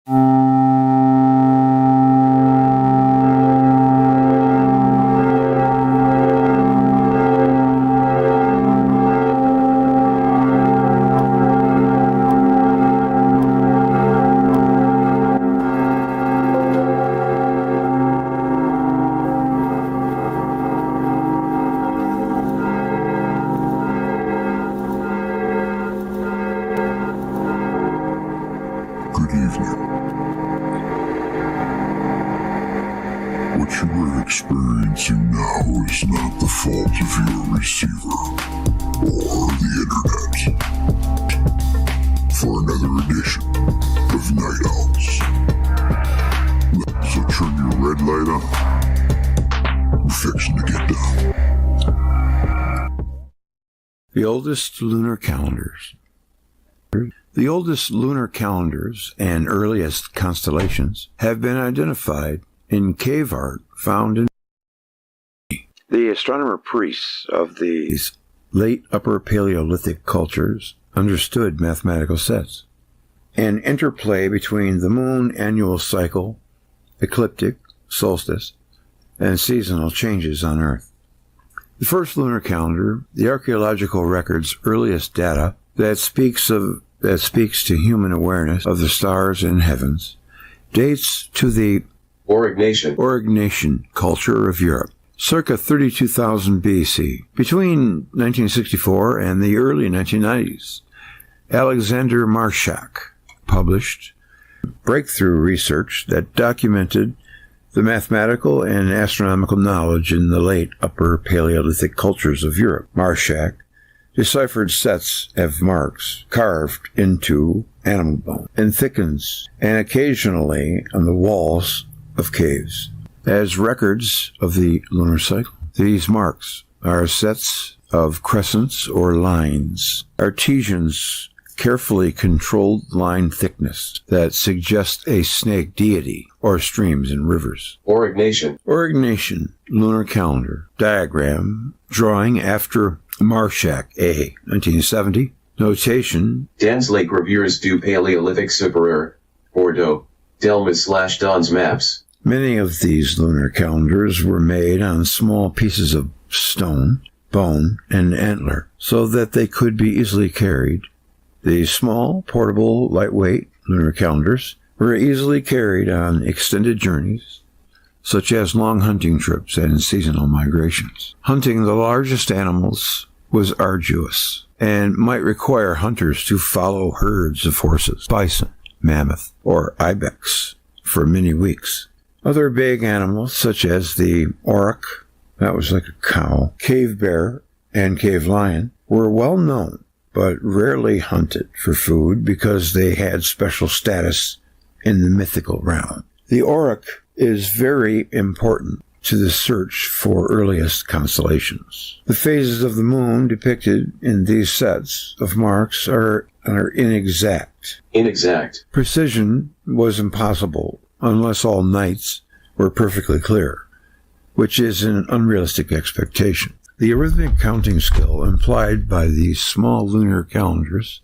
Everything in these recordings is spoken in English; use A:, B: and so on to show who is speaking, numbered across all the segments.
A: Good evening. What you are experiencing now is not the fault of your receiver or the internet. For another edition of Night Owls. So turn your red light on. We're fixing to get down.
B: The oldest lunar calendars. The oldest lunar calendars and earliest constellations have been identified in cave art found in the astronomer priests of these late Upper Paleolithic cultures understood mathematical sets, an interplay between the moon annual cycle, ecliptic, solstice, and seasonal changes on Earth. The first lunar calendar, the archaeological record's earliest data that speaks to human awareness of the stars and heavens, dates to the Aurignacian culture of Europe, circa 32,000 BC. Between 1964 and the early 1990s, Alexander Marshak published breakthrough research that documented the mathematical and astronomical knowledge in the late Upper Paleolithic cultures of Europe. Marshak deciphered sets of marks carved into animal bone and thickens, and occasionally on the walls of caves, as records of the lunar cycle. These marks are sets of crescents or lines, artesians, carefully controlled line thickness that suggest a snake deity or streams and rivers. Aurignacian lunar calendar diagram drawing after Marshak A. 1970. Notation:
C: Dans les gravures du Paléolithique supérieur, Bordeaux, Delmas/Dans maps.
B: Many of these lunar calendars were made on small pieces of stone, bone, and antler, so that they could be easily carried. These small, portable, lightweight lunar calendars were easily carried on extended journeys, such as long hunting trips and seasonal migrations. Hunting the largest animals was arduous and might require hunters to follow herds of horses, bison, mammoth, or ibex for many weeks. Other big animals, such as the auroch, that was like a cow, cave bear, and cave lion, were well known, but rarely hunted for food because they had special status in the mythical realm. The auroch is very important to the search for earliest constellations. The phases of the moon depicted in these sets of marks are inexact. Precision was impossible unless all nights were perfectly clear, which is an unrealistic expectation. The arithmetic counting skill implied by these small lunar calendars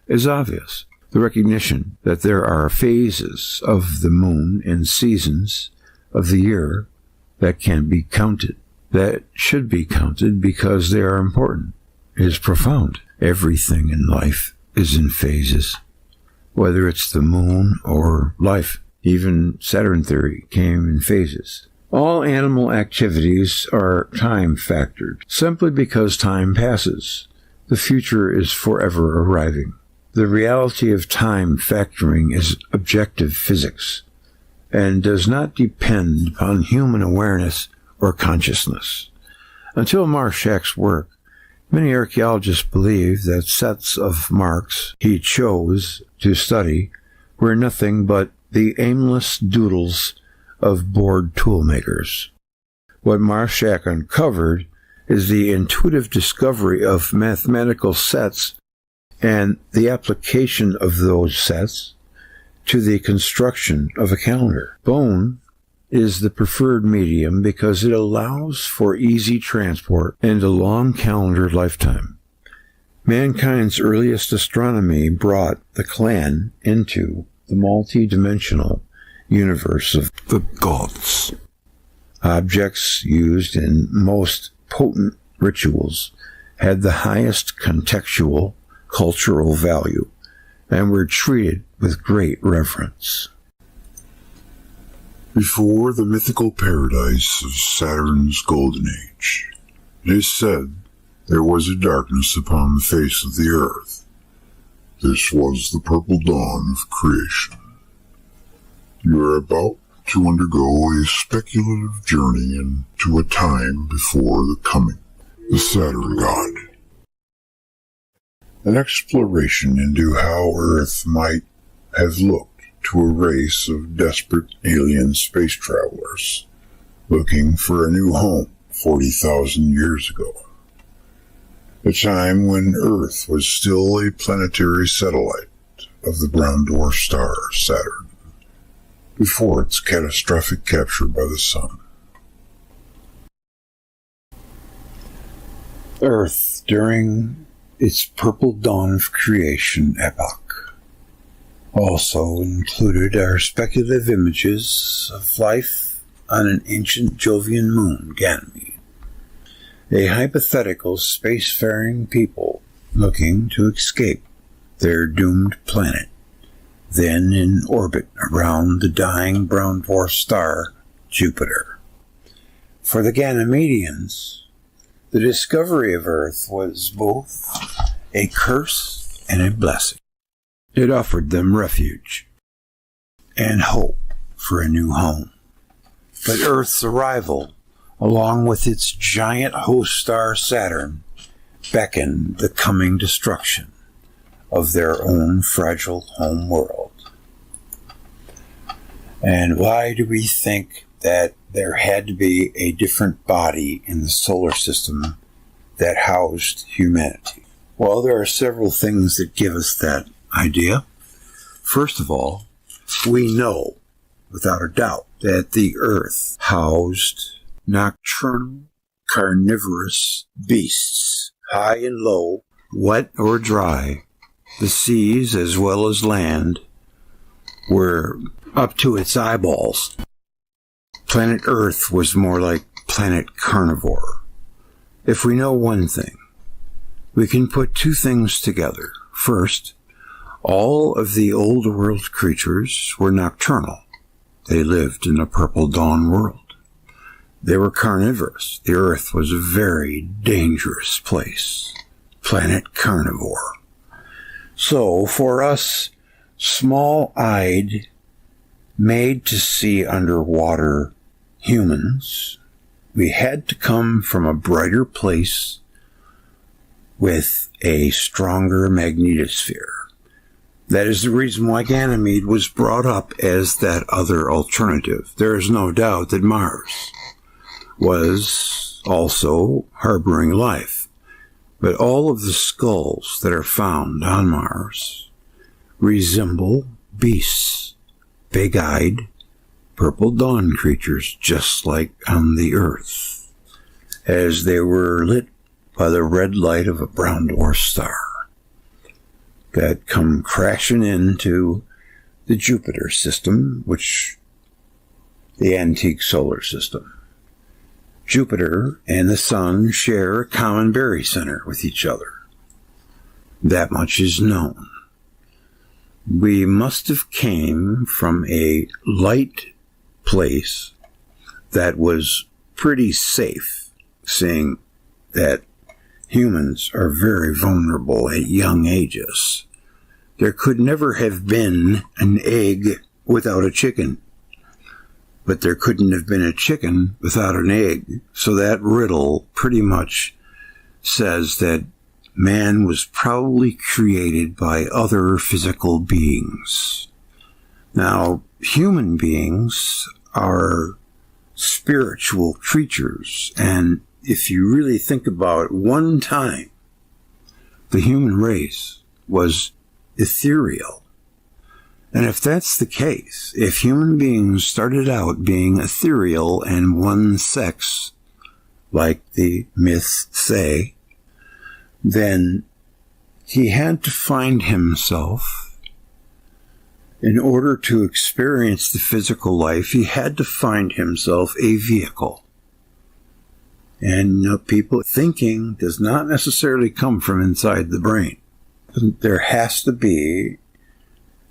B: is obvious. The recognition that there are phases of the moon and seasons of the year that can be counted, that should be counted because they are important, is profound. Everything in life is in phases, whether it's the moon or life. Even Saturn theory came in phases. All animal activities are time factored, simply because time passes. The future is forever arriving. The reality of time factoring is objective physics and does not depend upon human awareness or consciousness. Until Marshak's work, many archaeologists believe that sets of marks he chose to study were nothing but the aimless doodles of bored toolmakers. What Marshak uncovered is the intuitive discovery of mathematical sets and the application of those sets to the construction of a calendar. Bone is the preferred medium because it allows for easy transport and a long calendar lifetime. Mankind's earliest astronomy brought the clan into the multi-dimensional universe of the gods. Objects used in most potent rituals had the highest contextual cultural value and were treated with great reverence.
A: Before the mythical paradise of Saturn's golden age, it is said there was a darkness upon the face of the earth. This was the purple dawn of creation. You are about to undergo a speculative journey into a time before the coming of the Saturn god. An exploration into how Earth might have looked to a race of desperate alien space travelers looking for a new home 40,000 years ago. A time when Earth was still a planetary satellite of the brown dwarf star Saturn, before its catastrophic capture by the Sun.
B: Earth during its purple dawn of creation epoch also included our speculative images of life on an ancient Jovian moon, Ganymede, a hypothetical spacefaring people looking to escape their doomed planet, then in orbit around the dying brown dwarf star Jupiter. For the Ganymedians, the discovery of Earth was both a curse and a blessing. It offered them refuge and hope for a new home. But Earth's arrival, along with its giant host star Saturn, beckoned the coming destruction of their own fragile home world. And why do we think that there had to be a different body in the solar system that housed humanity? Well, there are several things that give us that idea. First of all, we know, without a doubt, that the Earth housed nocturnal, carnivorous beasts, high and low, wet or dry. The seas, as well as land, were up to its eyeballs. Planet Earth was more like planet carnivore. If we know one thing, we can put two things together. First, all of the old world creatures were nocturnal. They lived in a purple dawn world. They were carnivorous. The Earth was a very dangerous place. Planet carnivore. So, for us small-eyed, made-to-see underwater humans, we had to come from a brighter place with a stronger magnetosphere. That is the reason why Ganymede was brought up as that other alternative. There is no doubt that Mars was also harboring life. But all of the skulls that are found on Mars resemble beasts, big-eyed, purple dawn creatures, just like on the Earth, as they were lit by the red light of a brown dwarf star that come crashing into the Jupiter system, which the antique solar system. Jupiter and the Sun share a common barycenter with each other. That much is known. We must have came from a light place that was pretty safe, seeing that humans are very vulnerable at young ages. There could never have been an egg without a chicken. But there couldn't have been a chicken without an egg. So that riddle pretty much says that man was probably created by other physical beings. Now, human beings are spiritual creatures, and if you really think about it, one time, the human race was ethereal. And if that's the case, if human beings started out being ethereal and one sex, like the myths say, then he had to find himself In order to experience the physical life, he had to find himself a vehicle. And people thinking does not necessarily come from inside the brain. There has to be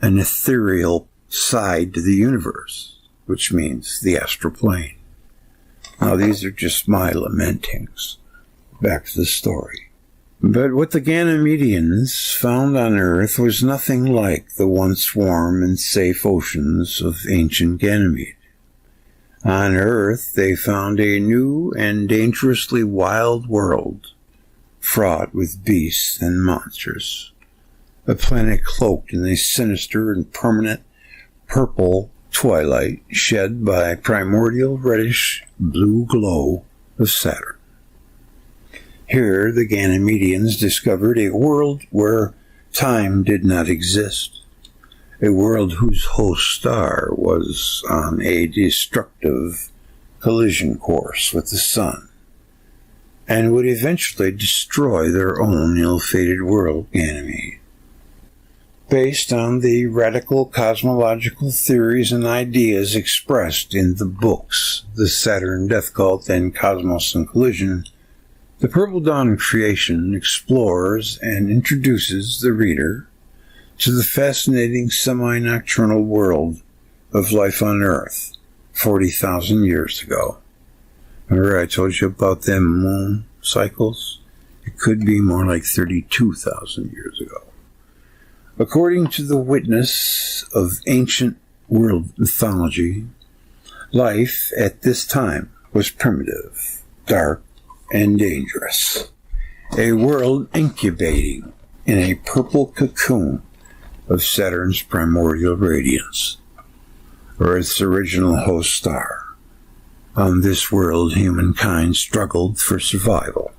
B: an ethereal side to the universe, which means the astral plane. Now, these are just my lamentings. Back to the story. But what the Ganymedians found on Earth was nothing like the once warm and safe oceans of ancient Ganymede. On Earth, they found a new and dangerously wild world, fraught with beasts and monsters. A planet cloaked in a sinister and permanent purple twilight shed by primordial reddish-blue glow of Saturn. Here, the Ganymedians discovered a world where time did not exist. A world whose host star was on a destructive collision course with the sun, and would eventually destroy their own ill-fated world, Ganymede. Based on the radical cosmological theories and ideas expressed in the books, The Saturn Death Cult and Cosmos and Collision, the Purple Dawn creation explores and introduces the reader to the fascinating semi-nocturnal world of life on Earth 40,000 years ago. Remember I told you about them moon cycles? It could be more like 32,000 years ago. According to the witness of ancient world mythology, life at this time was primitive, dark, and dangerous. A world incubating in a purple cocoon of Saturn's primordial radiance, Earth's original host star. On this world, humankind struggled for survival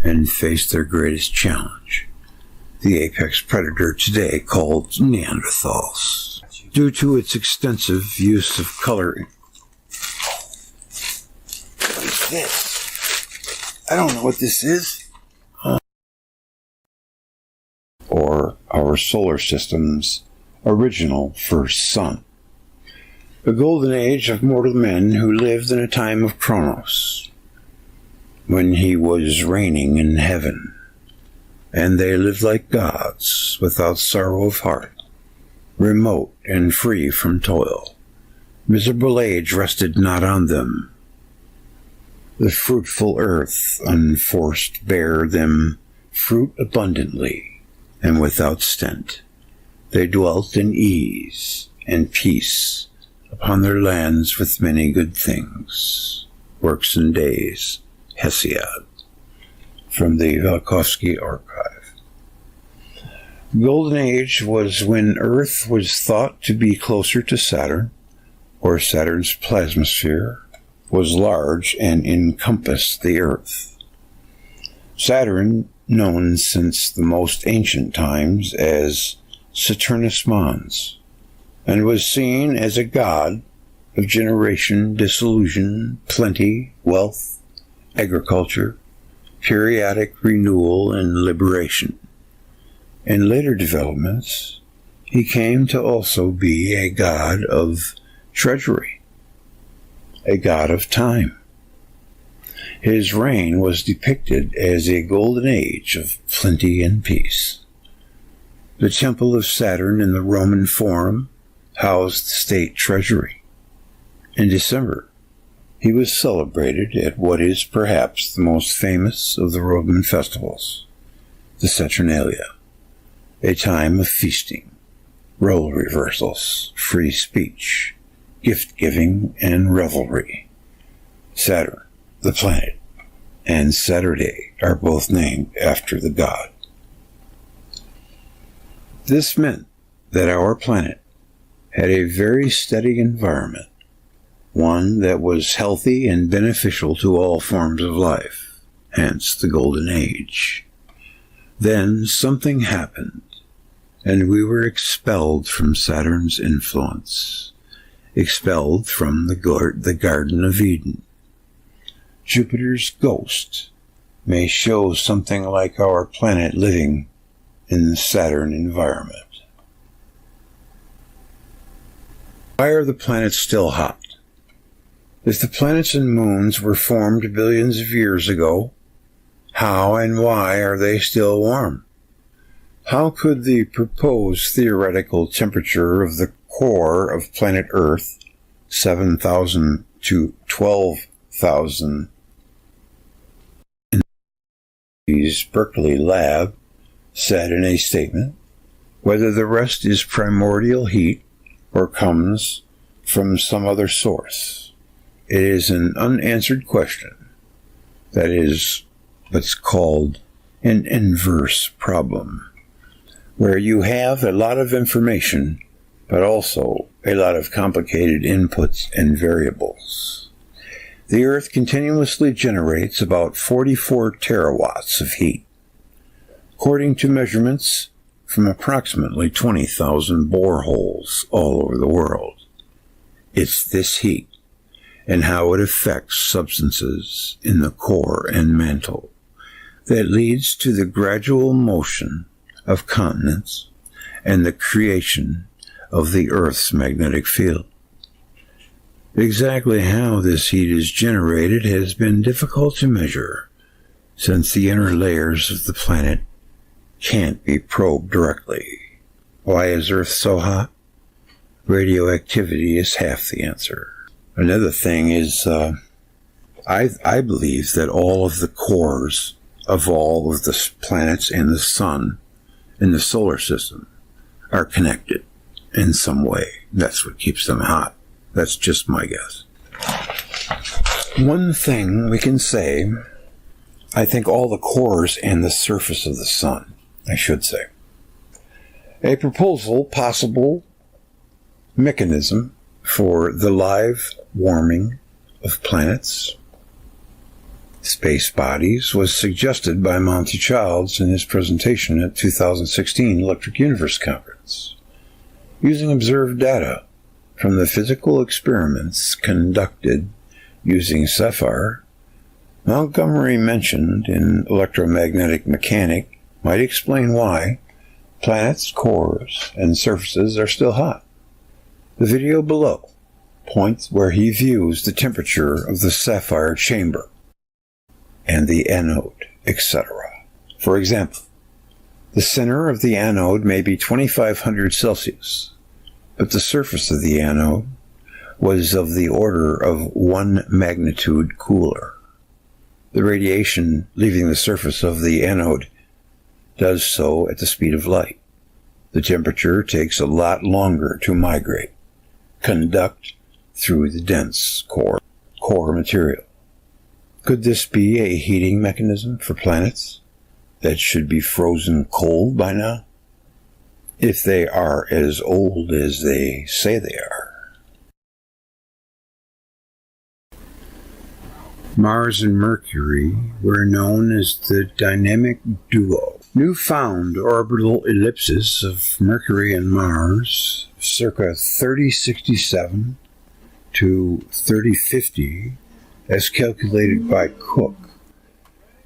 B: and faced their greatest challenge, the apex predator today called Neanderthals. Due to its extensive use of coloring. What is this? I don't know what this is. Or our solar system's original first sun. The golden age of mortal men who lived in a time of Kronos, when he was reigning in heaven, and they lived like gods, without sorrow of heart, remote and free from toil. Miserable age rested not on them. The fruitful earth, unforced, bare them fruit abundantly, and without stint. They dwelt in ease and peace upon their lands with many good things. Works and Days, Hesiod, from the VELIKOVSKY'S archive. Golden Age was when Earth was thought to be closer to Saturn, or Saturn's plasmosphere was large and encompassed the Earth. Saturn, known since the most ancient times as Saturnus Mons, and was seen as a god of generation, dissolution, plenty, wealth, agriculture, periodic renewal, and liberation. In later developments, he came to also be a god of treasury, a god of time. His reign was depicted as a golden age of plenty and peace. The temple of Saturn in the Roman Forum housed the state treasury. In December, he was celebrated at what is perhaps the most famous of the Roman festivals, the Saturnalia, a time of feasting, role reversals, free speech, gift-giving, and revelry. Saturn, the planet, and Saturday are both named after the god. This meant that our planet had a very steady environment, one that was healthy and beneficial to all forms of life, hence the Golden Age. Then something happened, and we were expelled from Saturn's influence, expelled from the Garden of Eden. Jupiter's ghost may show something like our planet living in the Saturn environment. Why are the planets still hot? If the planets and moons were formed billions of years ago, how and why are they still warm? How could the proposed theoretical temperature of the core of planet Earth, 7,000 to 12,000 in the Berkeley lab, said in a statement, whether the rest is primordial heat or comes from some other source? It is an unanswered question. That is what's called an inverse problem, where you have a lot of information, but also a lot of complicated inputs and variables. The Earth continuously generates about 44 terawatts of heat, according to measurements from approximately 20,000 boreholes all over the world. It's this heat and how it affects substances in the core and mantle that leads to the gradual motion of continents and the creation of the Earth's magnetic field. Exactly how this heat is generated has been difficult to measure, since the inner layers of the planet can't be probed directly. Why is Earth so hot? Radioactivity is half the answer. Another thing is, I believe that all of the cores of all of the planets and the sun in the solar system are connected in some way. That's what keeps them hot. That's just my guess. One thing we can say, I think all the cores and the surface of the sun, I should say. A possible mechanism for the live warming of planets, space bodies, was suggested by Monty Childs in his presentation at 2016 Electric Universe Conference. Using observed data from the physical experiments conducted using SEPHAR, Montgomery mentioned in Electromagnetic Mechanics might explain why planets, cores, and surfaces are still hot. The video below points where he views the temperature of the sapphire chamber and the anode, etc. For example, the center of the anode may be 2,500 Celsius, but the surface of the anode was of the order of 1 magnitude cooler. The radiation leaving the surface of the anode does so at the speed of light. The temperature takes a lot longer to migrate, conduct through the dense core material. Could this be a heating mechanism for planets that should be frozen cold by now, if they are as old as they say they are? Mars and Mercury were known as the dynamic duo. Newfound orbital ellipses of Mercury and Mars, circa 3067 to 3050, as calculated by Cook.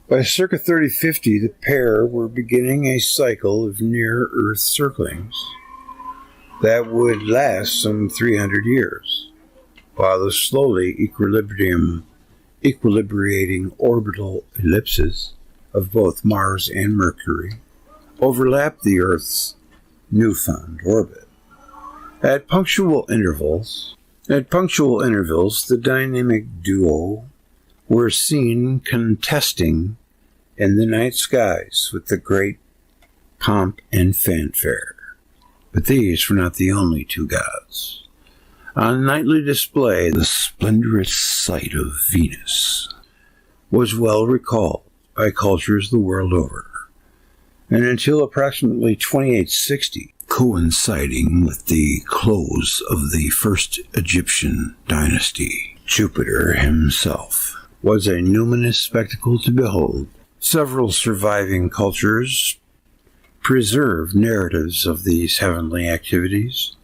B: By circa 3050, the pair were beginning a cycle of near-Earth circlings that would last some 300 years, while the slowly equilibrating orbital ellipses of both Mars and Mercury overlapped the Earth's newfound orbit. At punctual intervals, the dynamic duo were seen contesting in the night skies with the great pomp and fanfare. But these were not the only two gods. On nightly display, the splendorous sight of Venus was well recalled by cultures the world over, and until approximately 2860, coinciding with the close of the first Egyptian dynasty, Jupiter himself was a numinous spectacle to behold. Several surviving cultures preserve narratives of these heavenly activities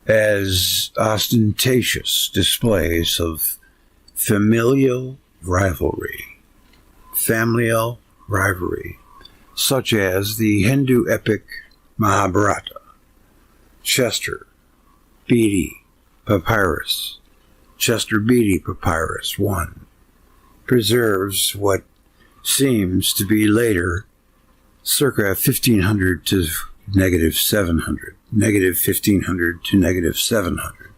B: as ostentatious displays of familial rivalry, such as the Hindu epic Mahabharata, Chester, Beatty, papyrus, Chester Beatty Papyrus 1, preserves what seems to be later, circa 1500 to negative 700, negative 1500 to negative 700,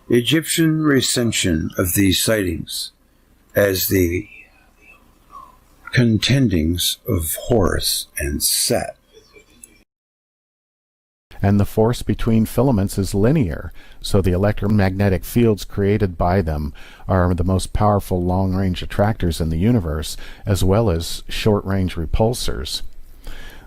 B: Egyptian recension of these sightings as the contendings of Horus and Set.
D: And the force between filaments is linear, so the electromagnetic fields created by them are the most powerful long-range attractors in the universe, as well as short-range repulsors.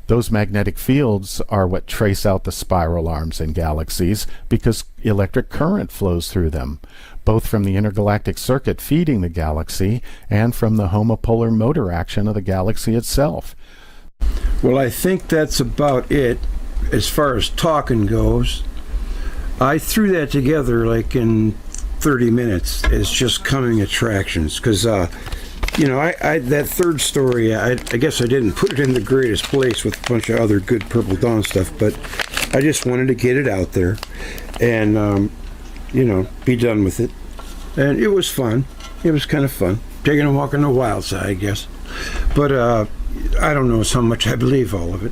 D: Those magnetic fields are what trace out the spiral arms in galaxies because electric current flows through them, both from the intergalactic circuit feeding the galaxy and from the homopolar motor action of the galaxy itself.
B: Well, I think that's about it as far as talking goes. I threw that together like in 30 minutes as just coming attractions because, you know, I that third story, I guess I didn't put it in the greatest place with a bunch of other good Purple Dawn stuff, but I just wanted to get it out there and, you know, be done with it. And it was fun. It was kind of fun. Taking a walk on the wild side, I guess. But I don't know how much I believe all of it.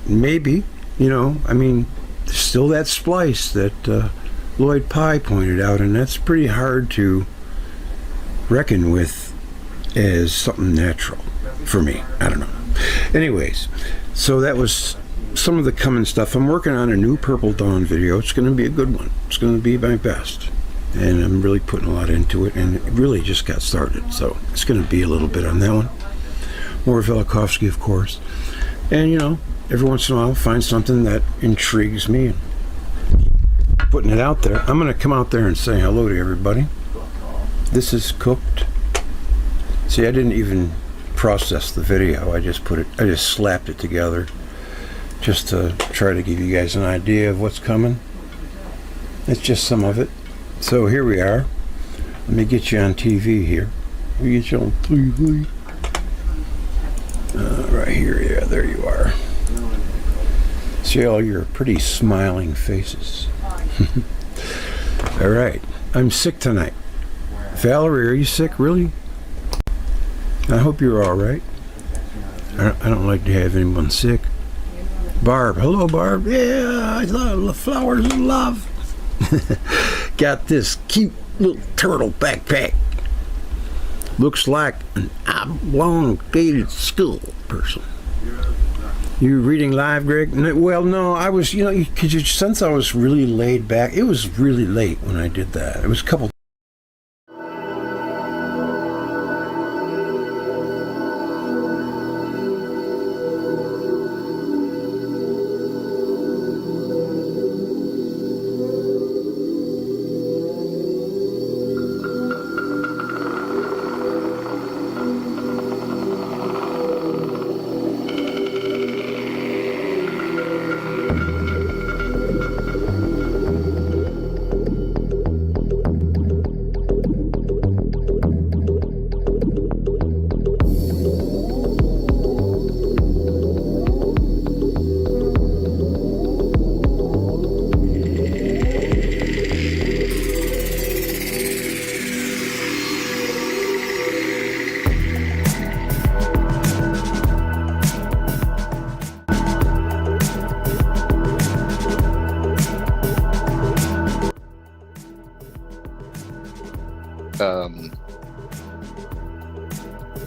B: Maybe, you know, I mean, there's still that splice that Lloyd Pye pointed out, and that's pretty hard to reckon with as something natural for me. I don't know. Anyways, so that was some of the coming stuff. I'm working on a new Purple Dawn video. It's going to be a good one. It's going to be my best. And I'm really putting a lot into it, and it really just got started. So it's going to be a little bit on that one. More Velikovsky, of course. And, you know, every once in a while I'll find something that intrigues me and putting it out there. I'm going to come out there and say hello to everybody. This is cooked. See, I didn't even process the video. I just slapped it together just to try to give you guys an idea of what's coming. It's just some of it. So here we are. Let me get you on TV here. Let me get you on TV. Right here, yeah, there you are. See all your pretty smiling faces. All right, I'm sick tonight. Valerie, are you sick, really? I hope you're all right. I don't like to have anyone sick. Barb, hello, Barb. Yeah, I love flowers of love. Got this cute little turtle backpack. Looks like an elongated skull person. You reading live, Greg? Well, no, I was, you know, since I was really laid back, it was really late when I did that. It was a couple.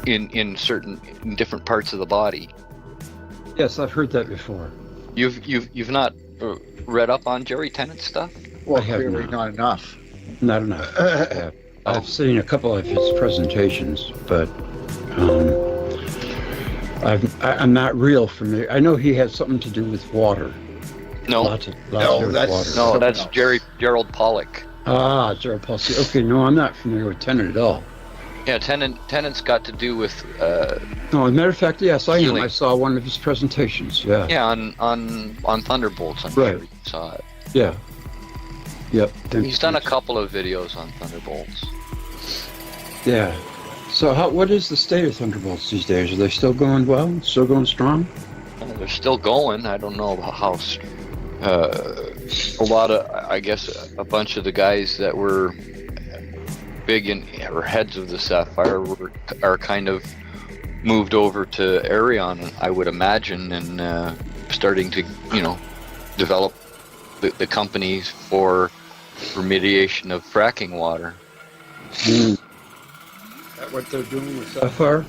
E: in different parts of the body.
F: Yes, I've heard that before.
E: You've not read up on Jerry Tennant's stuff?
G: Well,
F: I have
G: clearly not enough.
F: Not enough. Yeah. I've seen a couple of his presentations, but I'm not real familiar. I know he has something to do with water.
E: No,
F: Lots to do with water.
E: no, that's Gerald Pollack.
F: Ah, Gerald Pollack. Okay, no, I'm not familiar with Tennant at all.
E: Yeah, Tennant's got to do with.
F: No, as a matter of fact, yes, I am.
E: Healing.
F: I saw one of his presentations. Yeah.
E: Yeah, on Thunderbolts. I'm
F: Right.
E: sure you saw it.
F: Yeah. Yep.
E: He's done a couple of videos on Thunderbolts.
F: Yeah. So, what is the state of Thunderbolts these days? Are they still going well? Still going strong?
E: They're still going. I don't know how A lot of, I guess, a bunch of the guys that were big in or heads of the Sapphire are kind of moved over to Arion, I would imagine, and starting to, develop the companies for remediation of fracking water.
F: Is that what they're doing with Sapphire?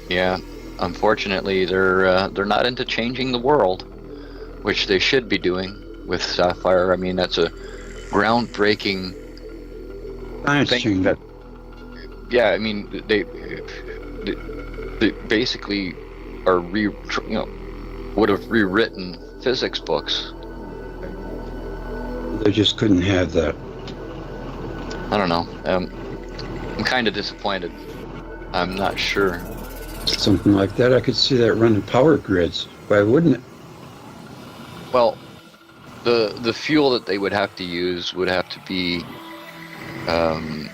E: Yeah, unfortunately, they're not into changing the world, which they should be doing with Sapphire. I mean, that's a groundbreaking
F: Science
E: thing.
F: change.
E: Yeah, I mean, they basically are would have rewritten physics books.
F: They just couldn't have that.
E: I don't know. I'm kind of disappointed. I'm not sure.
F: Something like that. I could see that running power grids. Why wouldn't it?
E: Well, the fuel that they would have to use would have to be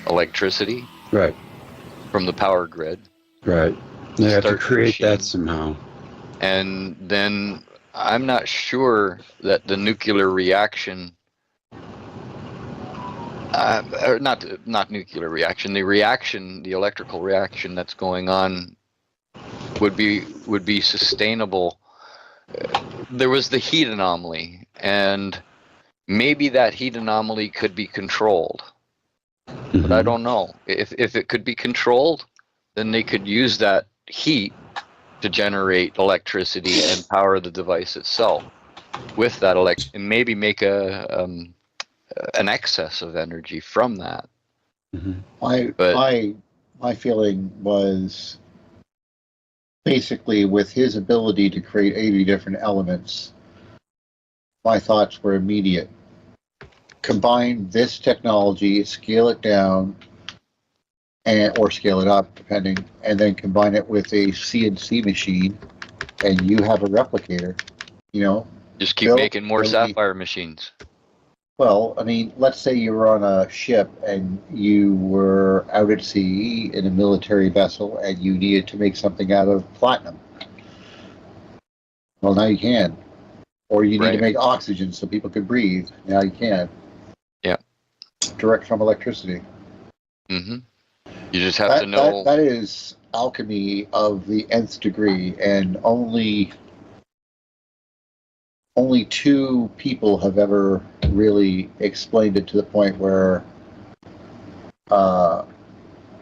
E: electricity
F: Right.
E: from the power grid.
F: Right. They have to
E: Start the
F: create that
E: machine.
F: somehow.
E: And then I'm not sure that the nuclear reaction, or not nuclear reaction, the electrical reaction that's going on would be sustainable. There was the heat anomaly, and maybe that heat anomaly could be controlled. But I don't know. If it could be controlled, then they could use that heat to generate electricity and power the device itself with that and maybe make an excess of energy from that.
G: My feeling was basically with his ability to create 80 different elements, my thoughts were immediate. Combine this technology, scale it down, or scale it up, depending, and then combine it with a CNC machine, and you have a replicator.
E: Just keep making more Sapphire machines.
G: Well, I mean, let's say you were on a ship and you were out at sea in a military vessel and you needed to make something out of platinum. Well, now you can. Or you need to make oxygen so people could breathe. Now you can.
E: Yeah.
G: Direct from electricity.
E: Mm-hmm. You just have to know.
G: That is alchemy of the nth degree, and only two people have ever really explained it to the point where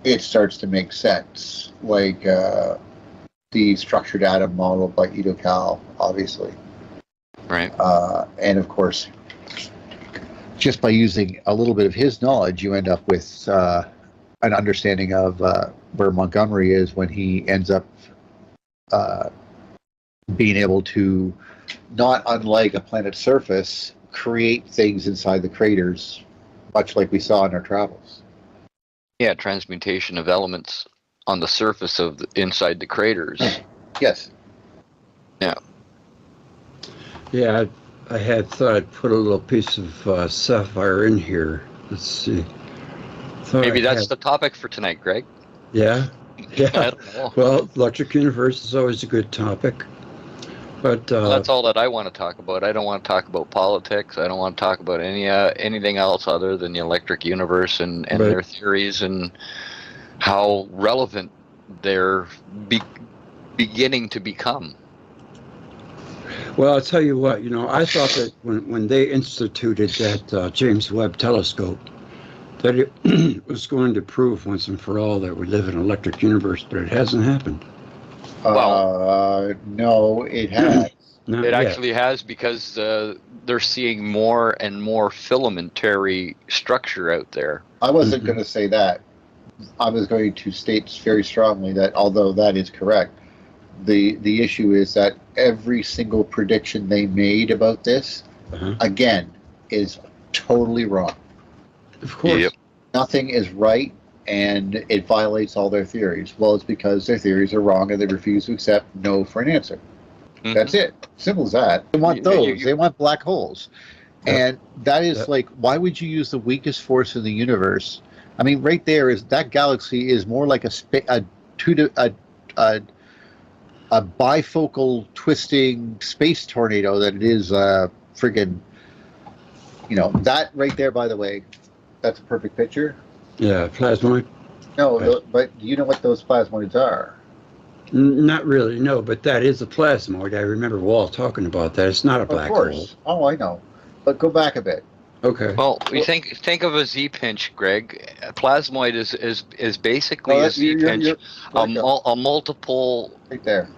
G: it starts to make sense, like the structured atom model by EDGAR, obviously.
E: Right.
G: And of course, just by using a little bit of his knowledge, you end up with an understanding of where Montgomery is when he ends up being able to, not unlike a planet's surface, create things inside the craters, much like we saw in our travels.
E: Yeah, transmutation of elements on the surface of inside the craters.
G: Yes.
E: Yeah.
F: Yeah, I had thought I'd put a little piece of sapphire in here. Let's see.
E: Maybe that's the topic for tonight, Greg.
F: Yeah. Yeah.
E: I don't know.
F: Well, electric universe is always a good topic. But
E: well, that's all that I want to talk about. I don't want to talk about politics. I don't want to talk about anything else other than the electric universe and their theories and how relevant they're beginning to become.
F: Well, I'll tell you what, I thought that when they instituted that James Webb telescope, that it was going to prove once and for all that we live in an electric universe, but it hasn't happened.
G: No, it has.
E: It actually has, because they're seeing more and more filamentary structure out there.
G: I wasn't going to say that. I was going to state very strongly that although that is correct, the issue is that every single prediction they made about this, again, is totally wrong.
F: Of course.
E: Yep.
G: Nothing is right, and it violates all their theories. Well, it's because their theories are wrong and they refuse to accept no for an answer. Mm-hmm. That's it. Simple as that. They want those. They want black holes. And that is like, why would you use the weakest force in the universe? I mean, right there is that galaxy is more like a bifocal twisting space tornado than it is friggin' You know, that right there, by the way, that's a perfect picture.
F: Yeah, plasmoid.
G: No,
F: Right.
G: but do you know what those plasmoids are?
F: Not really, no, but that is a plasmoid. I remember Walt talking about that. It's not a black
G: Of course. Oh, I know. But go back a bit.
F: hole. Okay.
E: Well, we think of a Z pinch, Greg. A plasmoid is basically
G: No,
E: a
G: that-
E: Z pinch, a multiple
G: Right there.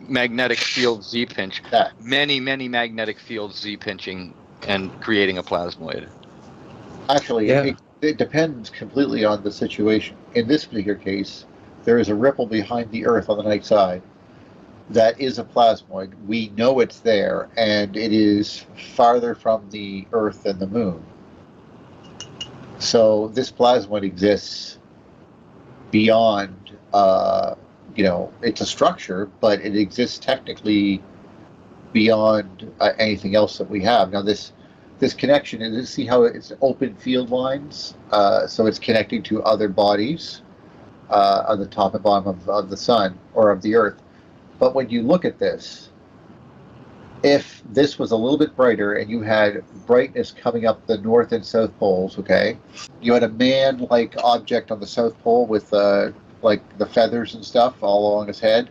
E: magnetic field Z pinch.
G: That.
E: Many magnetic fields Z pinching and creating a plasmoid.
G: Actually,
F: Yeah.
G: it depends completely on the situation. In this particular case, there is a ripple behind the Earth on the night side. That is a plasmoid. We know it's there, and it is farther from the Earth than the Moon. So this plasmoid exists beyond, it's a structure, but it exists technically beyond anything else that we have. Now, this connection, is see how it's open field lines? So it's connecting to other bodies on the top and bottom of the sun or of the Earth. But when you look at this, if this was a little bit brighter and you had brightness coming up the north and south poles, okay, you had a man-like object on the south pole with like the feathers and stuff all along his head,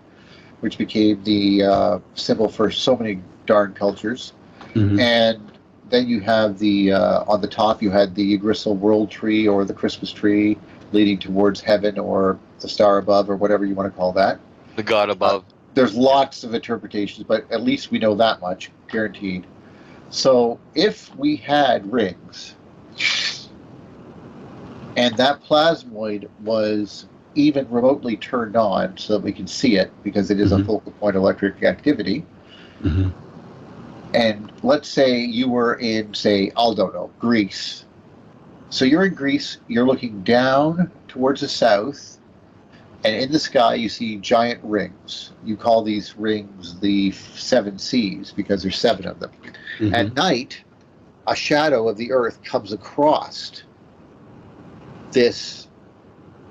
G: which became the symbol for so many darn cultures.
F: Mhm.
G: And then you have the on the top you had the Gristle World Tree or the Christmas tree leading towards heaven or the star above or whatever you want to call that.
E: The god above.
G: There's lots of interpretations, but at least we know that much, guaranteed. So if we had rings and that plasmoid was even remotely turned on so that we can see it because it is a
F: Mhm.
G: focal point electric activity,
F: Mhm.
G: and let's say you were in, say, I don't know, Greece. So you're in Greece, you're looking down towards the south, and in the sky you see giant rings. You call these rings the 7 seas because there's 7 of them.
F: Mhm.
G: At night, a shadow of the Earth comes across this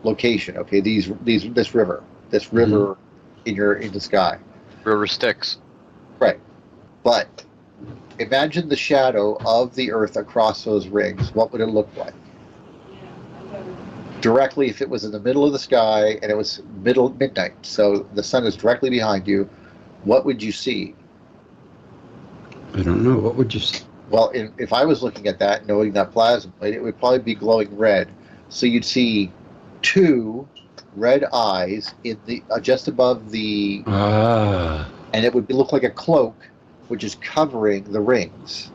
G: location. Okay, this river in the sky.
E: River Styx.
G: Right, but imagine the shadow of the Earth across those rings. What would it look like? Directly, if it was in the middle of the sky and it was midnight, so the sun is directly behind you, what would you see?
F: I don't know. What would you say?
G: Well, if I was looking at that, knowing that plasma, it would probably be glowing red. So you'd see 2 red eyes in the just above the, and it would look like a cloak, which is covering the rings.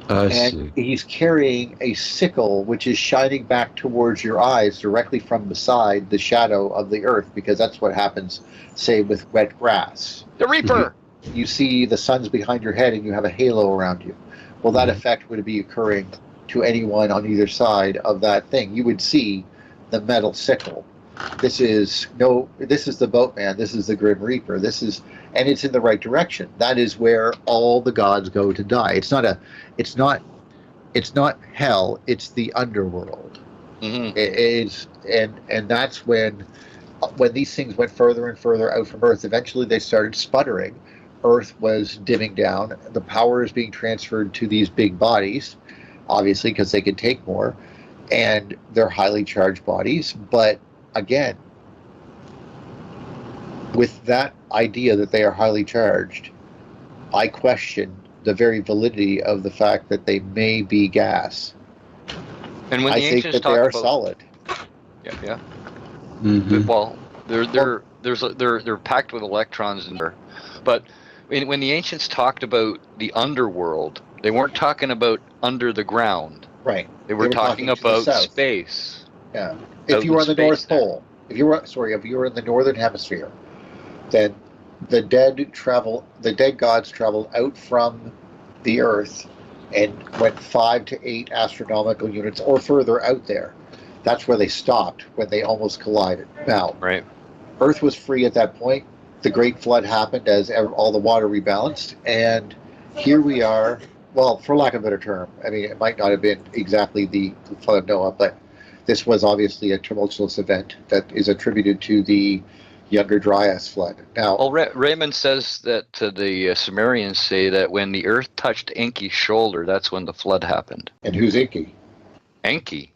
F: I
G: And
F: see.
G: he's carrying a sickle, which is shining back towards your eyes directly from beside the shadow of the Earth, because that's what happens, say, with wet grass.
E: The Reaper.
G: You see the sun's behind your head and you have a halo around you. Well, that effect would be occurring to anyone on either side of that thing. You would see the metal sickle. This is the boatman. This is the Grim Reaper. And it's in the right direction. That is where all the gods go to die. It's not hell. It's the underworld.
E: Mm-hmm.
G: It is, and that's when these things went further and further out from Earth. Eventually, they started sputtering. Earth was dimming down. The power is being transferred to these big bodies, obviously, because they can take more, and they're highly charged bodies. But again, with that idea that they are highly charged, I question the very validity of the fact that they may be gas.
E: And when
G: I
E: the
G: think
E: ancients
G: that
E: talk
G: they are
E: about
G: solid.
E: yeah.
F: Mhm.
E: Well, they're packed with electrons in there, but when the ancients talked about the underworld, they weren't talking about under the ground.
G: Right.
E: They were talking
G: to the
E: about
G: south.
E: space.
G: Yeah.
E: Out
G: If you
E: in
G: were on the
E: space
G: North
E: there.
G: Pole, if you were in the northern hemisphere, then the dead gods traveled out from the Earth and went 5 to 8 astronomical units or further out there. That's where they stopped when they almost collided. Now,
E: Right.
G: Earth was free at that point. The Great Flood happened as all the water rebalanced, and here we are. Well, for lack of a better term, I mean, it might not have been exactly the flood of Noah, but this was obviously a tumultuous event that is attributed to the younger Dryas flood. Now,
E: Well, Raymond says that the Sumerians say that when the earth touched Enki's shoulder, that's when the flood happened.
G: and who's Enki?
E: Enki.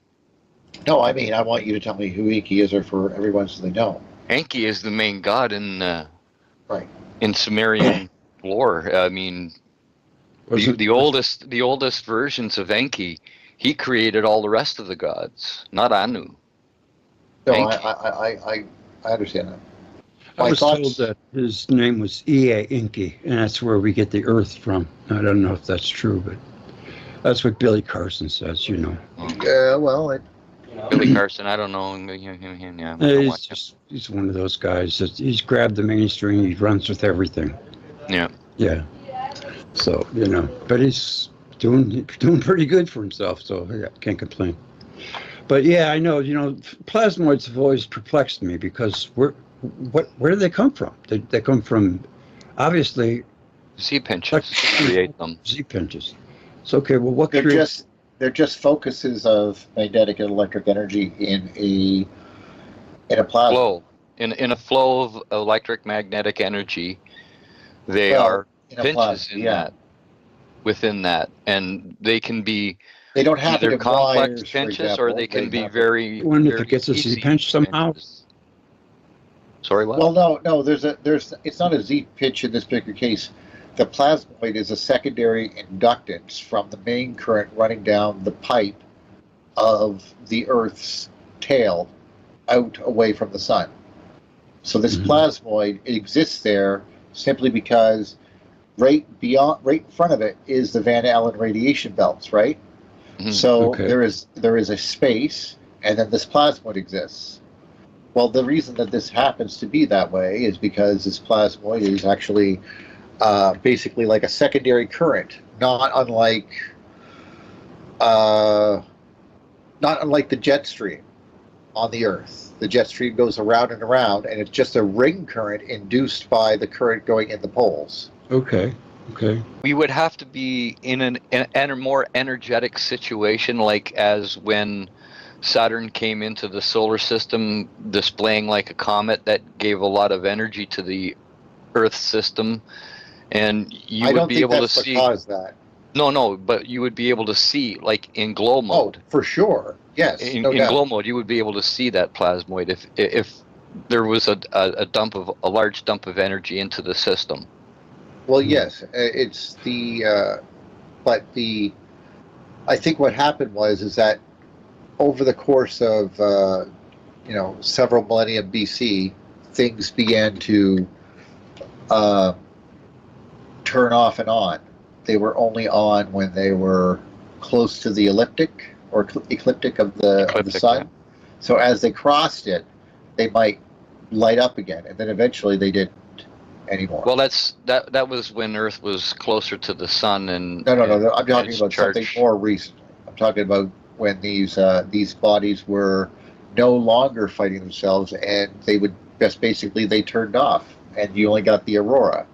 G: No, I mean, I want you to tell me who Enki is, or for everyone so they know.
E: Enki is the main god in
G: Right.
E: in Sumerian lore. I mean, the oldest versions of Enki, he created all the rest of the gods, not Anu.
G: No,
E: Enki.
G: I understand that.
F: I
G: My
F: was
G: thoughts-
F: told that his name was Ea Inky, and that's where we get the Earth from. I don't know if that's true, but that's what Billy Carson says, you know.
G: Well,
E: Billy Carson, I don't know him. Yeah, I don't watch him.
F: He's one of those guys that he's grabbed the mainstream, he runs with everything.
E: Yeah.
F: Yeah. So, you know, but he's doing pretty good for himself, so yeah, can't complain. But yeah, I know, you know, plasmoids have always perplexed me because where do they come from? They come from, obviously,
E: Z pinches create them.
F: Z pinches. So, okay, well, what
G: they're just focuses of magnetic and electric energy in a plasma.
E: Flow. In a flow of electric magnetic energy, they are
G: in a
E: pinches
G: plasma,
E: in
G: yeah.
E: that, within that, and they can be
G: They don't happen
E: either
G: in
E: complex
G: wires, for
E: pinches
G: example.
E: or they can be
G: happen-
E: very.
F: I wonder if
E: very
F: it gets a Z
E: easy
F: pinch somehow.
E: pinches. Sorry, what?
G: Well, no. It's not a Z pitch in this particular case. The plasmoid is a secondary inductance from the main current running down the pipe of the Earth's tail out away from the sun. So this plasmoid, it exists there simply because right in front of it is the Van Allen radiation belts, right?
E: Mhm.
G: So
F: Okay.
G: there is a space, and then this plasmoid exists. Well, the reason that this happens to be that way is because this plasmoid is actually basically like a secondary current, not unlike the jet stream on the Earth. The jet stream goes around and around, and it's just a ring current induced by the current going in the poles.
F: Okay.
E: We would have to be in a more energetic situation, like as when Saturn came into the solar system, displaying like a comet that gave a lot of energy to the Earth system, and you
G: I
E: would
G: don't
E: be
G: think
E: able to
G: that's what
E: see.
G: caused that.
E: No, but you would be able to see, like in glow mode.
G: Oh, for sure. Yes.
E: In
G: no doubt.
E: glow mode, you would be able to see that plasmoid if there was a large dump of energy into the system.
G: Well, yes, it's but I think what happened is that over the course of, several millennia BC, things began to turn off and on. They were only on when they were close to the ecliptic of the sun.
E: Yeah.
G: So as they crossed it, they might light up again, and then eventually they didn't anymore.
E: Well, that was when Earth was closer to the sun, and
G: No. I'm talking
E: its
G: about something
E: charge.
G: more recent. I'm talking about when these bodies were no longer fighting themselves, and they would basically they turned off, and you only got the aurora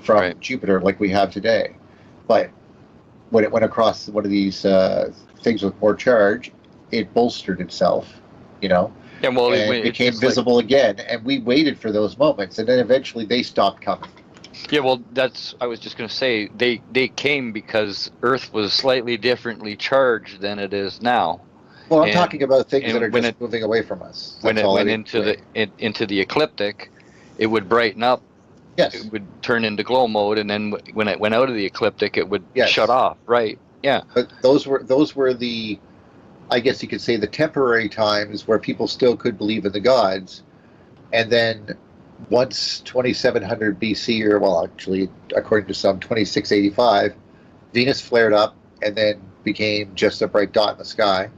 G: from
E: Right.
G: Jupiter like we have today. But when it went across one of these things with more charge, it bolstered itself,
E: Yeah, well,
G: and
E: it
G: became
E: just like-
G: visible again. And we waited for those moments, and then eventually they stopped coming.
E: Yeah, well, I was just going to say, they came because Earth was slightly differently charged than it is now.
G: Well, I'm
E: And-
G: talking about things
E: and
G: that are
E: when
G: just moving away from us.
E: When
G: That's
E: it
G: all I
E: went
G: mean to say.
E: into the ecliptic, it would brighten up,
G: Yes.
E: it would turn into glow mode, and then when it went out of the ecliptic, it would
G: Yes.
E: shut off. Right? Yeah.
G: But those were the, I guess you could say, the temporary times where people still could believe in the gods, and then once 2700 BC, or well, actually, according to some, 2685, Venus flared up and then became just a bright dot in the sky,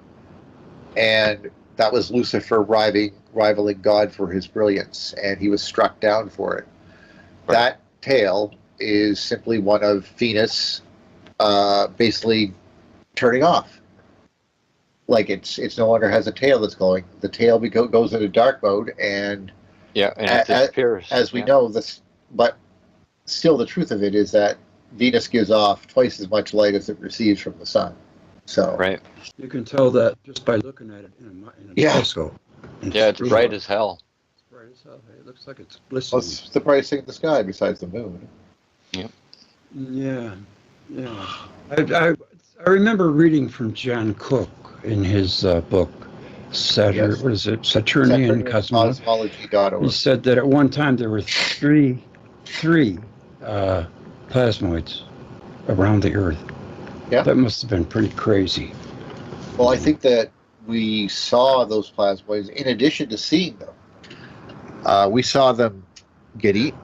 G: and that was Lucifer rivaling God for his brilliance, and he was struck down for it.
E: Right.
G: That tale is simply one of Venus basically turning off. Like it's no longer has a tail that's glowing. The tail goes into dark mode, and
E: Yeah, and it disappears.
G: as we
E: Yeah.
G: know this, but still the truth of it is that Venus gives off twice as much light as it receives from the sun. So
E: Right.
F: You can tell that just by looking at it in a
G: Yeah.
F: telescope.
E: Yeah, it's
F: really
E: bright as hell.
F: bright as So it looks like it's
G: What's
F: glistening.
G: the brightest thing in the sky besides the moon?
F: Yeah, yeah. I remember reading from John Cook in his book,
G: Yes.
F: what is it, Saturnian Cosmology. He
G: Cosmology.org.
F: said that at one time there were three plasmoids around the Earth.
G: Yeah.
F: That must have been pretty crazy.
G: Well, I think that we saw those plasmoids in addition to seeing them. We saw them get eaten.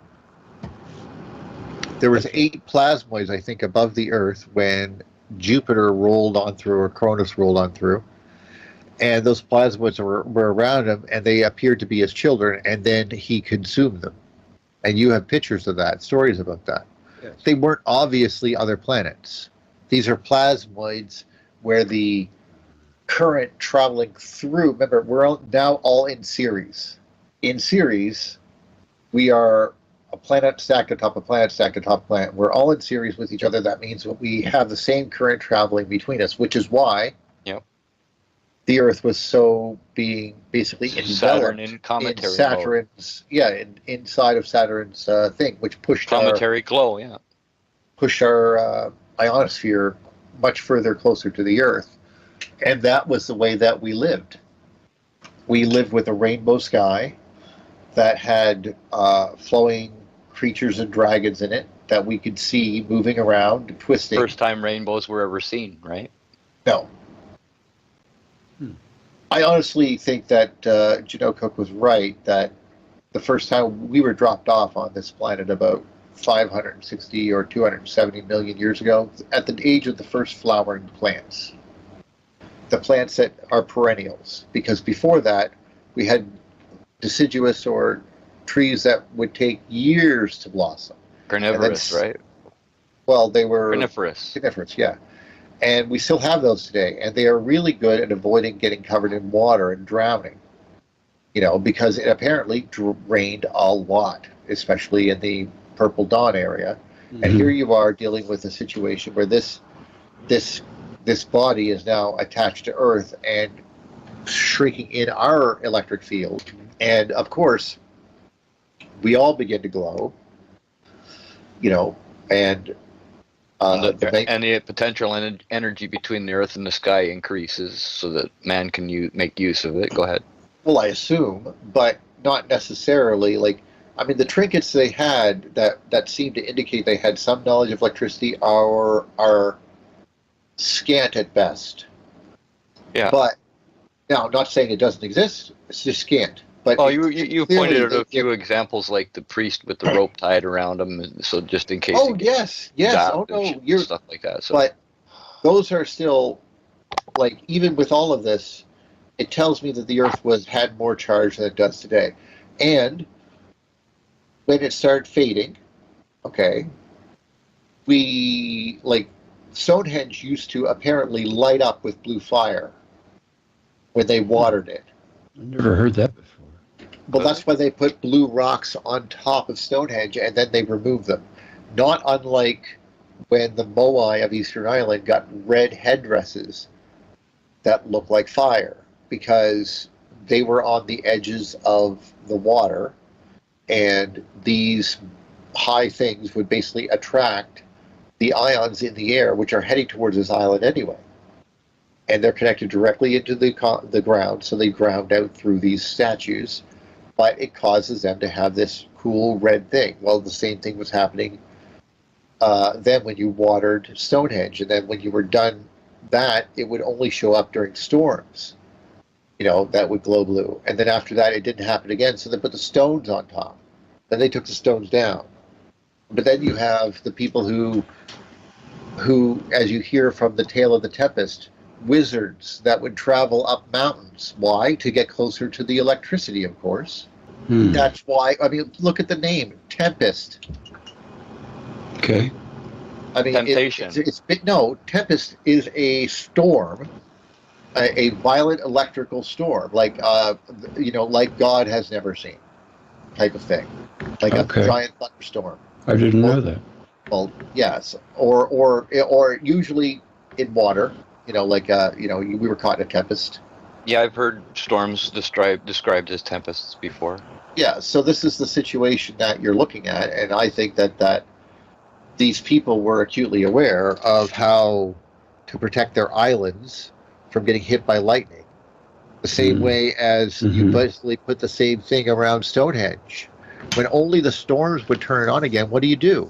G: There was 8 plasmoids, I think, above the Earth when Jupiter rolled on through, or Cronus rolled on through. And those plasmoids were around him, and they appeared to be his children, and then he consumed them. And you have pictures of that, stories about that.
F: Yes.
G: They weren't obviously other planets. These are plasmoids where the current traveling through, remember, we're now all in series. In series, we are a planet stacked atop a planet stacked atop a planet. We're all in series with each other. That means that we have the same current traveling between us, which is why the Earth was so being basically
E: Saturn
G: enveloped
E: in cometary
G: in Saturn's, inside of Saturn's thing, which pushed
E: cometary glow,
G: pushed our ionosphere much further closer to the Earth. And that was the way that we lived. We lived with a rainbow sky that had flowing creatures and dragons in it that we could see moving around, twisting.
E: First time rainbows were ever seen, right?
G: No. I honestly think that Janelle Cook was right, that the first time we were dropped off on this planet about 560 or 270 million years ago, at the age of the first flowering plants. The plants that are perennials, because before that we had deciduous or trees that would take years to blossom.
E: Carnivorous, right?
G: Well, they were
E: Coniferous,
G: yeah. And we still have those today, and they are really good at avoiding getting covered in water and drowning. Because it apparently rained a lot, especially in the Purple Dawn area. Mm-hmm. And here you are dealing with a situation where this body is now attached to Earth and shrinking in our electric field. And of course, we all begin to glow, and
E: the potential energy between the Earth and the sky increases so that man can make use of it. Go ahead.
G: Well, I assume, but not necessarily. The trinkets they had that seemed to indicate they had some knowledge of electricity are scant at best.
E: Yeah.
G: But now, I'm not saying it doesn't exist. It's just scant. But
E: you pointed out a few examples, like the priest with the rope tied around him, so just in case.
G: Oh yes. Oh no,
E: stuff like that. So.
G: But those are still even with all of this, it tells me that the Earth had more charge than it does today, and when it started fading, we Stonehenge used to apparently light up with blue fire when they watered it.
F: I never heard that before.
G: Well, that's why they put blue rocks on top of Stonehenge and then they removed them. Not unlike when the Moai of Eastern Ireland got red headdresses that looked like fire, because they were on the edges of the water, and these high things would basically attract the ions in the air, which are heading towards this island anyway. And they're connected directly into the ground, so they ground out through these statues, but it causes them to have this cool red thing. Well, the same thing was happening then when you watered Stonehenge, and then when you were done that, it would only show up during storms, that would glow blue. And then after that, it didn't happen again, so they put the stones on top. Then they took the stones down. But then you have the people who, as you hear from the Tale of the Tempest, wizards that would travel up mountains. Why? To get closer to the electricity, of course. That's why, look at the name, Tempest.
F: Okay.
E: Temptation.
G: No, Tempest is a storm, a violent electrical storm, like God has never seen, type of thing. Like a giant thunderstorm.
F: I didn't know that.
G: Well, yes, or usually in water. We were caught in a tempest.
E: Yeah, I've heard storms described as tempests before.
G: Yeah, so this is the situation that you're looking at, and I think that these people were acutely aware of how to protect their islands from getting hit by lightning. The same way as you basically put the same thing around Stonehenge. When only the storms would turn it on again, what do?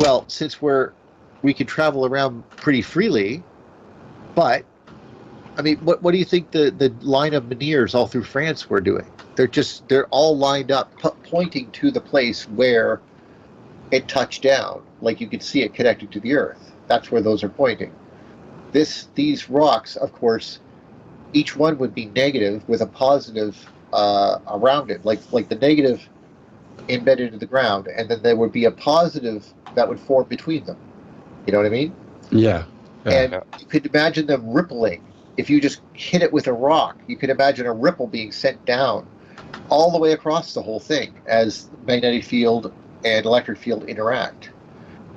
G: Well, since we can travel around pretty freely, but I mean, what do you think the line of menhirs all through France were doing? They're all lined up, pointing to the place where it touched down, like you could see it connected to the earth. That's where those are pointing. These rocks, of course, each one would be negative with a positive around it, like the negative embedded in the ground, and then there would be a positive that would form between them. You know what I mean?
F: Yeah.
G: And you could imagine them rippling. If you just hit it with a rock, you could imagine a ripple being sent down all the way across the whole thing as magnetic field and electric field interact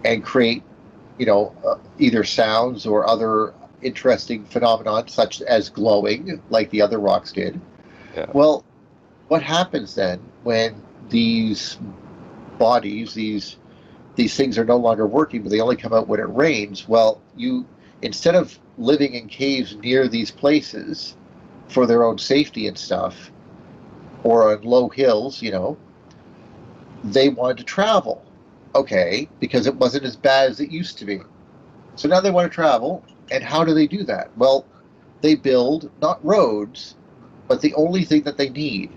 G: and create, either sounds or other interesting phenomena such as glowing, like the other rocks did.
E: Yeah.
G: Well, what happens then when these bodies, these things are no longer working, but they only come out when it rains? Well, instead of living in caves near these places for their own safety and stuff, or on low hills, they wanted to travel. Okay, because it wasn't as bad as it used to be. So now they want to travel, and how do they do that? Well, they build, not roads, but the only thing that they need.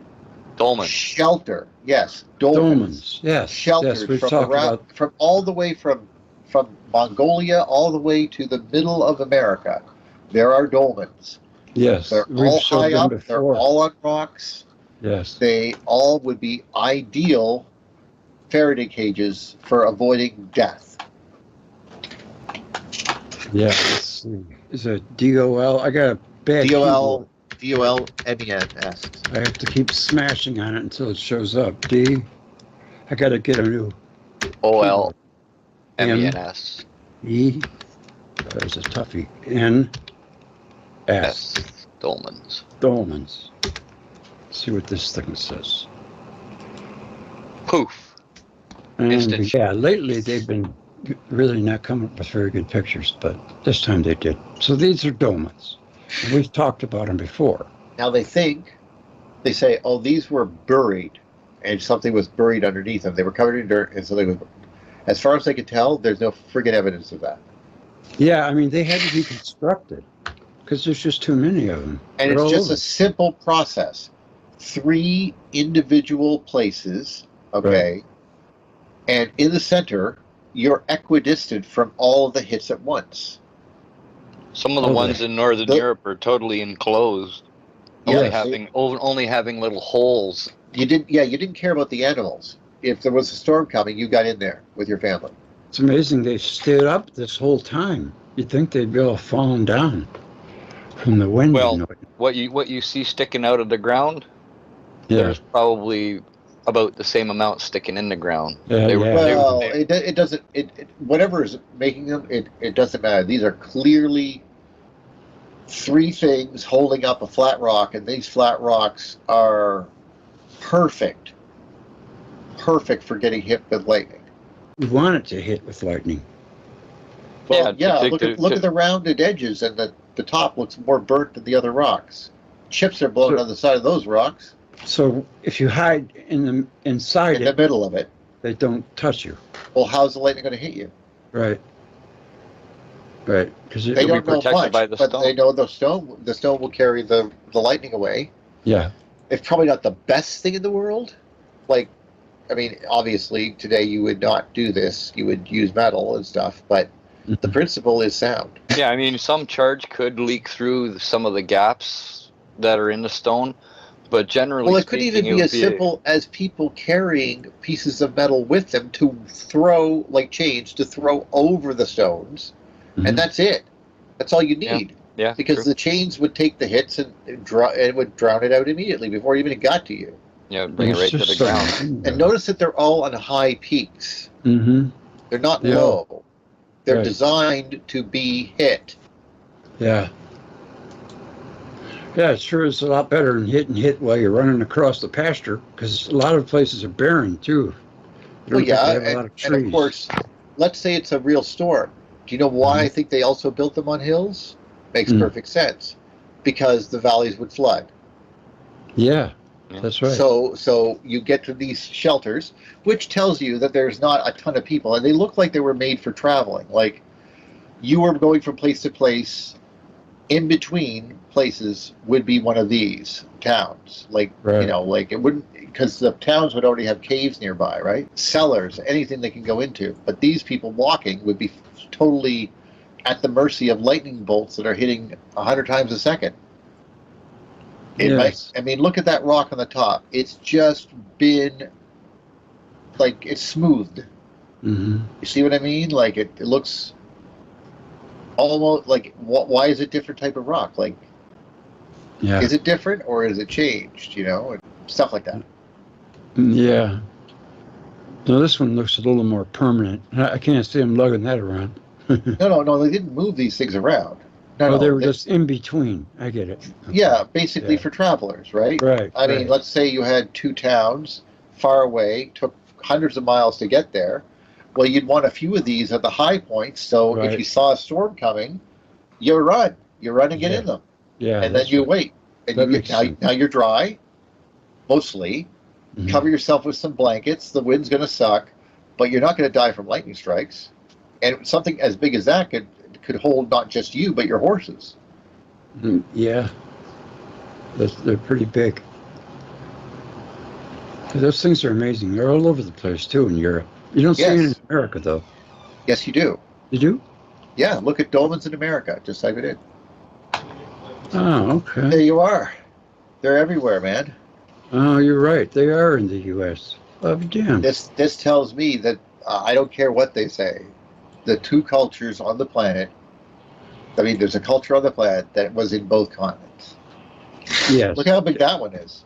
E: Dolmens.
G: Shelter. Yes,
F: Dolmens. Yes.
G: Shelters
F: we've
G: from
F: talked about.
G: from all the way from Mongolia all the way to the middle of America. There are dolmens.
F: Yes,
G: They're
F: we've
G: all
F: showed
G: high
F: them
G: up.
F: before.
G: They're all on rocks.
F: Yes.
G: They all would be ideal Faraday cages for avoiding death.
F: Yeah. Let's see. Is it DOL? I got a bad keyboard.
G: DOLMENS.
F: I have to keep smashing on it until it shows up. I got to get a new
E: OLMENS.
F: E. There's a toughie. N. S.
E: Dolmens.
F: Dolmens. See what this thing says.
E: Poof.
F: And
E: Instant.
F: yeah, lately they've been really not coming up with very good pictures, but this time they did. So these are dolmens. We've talked about them before.
G: Now they say, oh, these were buried, and something was buried underneath them. They were covered in dirt, and something was. As far as I can tell, there's no friggin' evidence of that.
F: Yeah, I mean, they had to be constructed because there's just too many of them.
G: And
F: They're
G: it's just
F: all
G: a simple process. 3 individual places, okay,
F: Right.
G: and in the center, you're equidistant from all of the hits at once.
E: Some of the ones in Northern Europe are totally enclosed, only having little holes.
G: You didn't care about the animals. If there was a storm coming, you got in there with your family.
F: It's amazing they stayed up this whole time. You'd think they'd be all falling down from the wind.
E: Well, what you see sticking out of the ground,
F: yeah.
E: there's probably about the same amount sticking in the ground.
F: Yeah,
G: It doesn't. Whatever is making them, it doesn't matter. These are clearly 3 things holding up a flat rock, and these flat rocks are perfect for getting hit with lightning.
F: We want it to hit with lightning.
G: Well, look at the rounded edges, and the top looks more burnt than the other rocks. Chips are blown on the side of those rocks.
F: So if you hide inside
G: in the middle of it,
F: they don't touch you.
G: Well, how's the lightning going to hit you?
F: Right. Because
G: they don't know much, but they know the stone will carry the lightning away.
F: Yeah.
G: It's probably not the best thing in the world. Obviously today you would not do this. You would use metal and stuff, but the principle is sound.
E: Yeah, some charge could leak through some of the gaps that are in the stone, but generally
G: well, it could even be as simple as people carrying pieces of metal with them to throw, like chains, to throw over the stones, and that's it. That's all you need.
E: Yeah,
G: because
E: true.
G: the chains would take the hits and it would drown it out immediately before it even got to you.
E: Yeah, bring it right to the ground.
G: And notice that they're all on high peaks.
F: Mm-hmm.
G: They're not low. They're designed to be hit.
F: Yeah. Yeah, it sure is a lot better than hit while you're running across the pasture, because a lot of places are barren too. You
G: Well,
F: don't think
G: yeah,
F: they have a lot of
G: and of
F: trees.
G: course, let's say it's a real storm. Do you know why I
F: Mhm.
G: think they also built them on hills? Makes
F: Mm.
G: perfect sense. Because the valleys would flood.
F: Yeah,
E: Yeah.
F: that's right.
G: So you get to these shelters, which tells you that there's not a ton of people, and they look like they were made for traveling. Like you were going from place to place. In between places would be one of these towns. Like
F: Right.
G: like it wouldn't, because the towns would already have caves nearby, right? Cellars, anything they can go into. But these people walking would be totally at the mercy of lightning bolts that are hitting 100 times a second.
F: Yes.
G: I mean, look at that rock on the top. It's just been like it's smoothed.
F: Hmm.
G: You see what I mean? Like it looks almost like why is it different type of rock? Like,
F: Yeah.
G: is it different or is it changed? And stuff like that.
F: Yeah. No, this one looks a little more permanent. I can't see them lugging that around.
G: No. They didn't move these things around. No,
F: They were just in between. I get it.
G: Yeah, basically
F: Yeah.
G: for travelers, right?
F: Right.
G: I mean,
F: right.
G: let's say you had two towns far away, took hundreds of miles to get there. Well, you'd want a few of these at the high points. So if
F: Right.
G: you saw a storm coming, you run and get
F: Yeah.
G: in them,
F: Yeah.
G: and then
F: that's
G: you
F: right.
G: wait, and
F: That
G: you get
F: makes sense.
G: now you're dry, mostly.
F: Mhm.
G: Cover yourself with some blankets. The wind's going to suck, but you're not going to die from lightning strikes. And something as big as that could hold not just you but your horses.
F: Yeah. They're pretty big. Those things are amazing. They're all over the place too in Europe. You don't see it in
G: Yes.
F: America though.
G: Yes, you do.
F: You do?
G: Yeah, look at dolmens in America. Just type it in.
F: Oh,
G: There
F: okay.
G: you are. They're everywhere, man.
F: Oh, you're right. They are in the U.S. Oh, damn.
G: This tells me that I don't care what they say. The two cultures on the planet. I mean, there's a culture on the planet that was in both continents.
F: Yes.
G: Look how big that one is.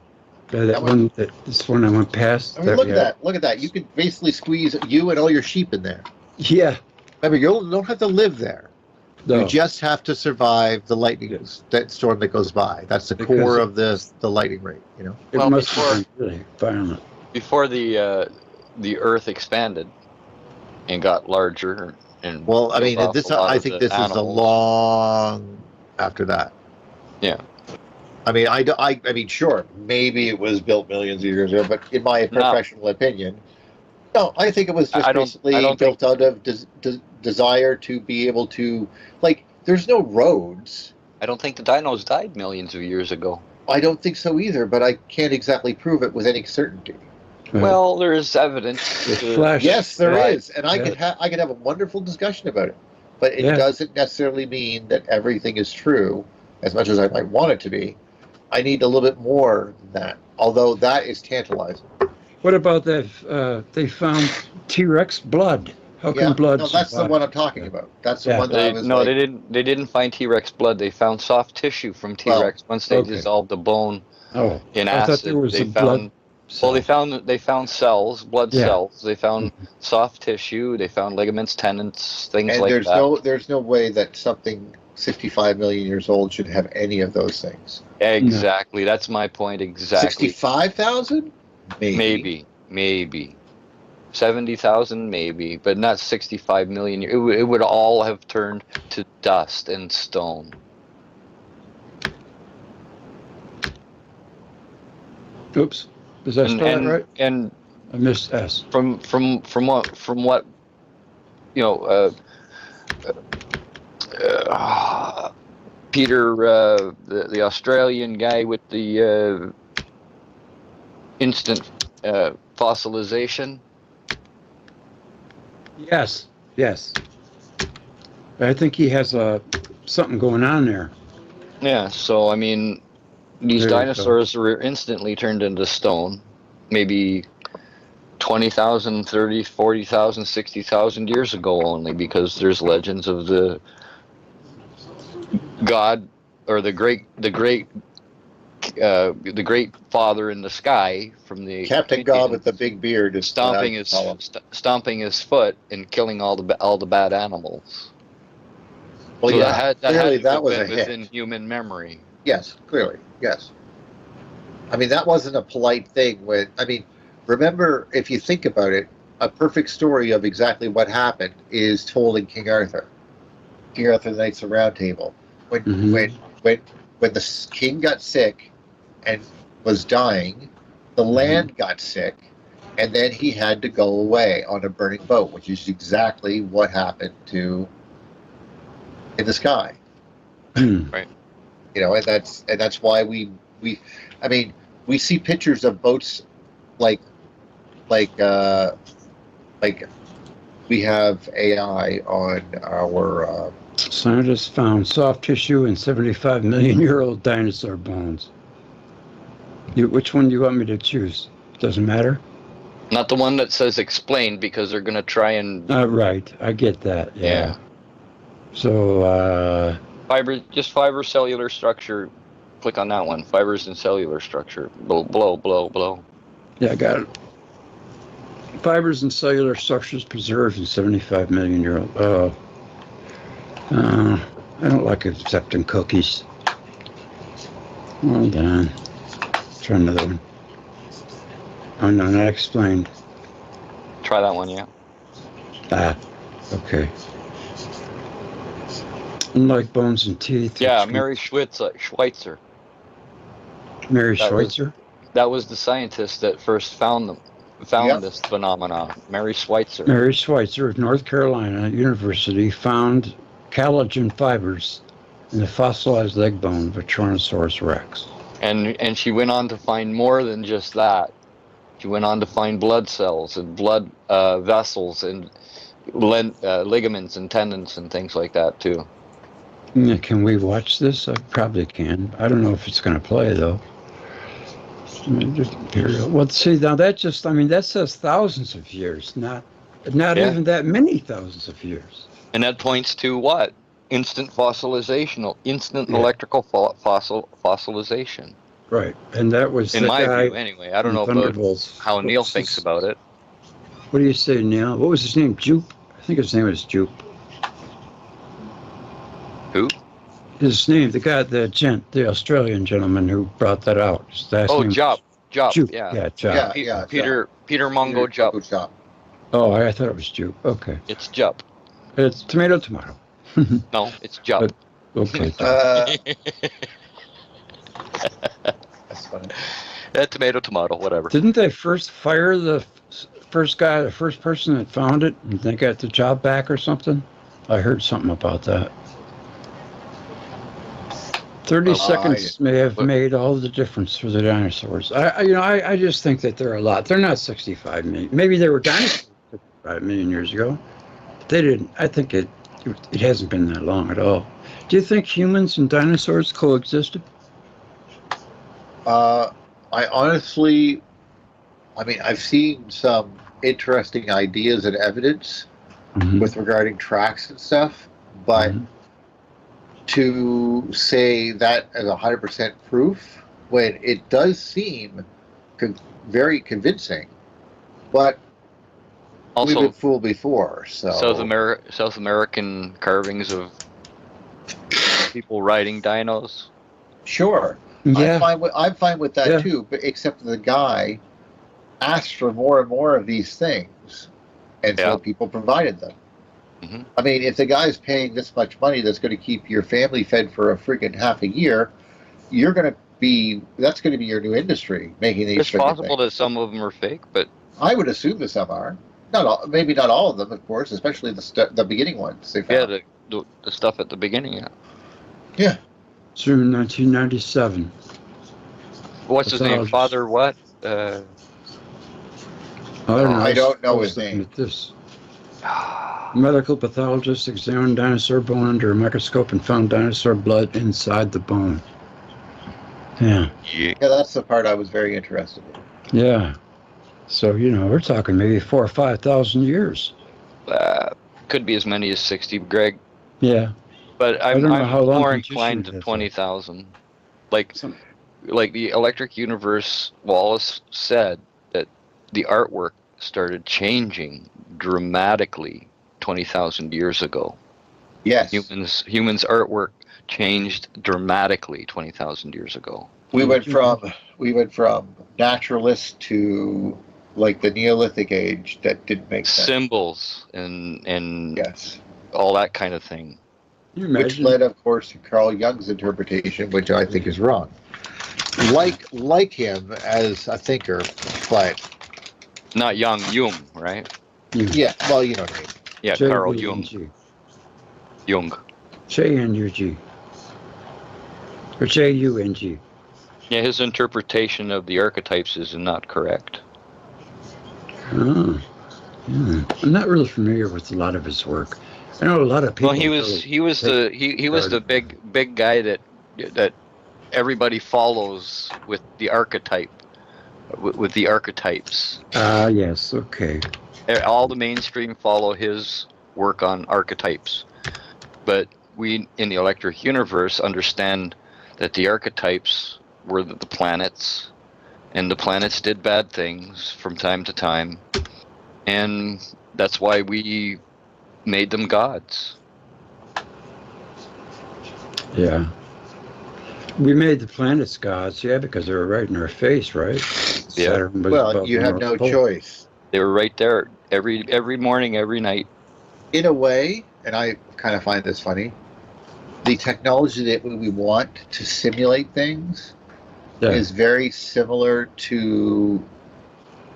F: This one I went past.
G: I mean, look
F: yeah.
G: at that. Look at that. You could basically squeeze you and all your sheep in there.
F: Yeah.
G: Remember, you don't have to live there.
F: No.
G: You just have to survive the lightning,
F: Yes.
G: that storm that goes by. That's the
F: Because
G: core
F: it-
G: of the lightning rate.
F: It
E: Well,
F: must
E: before-
F: have been really violent.
E: Before the Earth expanded and got larger, and
G: Well, I mean,
E: killed off
G: this
E: a lot
G: I
E: of
G: think
E: the
G: this is a
E: animals.
G: long after that.
E: Yeah.
G: I mean, I mean, sure, maybe it was built millions of years ago, but in my professional opinion, no, I think it was just
E: I don't
G: basically
E: think-
G: built out of desire to be able to, like, there's no roads.
E: I don't think the dinos died millions of years ago.
G: I don't think so either, but I can't exactly prove it with any certainty.
E: Well, there is evidence.
F: There's
E: to-
F: flash.
G: Yes, there
E: Right.
G: is, and I
F: Yeah.
G: could have a wonderful discussion about it, but it
F: Yeah.
G: doesn't necessarily mean that everything is true, as much as I might want it to be. I need a little bit more than that, although that is tantalizing.
F: What about that? They found T-Rex blood. How
G: Yeah,
F: can blood?
G: no, that's the
F: survive?
G: one I'm talking about. That's the
F: Yeah.
G: one that I
E: They,
G: was
E: no,
G: like,
E: they didn't. They didn't find T-Rex blood. They found soft tissue from T-Rex. Once they
F: okay.
E: dissolved the bone
F: Oh,
E: in
F: I thought
E: acid,
F: there was
E: they
F: a blood.
E: found. Well, they found cells, blood
F: Yeah.
E: cells. They found soft tissue. They found ligaments, tendons, things
G: and
E: like
G: there's
E: that.
G: there's no way that something 65 million years old should have any of those things.
E: Exactly. That's my point. Exactly.
G: 65,000?
E: Maybe. 70,000, maybe, but not 65 million. It would all have turned to dust and stone.
F: Oops. Does that spell it right?
E: And
F: I missed S.
E: from what you know, Peter, the Australian guy with the instant fossilization.
F: Yes. I think he has something going on there.
E: Yeah, so I mean, these
F: There you go.
E: dinosaurs were instantly turned into stone, maybe 20,000, 30, 40,000, 60,000 years ago only, because there's legends of the god or the great father in the sky from the
G: Captain God with the big beard is
E: stomping
G: what I call him.
E: stomping his foot and killing all the bad animals.
G: Well,
E: So
G: yeah,
E: that
G: clearly
E: had to
G: that
E: have
G: was
E: been
G: a
E: within
G: hit.
E: human memory.
G: Yes, clearly, yes. I mean, that wasn't a polite thing. Remember, if you think about it, a perfect story of exactly what happened is told in King Arthur. King Arthur, the Knights of the Round Table. When the king got sick and was dying, the land got sick, and then he had to go away on a burning boat, which is exactly what happened to In the Sky.
E: Right.
G: You know, and that's why we see pictures of boats like we have AI on our.
F: Scientists found soft tissue in 75 million-year-old dinosaur bones. Which one do you want me to choose? Doesn't matter?
E: Not the one that says explained, because they're going to try and...
F: Right, I get that, yeah. So,
E: fiber cellular structure. Click on that one. Fibers and cellular structure. Below.
F: Yeah, I got it. Fibers and cellular structures preserved in 75 million-year-old. I don't like accepting cookies. Hold on. Try another one. Oh, no, not explained.
E: Try that one, yeah.
F: Okay. Unlike bones and teeth.
E: Yeah, Mary Schweitzer.
F: Mary Schweitzer?
E: That was the scientist that first found this phenomenon. Mary Schweitzer.
F: Mary Schweitzer of North Carolina University found collagen fibers in the fossilized leg bone of a Tyrannosaurus rex.
E: And she went on to find more than just that. She went on to find blood cells and blood vessels and ligaments and tendons and things like that too.
F: Yeah, can we watch this? I probably can. I don't know if it's going to play though. Well, see, now that says thousands of years, not even that many thousands of years.
E: And that points to what? Instant fossilization, instant electrical fossilization.
F: Right, and that was
E: in my view, anyway. I don't know about how Neil thinks about it.
F: What do you say, Neil? What was his name? Jupe? I think his name was Jupe.
E: Who?
F: His name, the Australian gentleman who brought that out.
E: Jup.
F: Jupe.
E: Yeah,
F: Jup.
E: Peter Mungo Jup.
F: Oh, I thought it was Jupe. Okay.
E: It's Jup.
F: It's tomato.
E: No, it's Jup.
F: Okay.
G: That's funny.
E: Tomato, whatever.
F: Didn't they first fire the first person that found it, and they got the job back or something? I heard something about that. 30 seconds may have made all the difference for the dinosaurs. I just think that they're a lot. They're not 65 million. Maybe they were dinosaurs 65 million years ago. But they didn't. I think it hasn't been that long at all. Do you think humans and dinosaurs coexisted?
G: I honestly, I've seen some interesting ideas and evidence with regarding tracks and stuff, but to say that as 100% proof, when it does seem very convincing, but
E: also,
G: we've been fooled before. So
E: South American carvings of people riding dinos.
G: Sure.
F: Yeah.
G: I'm fine with that too, but except the guy asked for more and more of these things, and so people provided them. I mean, if the guy's paying this much money that's going to keep your family fed for a freaking half a year, that's going to be your new industry, making these.
E: It's possible that some of them are fake, but
G: I would assume that some are. Not all, maybe not all of them, of course, especially the beginning ones they found.
E: Yeah, the stuff at the beginning.
G: Yeah.
F: Through 1997.
E: What's his name? Father what?
F: I don't know.
G: I don't know his name.
F: At this. Medical pathologist examined dinosaur bone under a microscope and found dinosaur blood inside the bone. Yeah.
G: Yeah, that's the part I was very interested in.
F: Yeah. So, we're talking maybe 4,000 or 5,000 years.
E: Could be as many as 60, Greg.
F: Yeah.
E: But I'm more inclined to 20,000. Like the Electric Universe, Wallace said that the artwork started changing dramatically 20,000 years ago.
G: Yes.
E: Humans' artwork changed dramatically 20,000 years ago.
G: We went from naturalists to like the Neolithic age that didn't make sense.
E: Symbols and
G: Yes.
E: all that kind of thing.
F: You
G: Which
F: imagine?
G: led, of course, to Carl Jung's interpretation, which I think is wrong. Like him as a thinker, but
E: Not Jung, right?
G: yeah, well, you know what I mean.
E: Yeah, Carl Jung.
F: J-U-N-G.
E: Jung.
F: J-N-U-G. Or J-U-N-G.
E: Yeah, his interpretation of the archetypes is not correct.
F: Oh. Yeah. I'm not really familiar with a lot of his work. I know a lot of people.
E: Well, he was the big guy that everybody follows with the archetype, with the archetypes.
F: Ah, yes, okay.
E: All the mainstream follow his work on archetypes, but we in the electric universe understand that the archetypes were the planets, and the planets did bad things from time to time, and that's why we made them gods.
F: Yeah. We made the planets gods, yeah, because they were right in our face, right?
E: Yeah.
F: Saturn was
G: Well,
F: above
G: you
F: the
G: have
F: North
G: no
F: Pole.
G: choice.
E: They were right there every morning, every night.
G: In a way, and I kind of find this funny, the technology that we want to simulate things
F: Yeah.
G: is very similar to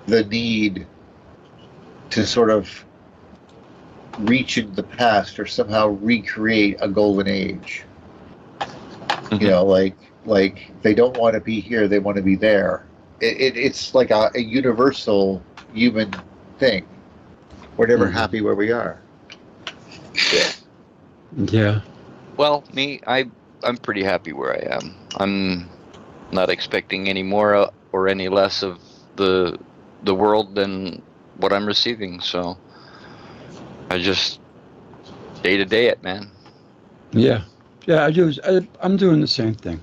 G: the need to sort of reach into the past or somehow recreate a golden age. You know, like they don't want to be here, they want to be there. It's like a universal human thing. We're never
F: Mhm.
G: happy where we are.
F: Yeah.
E: Well, I'm pretty happy where I am. I'm not expecting any more or any less of the world than what I'm receiving. So I just day to day it, man.
F: Yeah. Yeah, I'm doing the same thing,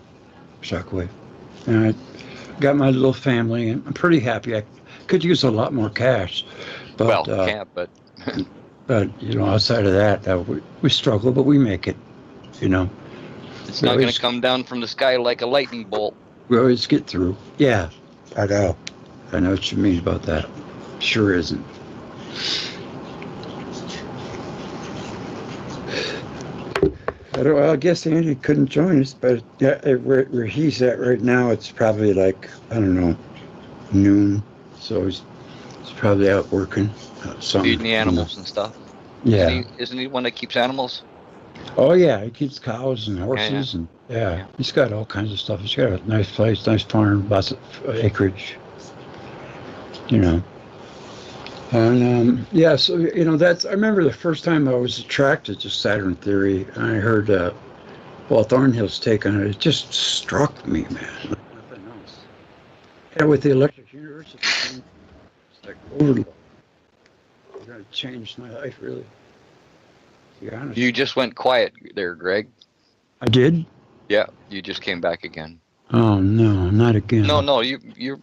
F: Shockwave. And I got my little family, and I'm pretty happy. I could use a lot more cash. But,
E: Well, can't, but
F: you know, outside of that, we struggle, but we make it, you know.
E: it's not going to come down from the sky like a lightning bolt.
F: We always get through. Yeah, I know. I know what you mean about that. Sure isn't. I guess Andy couldn't join us, but yeah, where he's at right now, it's probably like, I don't know, noon. So he's probably out working.
E: Feeding the animals and stuff.
F: Yeah.
E: Isn't he one that keeps animals?
F: Oh, yeah. He keeps cows and horses. And yeah, he's got all kinds of stuff. He's got a nice place, nice farm, lots of acreage. You know. And yeah, so you know I remember the first time I was attracted to Saturn theory. I heard Paul Thornhill's take on it. It just struck me, man, like nothing else. And with the electric universe, it's like overload. It changed my life, really. To be honest.
E: You just went quiet there, Greg.
F: I did?
E: Yeah, you just came back again.
F: Oh no, not again.
E: No, you're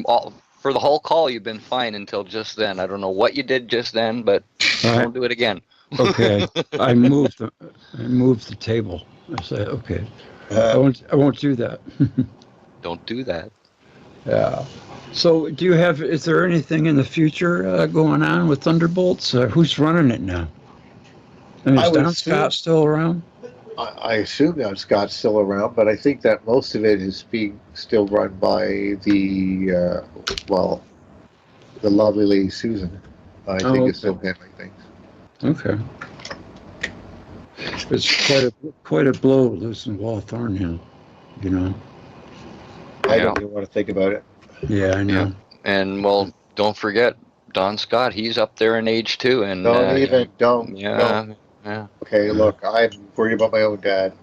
E: all, for the whole call. You've been fine until just then. I don't know what you did just then, but don't do it again.
F: Okay, I moved the table. I said, okay, I won't do that.
E: Don't do that.
F: Yeah. So, is there anything in the future going on with Thunderbolts? Who's running it now? And
G: I
F: is
G: would
F: Don
G: assume-
F: Scott still around?
G: I assume that Scott's still around, but I think that most of it is being still run by the lovely lady Susan. I think is still handling things.
F: Okay. It's quite a blow losing Walt Thornhill, you know.
G: I don't even want to think about it.
F: Yeah, I know.
E: Yeah. And well, don't forget Don Scott. He's up there in age too, and
G: Don't.
E: Yeah.
G: Okay, look, I'm worried about my own dad.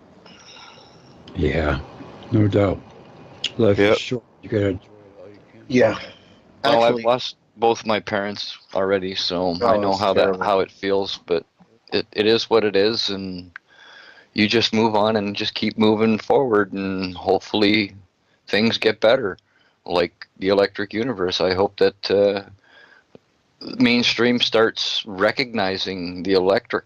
F: Yeah, no doubt. Life
E: Yep.
F: is short. You gotta enjoy it all you can.
G: Yeah.
E: Well, I've
G: Actually,
E: lost both my parents already, so I know
G: it's terrible.
E: how it feels. But it is what it is, and you just move on and just keep moving forward, and hopefully things get better. Like the electric universe, I hope that mainstream starts recognizing the electric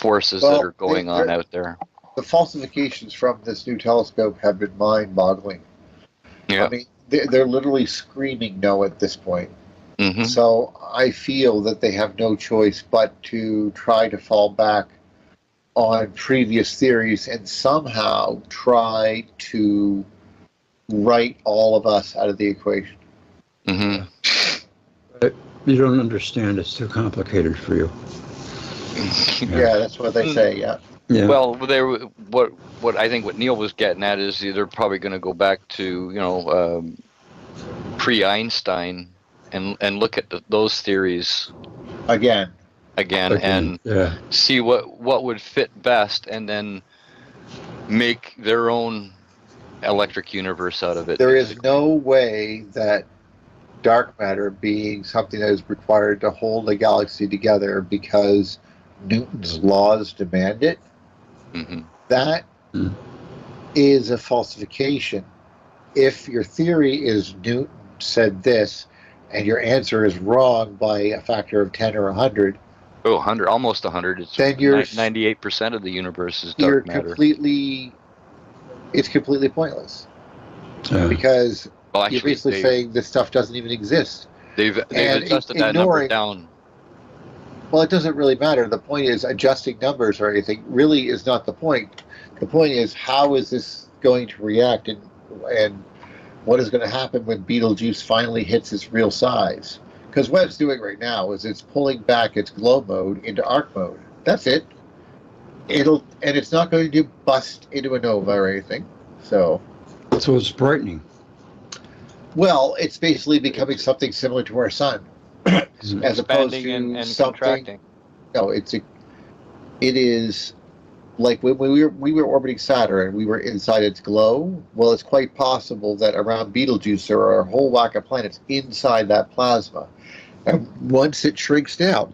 E: forces
G: Well,
E: that are going on out there.
G: The falsifications from this new telescope have been mind-boggling.
E: Yeah.
G: I mean, they're literally screaming no at this point.
E: Hmm.
G: So I feel that they have no choice but to try to fall back on previous theories and somehow try to write all of us out of the equation.
E: Hmm.
F: You don't understand. It's too complicated for you.
G: Yeah, that's what they say, yeah.
F: Yeah.
E: Well, what I think what Neil was getting at is they're probably going to go back to pre-Einstein and look at those theories
G: Again.
E: and
F: yeah.
E: see what would fit best, and then make their own electric universe out of it.
G: There is no way that dark matter being something that is required to hold a galaxy together because Newton's laws demand it.
E: Hmm.
G: That is a falsification. If your theory is Newton said this and your answer is wrong by a factor of 10 or 100,
E: Oh, 100, almost 100. It's
G: then you're
E: 98% of the universe is
G: you're
E: dark matter.
G: it's completely pointless
F: Yeah.
G: because
E: Well,
G: you're
E: actually,
G: basically saying this stuff doesn't even exist.
E: they've
G: and
E: adjusted that number
G: ignoring-
E: down.
G: Well, it doesn't really matter. The point is adjusting numbers or anything really is not the point. The point is how is this going to react and what is going to happen when Betelgeuse finally hits its real size. Because what it's doing right now is it's pulling back its glow mode into arc mode. That's it. And it's not going to bust into a nova or anything. So
F: it's brightening.
G: well, it's basically becoming something similar to our sun. As opposed
E: Expanding
G: to
E: and
G: something.
E: contracting.
G: No, it is like when we were orbiting Saturn and we were inside its glow. Well, it's quite possible that around Betelgeuse there are a whole whack of planets inside that plasma, and once it shrinks down,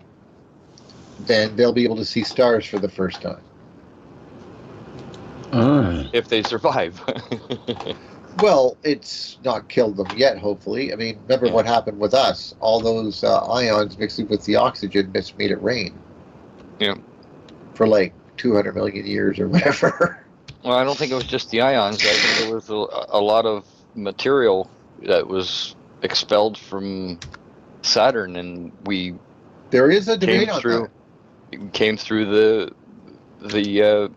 G: then they'll be able to see stars for the first time.
E: If they survive.
G: Well, it's not killed them yet, hopefully. I mean, remember what happened with us? All those ions mixing with the oxygen just made it rain.
E: Yeah.
G: For like 200 million years or whatever.
E: Well, I don't think it was just the ions. I think there was a lot of material that was expelled from Saturn, and
G: There is a debate on that.
E: came through the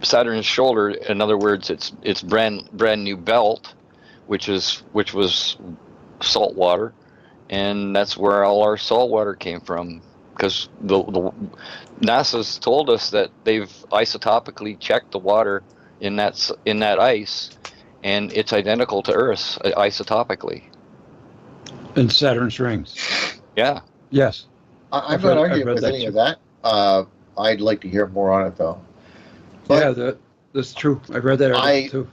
E: Saturn's shoulder. In other words, it's brand new belt, which was salt water, and that's where all our salt water came from. Because the NASA's told us that they've isotopically checked the water in that ice, and it's identical to Earth's isotopically.
F: And Saturn's rings.
E: Yeah.
F: Yes.
G: I'm not arguing with any of that. I'd like to hear more on it, though. But
F: yeah, that's true. I read that article too.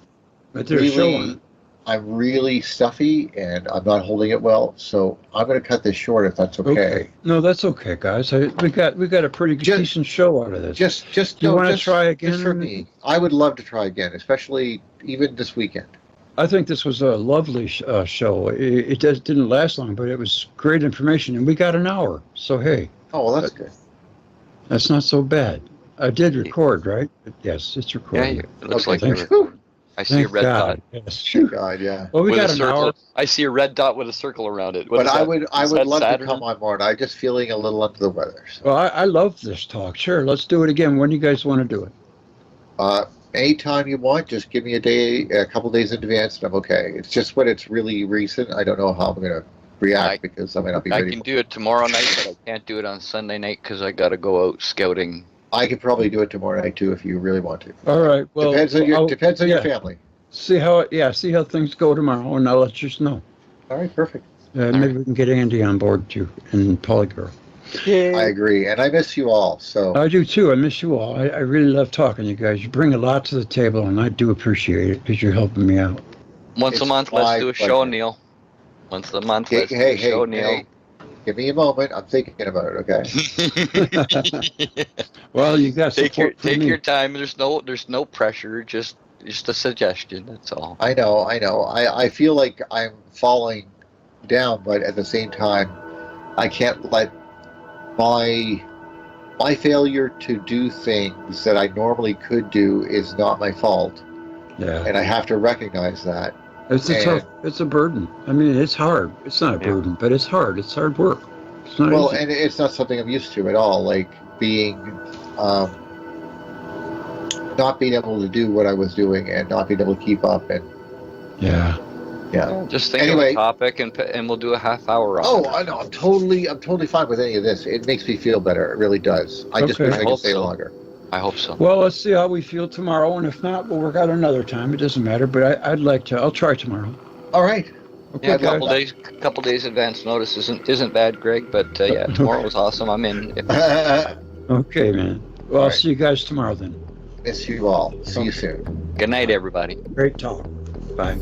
F: I did a show on it.
G: I'm really stuffy, and I'm not holding it well, so I'm going to cut this short if that's okay.
F: No, that's okay, guys. We got a pretty decent show out of this.
G: Just
F: you want to try again?
G: Just for me, I would love to try again, especially even this weekend.
F: I think this was a lovely show. It didn't last long, but it was great information, and we got an hour. So hey.
G: Oh, well, that's good.
F: That's not so bad. I did record, right? Yes, it's recording.
E: Yeah, it looks
G: Okay,
E: like I see
F: Thank
E: a red
F: God.
E: dot.
F: Yes.
G: Thank God, yeah.
F: Well, we
E: With
F: got
E: a
F: an
E: circle.
F: hour.
E: I see a red dot with a circle around it. What
G: But
E: is
G: I
E: that?
G: would
E: Is that
G: love
E: Saturn?
G: to come on board. I'm just feeling a little under the weather. So.
F: Well, I love this talk. Sure, let's do it again. When do you guys want to do it?
G: Anytime you want, just give me a couple days in advance, and I'm okay. It's just when it's really recent, I don't know how I'm going to react because I might not be
E: I
G: ready.
E: can do it tomorrow night, but I can't do it on Sunday night because I got to go out scouting.
G: I could probably do it tomorrow night too if you really want to.
F: All right. Well,
G: depends on your family.
F: See how things go tomorrow, and I'll let you know.
G: All right, perfect.
F: Maybe we can get Andy on board too, and Polygirl.
G: I agree, and I miss you all. So
F: I do too. I miss you all. I really love talking to you guys. You bring a lot to the table, and I do appreciate it because you're helping me out.
E: Once a
G: It's
E: month,
G: my
E: let's do a show,
G: pleasure.
E: Neil. Once a month,
G: Hey,
E: let's do a show, Neil.
G: hey, give me a moment. I'm thinking about it. Okay.
F: Well, you got support from
E: take
F: me.
E: your time. There's no pressure. Just a suggestion. That's all.
G: I know. I feel like I'm falling down, but at the same time, I can't let my my failure to do things that I normally could do is not my fault,
F: Yeah.
G: and I have to recognize that.
F: It's a burden. I mean, it's hard. It's not a burden, but it's hard. It's hard work. It's not easy.
G: And it's not something I'm used to at all, like being, not being able to do what I was doing and not being able to keep up, and
F: Yeah.
E: Just think
G: Anyway.
E: of a topic and we'll do a half hour on
G: Oh,
E: it.
G: I know. I'm totally fine with any of this. It makes me feel better. It really does. I just
F: Okay.
G: wish I could
E: Hope
G: stay
E: so.
G: longer.
E: I hope so.
F: Well, let's see how we feel tomorrow, and if not, we'll work out another time. It doesn't matter, but I'd like to. I'll try tomorrow.
G: All right.
F: Okay,
E: Yeah, a
F: guys?
E: couple days advance notice isn't bad, Greg. But yeah, tomorrow was awesome. I'm in.
F: Okay, man. Well, I'll
G: right.
F: see you guys tomorrow then.
G: Miss you all. See you soon.
E: Good night, everybody.
F: Great talk. Bye.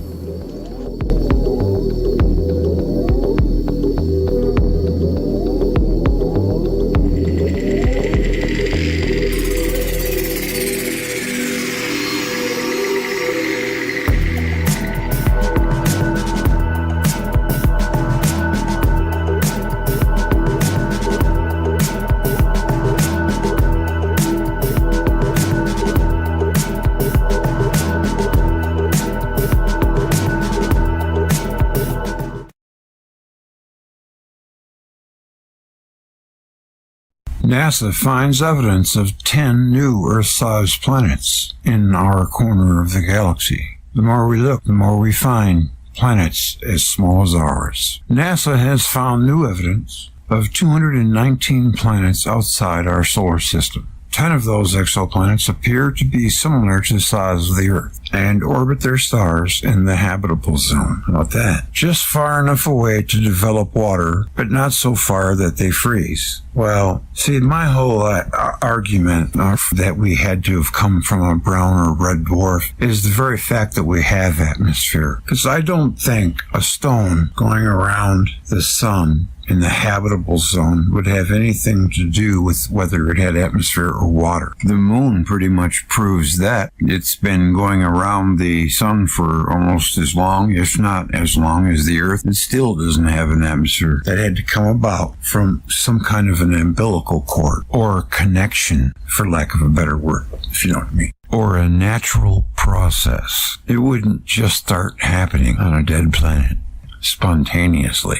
B: NASA finds evidence of 10 new Earth-sized planets in our corner of the galaxy. The more we look, the more we find planets as small as ours. NASA has found new evidence of 219 planets outside our solar system. 10 of those exoplanets appear to be similar to the size of the Earth and orbit their stars in the habitable zone. How about that? Just far enough away to develop water, but not so far that they freeze. Well, see, my whole argument that we had to have come from a brown or red dwarf is the very fact that we have atmosphere. Because I don't think a stone going around the sun in the habitable zone would have anything to do with whether it had atmosphere or water. The moon pretty much proves that. It's been going around the sun for almost as long, if not as long as the Earth. It still doesn't have an atmosphere. That had to come about from some kind of an umbilical cord or connection, for lack of a better word, if you know what I mean. Or a natural process. It wouldn't just start happening on a dead planet spontaneously.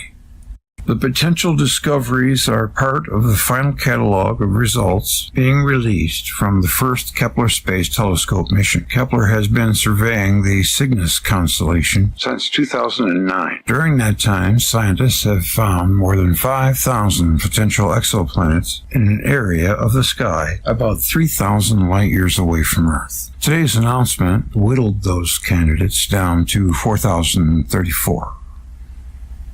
B: The potential discoveries are part of the final catalog of results being released from the first Kepler Space Telescope mission. Kepler has been surveying the Cygnus constellation since 2009. During that time, scientists have found more than 5,000 potential exoplanets in an area of the sky about 3,000 light years away from Earth. Today's announcement whittled those candidates down to 4,034.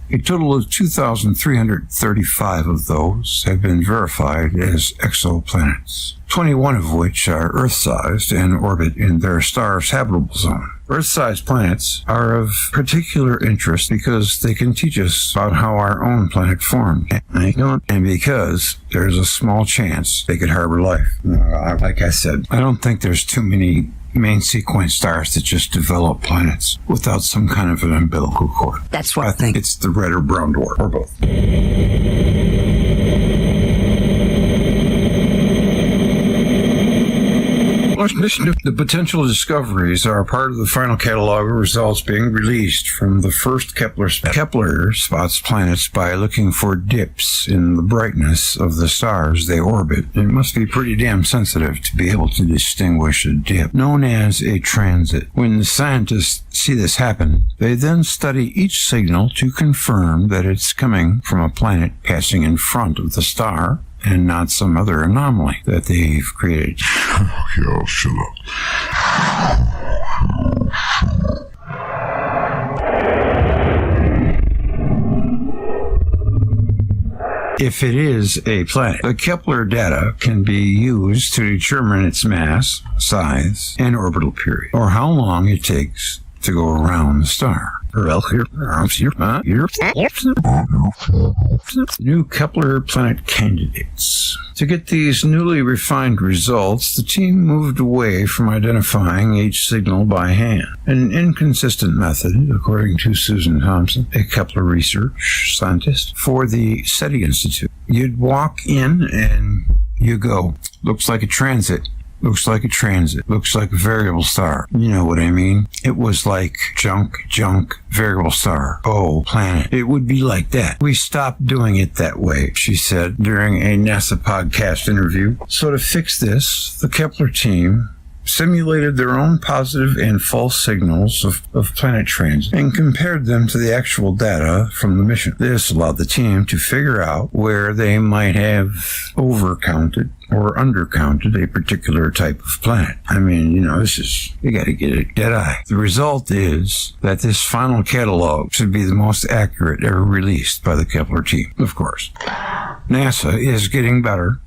B: A total of 2,335 of those have been verified as exoplanets, 21 of which are Earth-sized and orbit in their star's habitable zone. Earth-sized planets are of particular interest because they can teach us about how our own planet formed, and because there's a small chance they could harbor life. Like I said, I don't think there's too many main sequence stars that just develop planets without some kind of an umbilical cord.
H: That's what
B: I think it's the red or brown dwarf, or both. The potential discoveries are part of the final catalog of results being released from the first Kepler. Kepler spots planets by looking for dips in the brightness of the stars they orbit. It must be pretty damn sensitive to be able to distinguish a dip, known as a transit. When the scientists see this happen, they then study each signal to confirm that it's coming from a planet passing in front of the star and not some other anomaly that they've created.
A: Yeah, shut up.
B: If it is a planet, the Kepler data can be used to determine its mass, size, and orbital period, or how long it takes to go around the star. New Kepler planet candidates. To get these newly refined results, the team moved away from identifying each signal by hand, an inconsistent method, according to Susan Thompson, a Kepler research scientist for the SETI Institute. You'd walk in and you go. Looks like a transit. Looks like a transit. Looks like a variable star. You know what I mean? It was like junk, variable star. Oh, planet. It would be like that. We stopped doing it that way, she said during a NASA podcast interview. So to fix this, the Kepler team simulated their own positive and false signals of planet transit and compared them to the actual data from the mission. This allowed the team to figure out where they might have overcounted or undercounted a particular type of planet. I mean, you gotta get it dead eye. The result is that this final catalog should be the most accurate ever released by the Kepler team, of course. NASA is getting better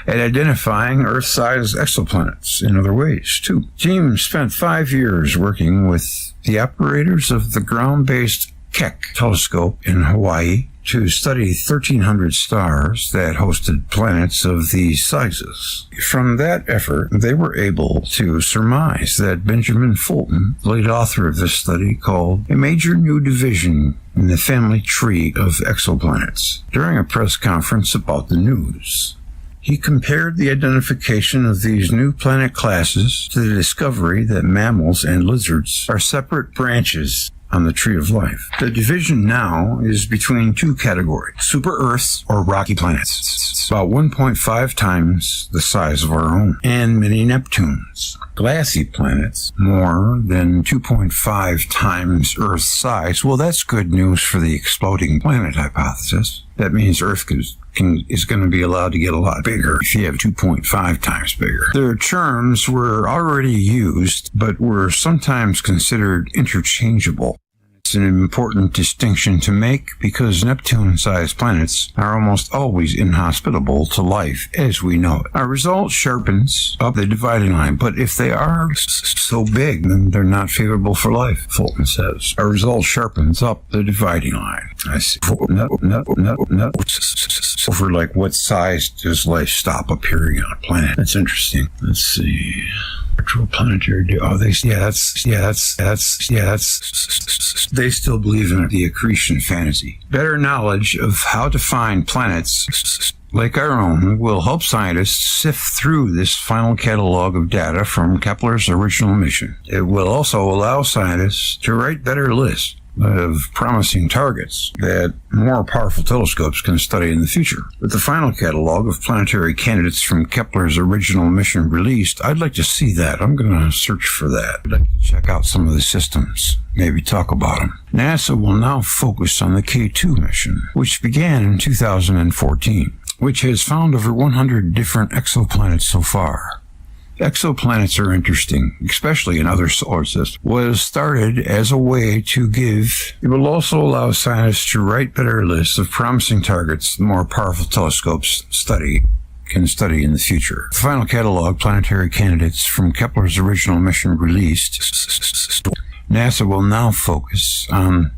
B: at identifying Earth-sized exoplanets in other ways, too. The team spent 5 years working with the operators of the ground-based Keck telescope in Hawaii to study 1,300 stars that hosted planets of these sizes. From that effort, they were able to surmise that Benjamin Fulton, the lead author of this study, called a major new division in the family tree of exoplanets. During a press conference about the news, he compared the identification of these new planet classes to the discovery that mammals and lizards are separate branches on the tree of life. The division now is between two categories: super Earths or rocky planets, about 1.5 times the size of our own, and mini Neptunes, glassy planets, more than 2.5 times Earth's size. Well, that's good news for the exploding planet hypothesis. That means Earth is going to be allowed to get a lot bigger if you have 2.5 times bigger. Their terms were already used, but were sometimes considered interchangeable. It's an important distinction to make because Neptune-sized planets are almost always inhospitable to life as we know it. Our result sharpens up the dividing line, but if they are so big, then they're not favorable for life, Fulton says. Our result sharpens up the dividing line. I see. Over like what size does life stop appearing on a planet? That's interesting. Let's see. Virtual planetary. They still believe in the accretion fantasy. Better knowledge of how to find planets like our own will help scientists sift through this final catalog of data from Kepler's original mission. It will also allow scientists to write better lists of promising targets that more powerful telescopes can study in the future. With the final catalog of planetary candidates from Kepler's original mission released, I'd like to see that. I'm going to search for that. I'd like to check out some of the systems, maybe talk about them. NASA will now focus on the K2 mission, which began in 2014, which has found over 100 different exoplanets so far. Exoplanets are interesting, especially in other solar systems. Was started as a way to give. It will also allow scientists to write better lists of promising targets the more powerful telescopes can study in the future. The final catalog, planetary candidates from Kepler's original mission released. NASA will now focus on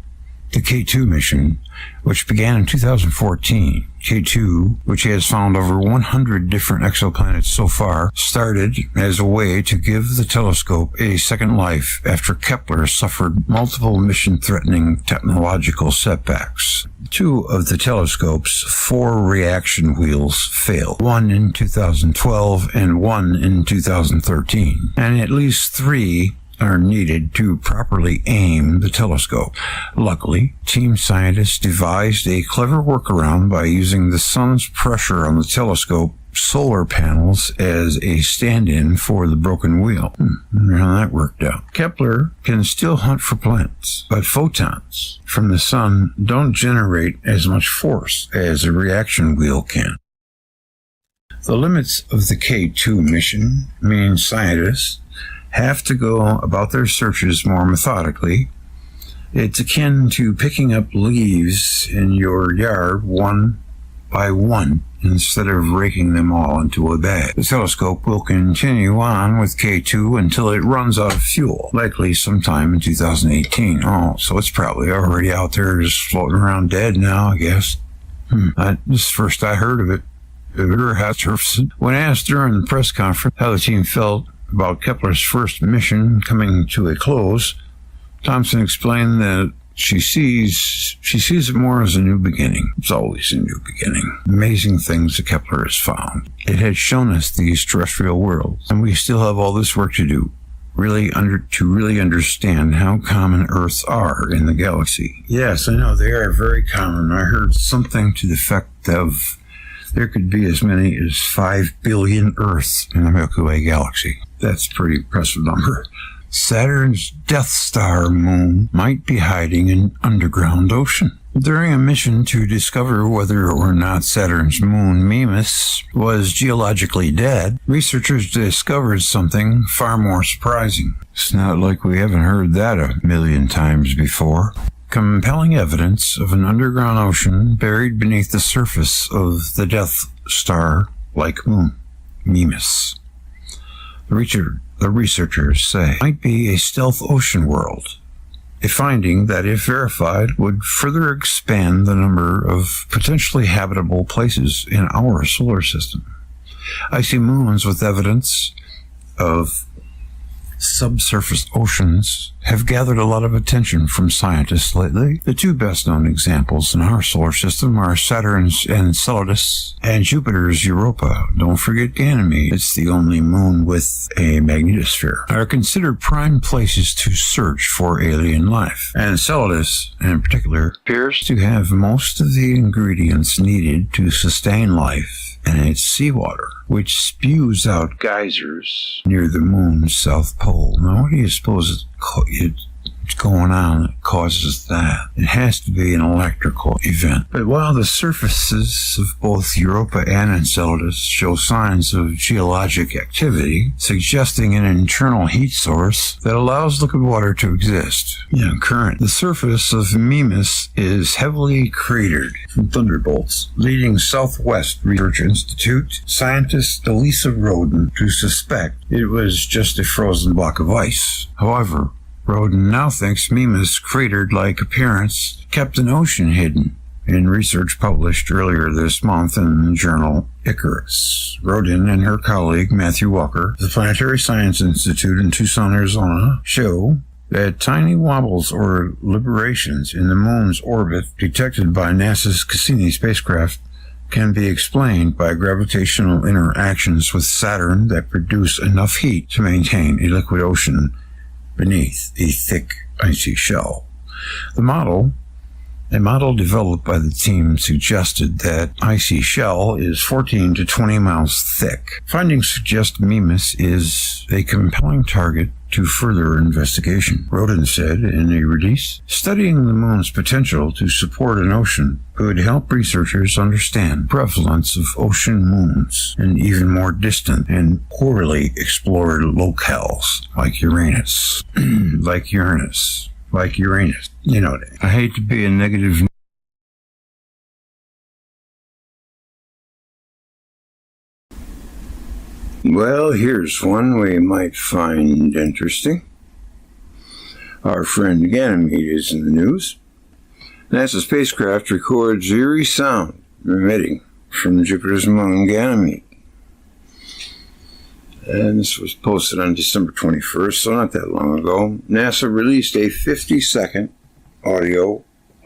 B: the K2 mission, which began in 2014. K2, which has found over 100 different exoplanets so far, started as a way to give the telescope a second life after Kepler suffered multiple mission-threatening technological setbacks. Two of the telescope's 4 reaction wheels failed, one in 2012 and one in 2013, and at least 3 are needed to properly aim the telescope. Luckily, team scientists devised a clever workaround by using the sun's pressure on the telescope solar panels as a stand-in for the broken wheel. How that worked out. Kepler can still hunt for planets, but photons from the sun don't generate as much force as a reaction wheel can. The limits of the K2 mission mean scientists have to go about their searches more methodically. It's akin to picking up leaves in your yard one by one instead of raking them all into a bag. The telescope will continue on with K2 until it runs out of fuel, likely sometime in 2018. Oh, so it's probably already out there just floating around dead now, I guess. This is the first I heard of it. When asked during the press conference how the team felt about Kepler's first mission coming to a close, Thomson explained that She sees it more as a new beginning. It's always a new beginning. Amazing things that Kepler has found. It had shown us these terrestrial worlds, and we still have all this work to do. To really understand how common Earths are in the galaxy. Yes, I know, they are very common. I heard something to the effect of there could be as many as 5 billion Earths in the Milky Way galaxy. That's a pretty impressive number. Saturn's Death Star moon might be hiding in an underground ocean. During a mission to discover whether or not Saturn's moon Mimas was geologically dead, researchers discovered something far more surprising. It's not like we haven't heard that a million times before. Compelling evidence of an underground ocean buried beneath the surface of the Death Star-like moon, Mimas. The researchers say it might be a stealth ocean world, a finding that, if verified, would further expand the number of potentially habitable places in our solar system. Icy moons with evidence of subsurface oceans have gathered a lot of attention from scientists lately. The two best-known examples in our solar system are Saturn's Enceladus and Jupiter's Europa. Don't forget Ganymede. It's the only moon with a magnetosphere. Are considered prime places to search for alien life. Enceladus, in particular, appears to have most of the ingredients needed to sustain life in its seawater, which spews out geysers near the moon's south pole. Now, what do you suppose it's going on that causes that? It has to be an electrical event. But while the surfaces of both Europa and Enceladus show signs of geologic activity, suggesting an internal heat source that allows liquid water to exist. Current. The surface of Mimas is heavily cratered from thunderbolts, leading Southwest Research Institute scientist Elisa Roden to suspect it was just a frozen block of ice. However, Roden now thinks Mimas' cratered-like appearance kept an ocean hidden in research published earlier this month in the journal Icarus. Roden and her colleague Matthew Walker of the Planetary Science Institute in Tucson, Arizona, show that tiny wobbles or librations in the moon's orbit detected by NASA's Cassini spacecraft can be explained by gravitational interactions with Saturn that produce enough heat to maintain a liquid ocean beneath a thick, icy shell. A model developed by the team suggested that icy shell is 14 to 20 miles thick. Findings suggest Mimas is a compelling target to further investigation. Roden said in a release, studying the moon's potential to support an ocean could help researchers understand the prevalence of ocean moons in even more distant and poorly explored locales like Uranus. like Uranus. I hate to be a negative. Well, here's one we might find interesting. Our friend Ganymede is in the news. NASA spacecraft records eerie sound emitting from Jupiter's moon Ganymede. And this was posted on December 21st, so not that long ago. NASA released a 50-second audio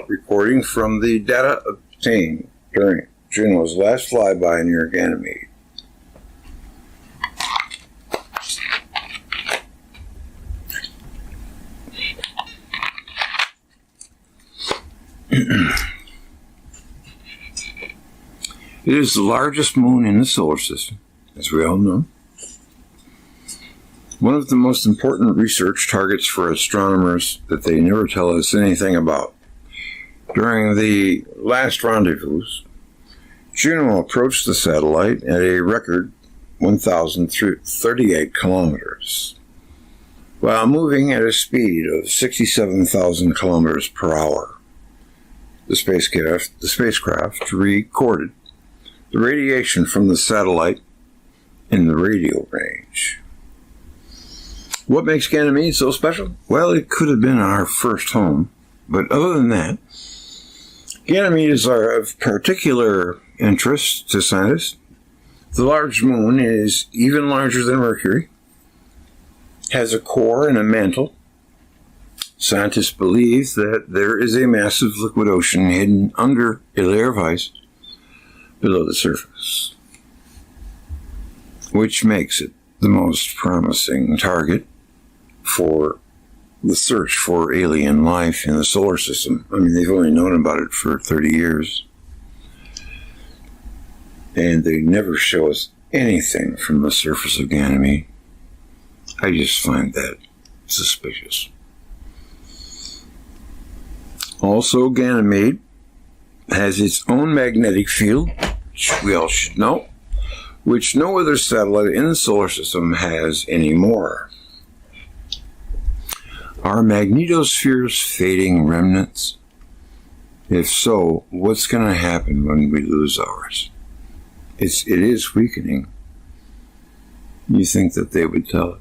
B: recording from the data obtained during Juno's last flyby near Ganymede. It is the largest moon in the solar system, as we all know. One of the most important research targets for astronomers that they never tell us anything about. During the last rendezvous, Juno approached the satellite at a record 1,038 kilometers, while moving at a speed of 67,000 kilometers per hour. The spacecraft recorded the radiation from the satellite in the radio range. What makes Ganymede so special? Well, it could have been our first home, but other than that, Ganymede is of particular interest to scientists. The large moon is even larger than Mercury, has a core and a mantle Scientists believe that there is a massive liquid ocean hidden under a layer of ice below the surface, which makes it the most promising target for the search for alien life in the solar system. I mean, they've only known about it for 30 years, and they never show us anything from the surface of Ganymede. I just find that suspicious. Also, Ganymede has its own magnetic field, which we all should know, which no other satellite in the solar system has anymore. Are magnetospheres fading remnants? If so, what's going to happen when we lose ours? It is weakening. You think that they would tell us?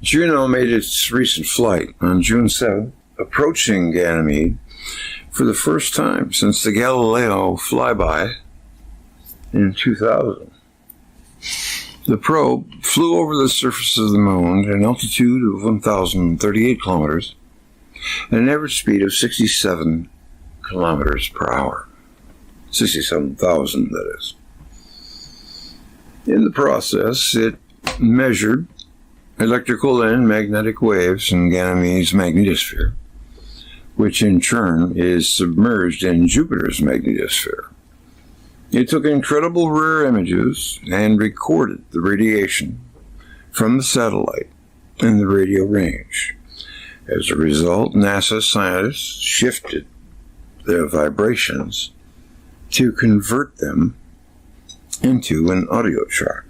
B: Juno made its recent flight on June 7th, approaching Ganymede for the first time since the Galileo flyby in 2000. The probe flew over the surface of the moon at an altitude of 1,038 kilometers at an average speed of 67 kilometers per hour. 67,000, that is. In the process, it measured electrical and magnetic waves in Ganymede's magnetosphere, which in turn is submerged in Jupiter's magnetosphere. It took incredible rare images and recorded the radiation from the satellite in the radio range. As a result, NASA scientists shifted their vibrations to convert them into an audio track.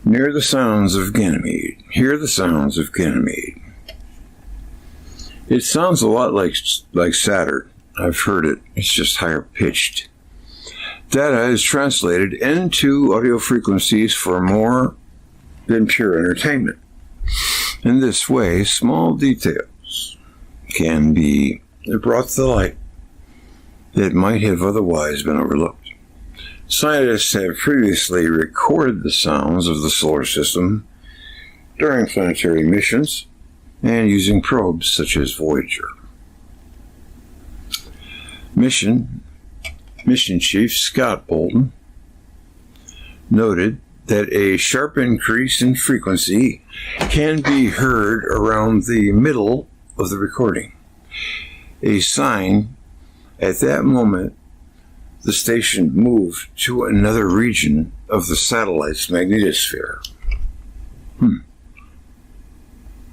B: Near the sounds of Ganymede. Hear the sounds of Ganymede. It sounds a lot like Saturn. I've heard it. It's just higher pitched. Data is translated into audio frequencies for more than pure entertainment. In this way, small details can be brought to light that might have otherwise been overlooked. Scientists have previously recorded the sounds of the solar system during planetary missions and using probes such as Voyager. Mission Chief Scott Bolton noted that a sharp increase in frequency can be heard around the middle of the recording, a sign at that moment the station moved to another region of the satellite's magnetosphere.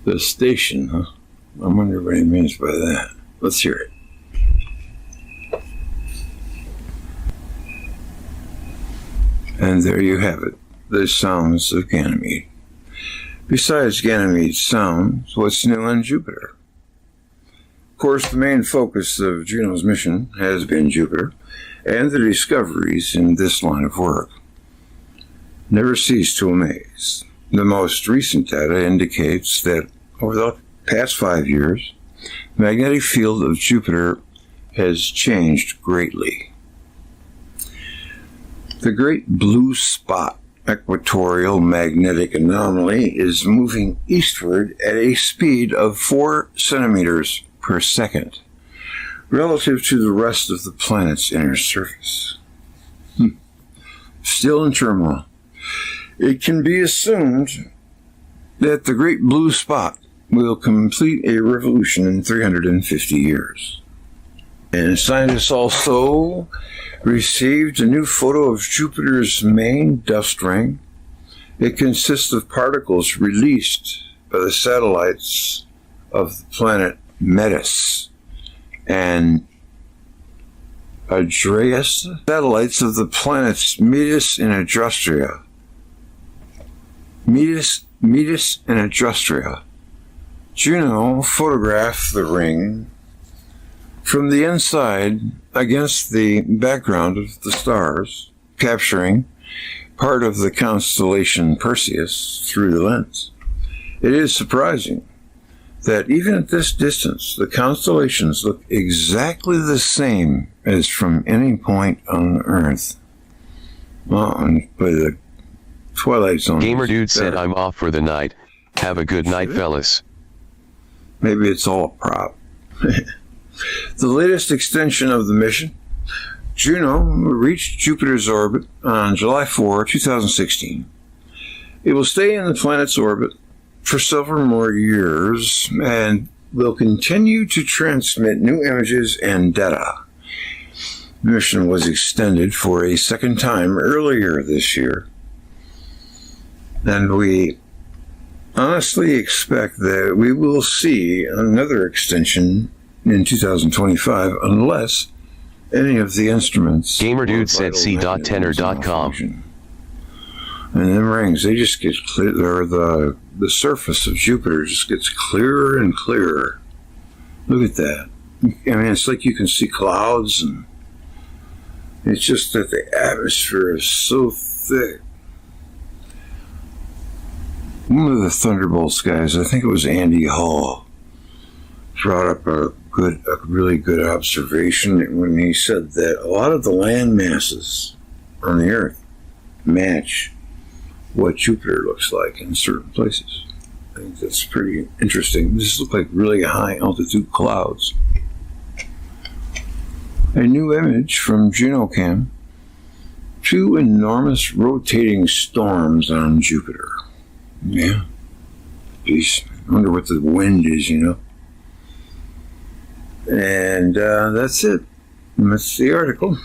B: The station, huh? I wonder what he means by that. Let's hear it. And there you have it, the sounds of Ganymede. Besides Ganymede's sounds, what's new on Jupiter? Of course, the main focus of Juno's mission has been Jupiter, and the discoveries in this line of work never cease to amaze. The most recent data indicates that over the past 5 years, the magnetic field of Jupiter has changed greatly. The Great Blue Spot equatorial magnetic anomaly is moving eastward at a speed of 4 centimeters per second, relative to the rest of the planet's inner surface. Still in turmoil. It can be assumed that the Great Blue Spot will complete a revolution in 350 years. And scientists also received a new photo of Jupiter's main dust ring. It consists of particles released by the satellites of the planet Metis and Andreas, satellites of the planets Metis and Androstria. Metis and Androstria. Juno photographed the ring from the inside against the background of the stars, capturing part of the constellation Perseus through the lens. It is surprising that even at this distance, the constellations look exactly the same as from any point on Earth. Well, but the twilight zone.
H: Gamer Dude said I'm off for the night. Have a good night, fellas.
B: Maybe it's all a prop. The latest extension of the mission, Juno, reached Jupiter's orbit on July 4, 2016. It will stay in the planet's orbit for several more years and will continue to transmit new images and data. The mission was extended for a second time earlier this year, and we honestly expect that we will see another extension in 2025 unless any of the instruments...
H: GamerDude said c.tenor.com.
B: And them rings, they just get clear, or the surface of Jupiter just gets clearer and clearer. Look at that. I mean, it's like you can see clouds, and it's just that the atmosphere is so thick. One of the Thunderbolts guys, I think it was Andy Hall, brought up a really good observation when he said that a lot of the land masses on the Earth match what Jupiter looks like in certain places. I think that's pretty interesting. These look like really high altitude clouds. A new image from GenoCam. 2 enormous rotating storms on Jupiter. Yeah. Jeez. I wonder what the wind is, you know. And that's it. That's the article.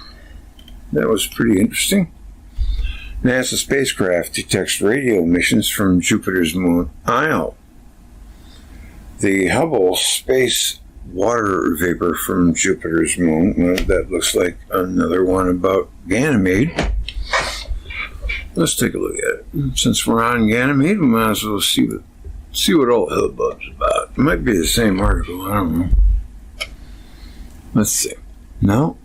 B: That was pretty interesting. NASA spacecraft detects radio emissions from Jupiter's moon Io. The Hubble space water vapor from Jupiter's moon, well, that looks like another one about Ganymede. Let's take a look at it. Since we're on Ganymede, we might as well see what all the hubbub's about. It might be the same article, I don't know. Let's see. No?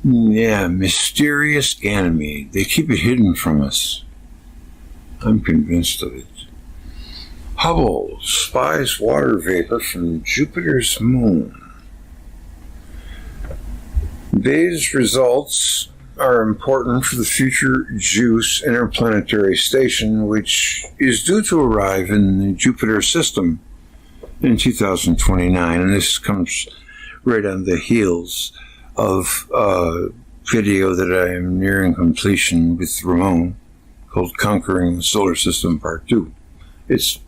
B: Yeah, mysterious Ganymede. They keep it hidden from us. I'm convinced of it. Hubble spies water vapor from Jupiter's moon. These results are important for the future JUICE interplanetary station, which is due to arrive in the Jupiter system in 2029. And this comes right on the heels of a video that I am nearing completion with Ramon called Conquering the Solar System Part 2. It's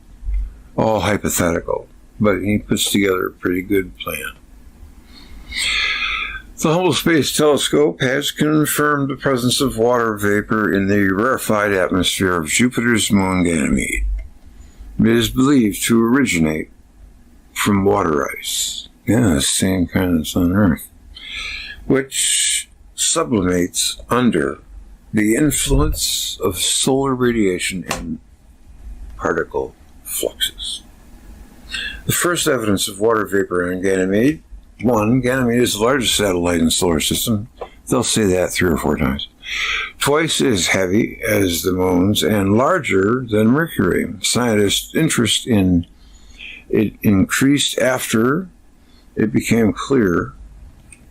B: all hypothetical, but he puts together a pretty good plan. The Hubble Space Telescope has confirmed the presence of water vapor in the rarefied atmosphere of Jupiter's moon Ganymede. It is believed to originate from water ice. Yeah, the same kind that's on Earth, which sublimates under the influence of solar radiation and particle fluxes. The first evidence of water vapor on Ganymede. 1. Ganymede is the largest satellite in the solar system. They'll say that 3 or 4 times. Twice as heavy as the moons and larger than Mercury. Scientists' interest in it increased after it became clear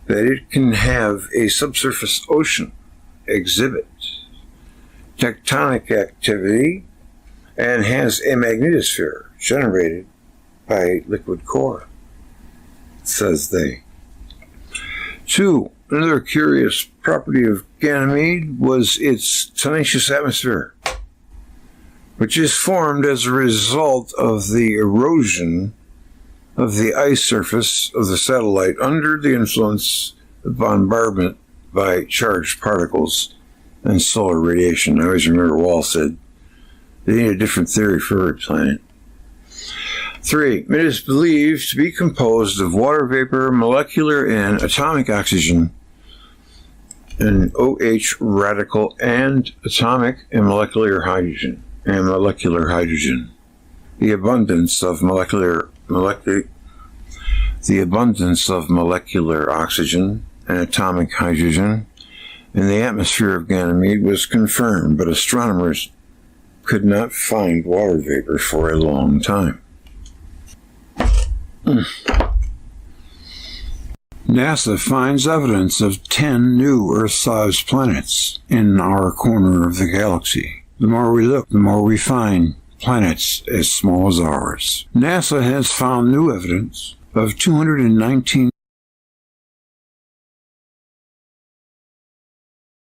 B: that it can have a subsurface ocean, exhibit tectonic activity, and has a magnetosphere generated by liquid core, says they. 2. Another curious property of Ganymede was its tenacious atmosphere, which is formed as a result of the erosion of the ice surface of the satellite under the influence of bombardment by charged particles and solar radiation. I always remember Wall said they need a different theory for every planet. 3. It is believed to be composed of water vapor, molecular and atomic oxygen, an OH radical, and atomic and molecular hydrogen. The abundance of molecular oxygen and atomic hydrogen in the atmosphere of Ganymede was confirmed, but astronomers could not find water vapor for a long time. NASA finds evidence of 10 new Earth-sized planets in our corner of the galaxy. The more we look, the more we find planets as small as ours. NASA has found new evidence of 219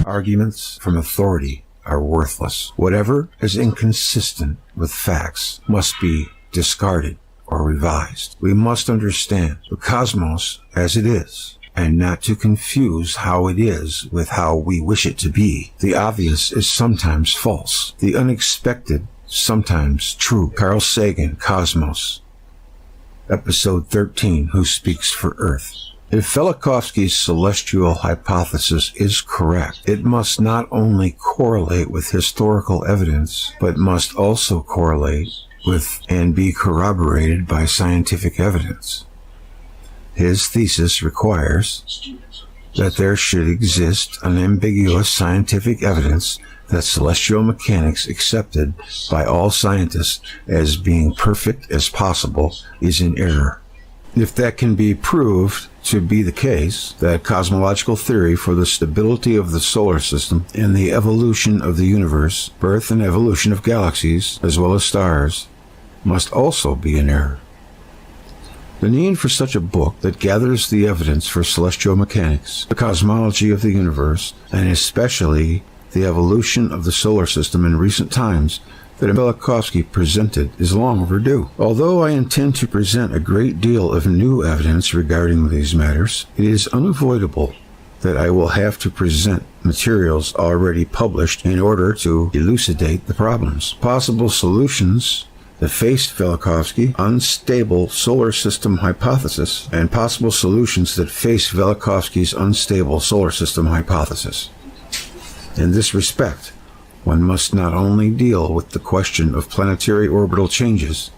B: arguments from authority are worthless. Whatever is inconsistent with facts must be discarded or revised. We must understand the cosmos as it is, and not to confuse how it is with how we wish it to be. The obvious is sometimes false, the unexpected sometimes true. Carl Sagan, Cosmos, Episode 13, Who Speaks for Earth. If VELIKOVSKY'S celestial hypothesis is correct, it must not only correlate with historical evidence, but must also correlate with and be corroborated by scientific evidence. His thesis requires that there should exist unambiguous scientific evidence that celestial mechanics accepted by all scientists as being perfect as possible is in error. If that can be proved to be the case, that cosmological theory for the stability of the solar system and the evolution of the universe, birth and evolution of galaxies, as well as stars, must also be in error. The need for such a book that gathers the evidence for celestial mechanics, the cosmology of the universe, and especially the evolution of the solar system in recent times that VELIKOVSKY presented is long overdue. Although I intend to present a great deal of new evidence regarding these matters, it is unavoidable that I will have to present materials already published in order to elucidate the problems. Possible solutions that faced VELIKOVSKY, unstable solar system hypothesis, and possible solutions that face VELIKOVSKY's unstable solar system hypothesis. In this respect, one must not only deal with the question of planetary orbital changes,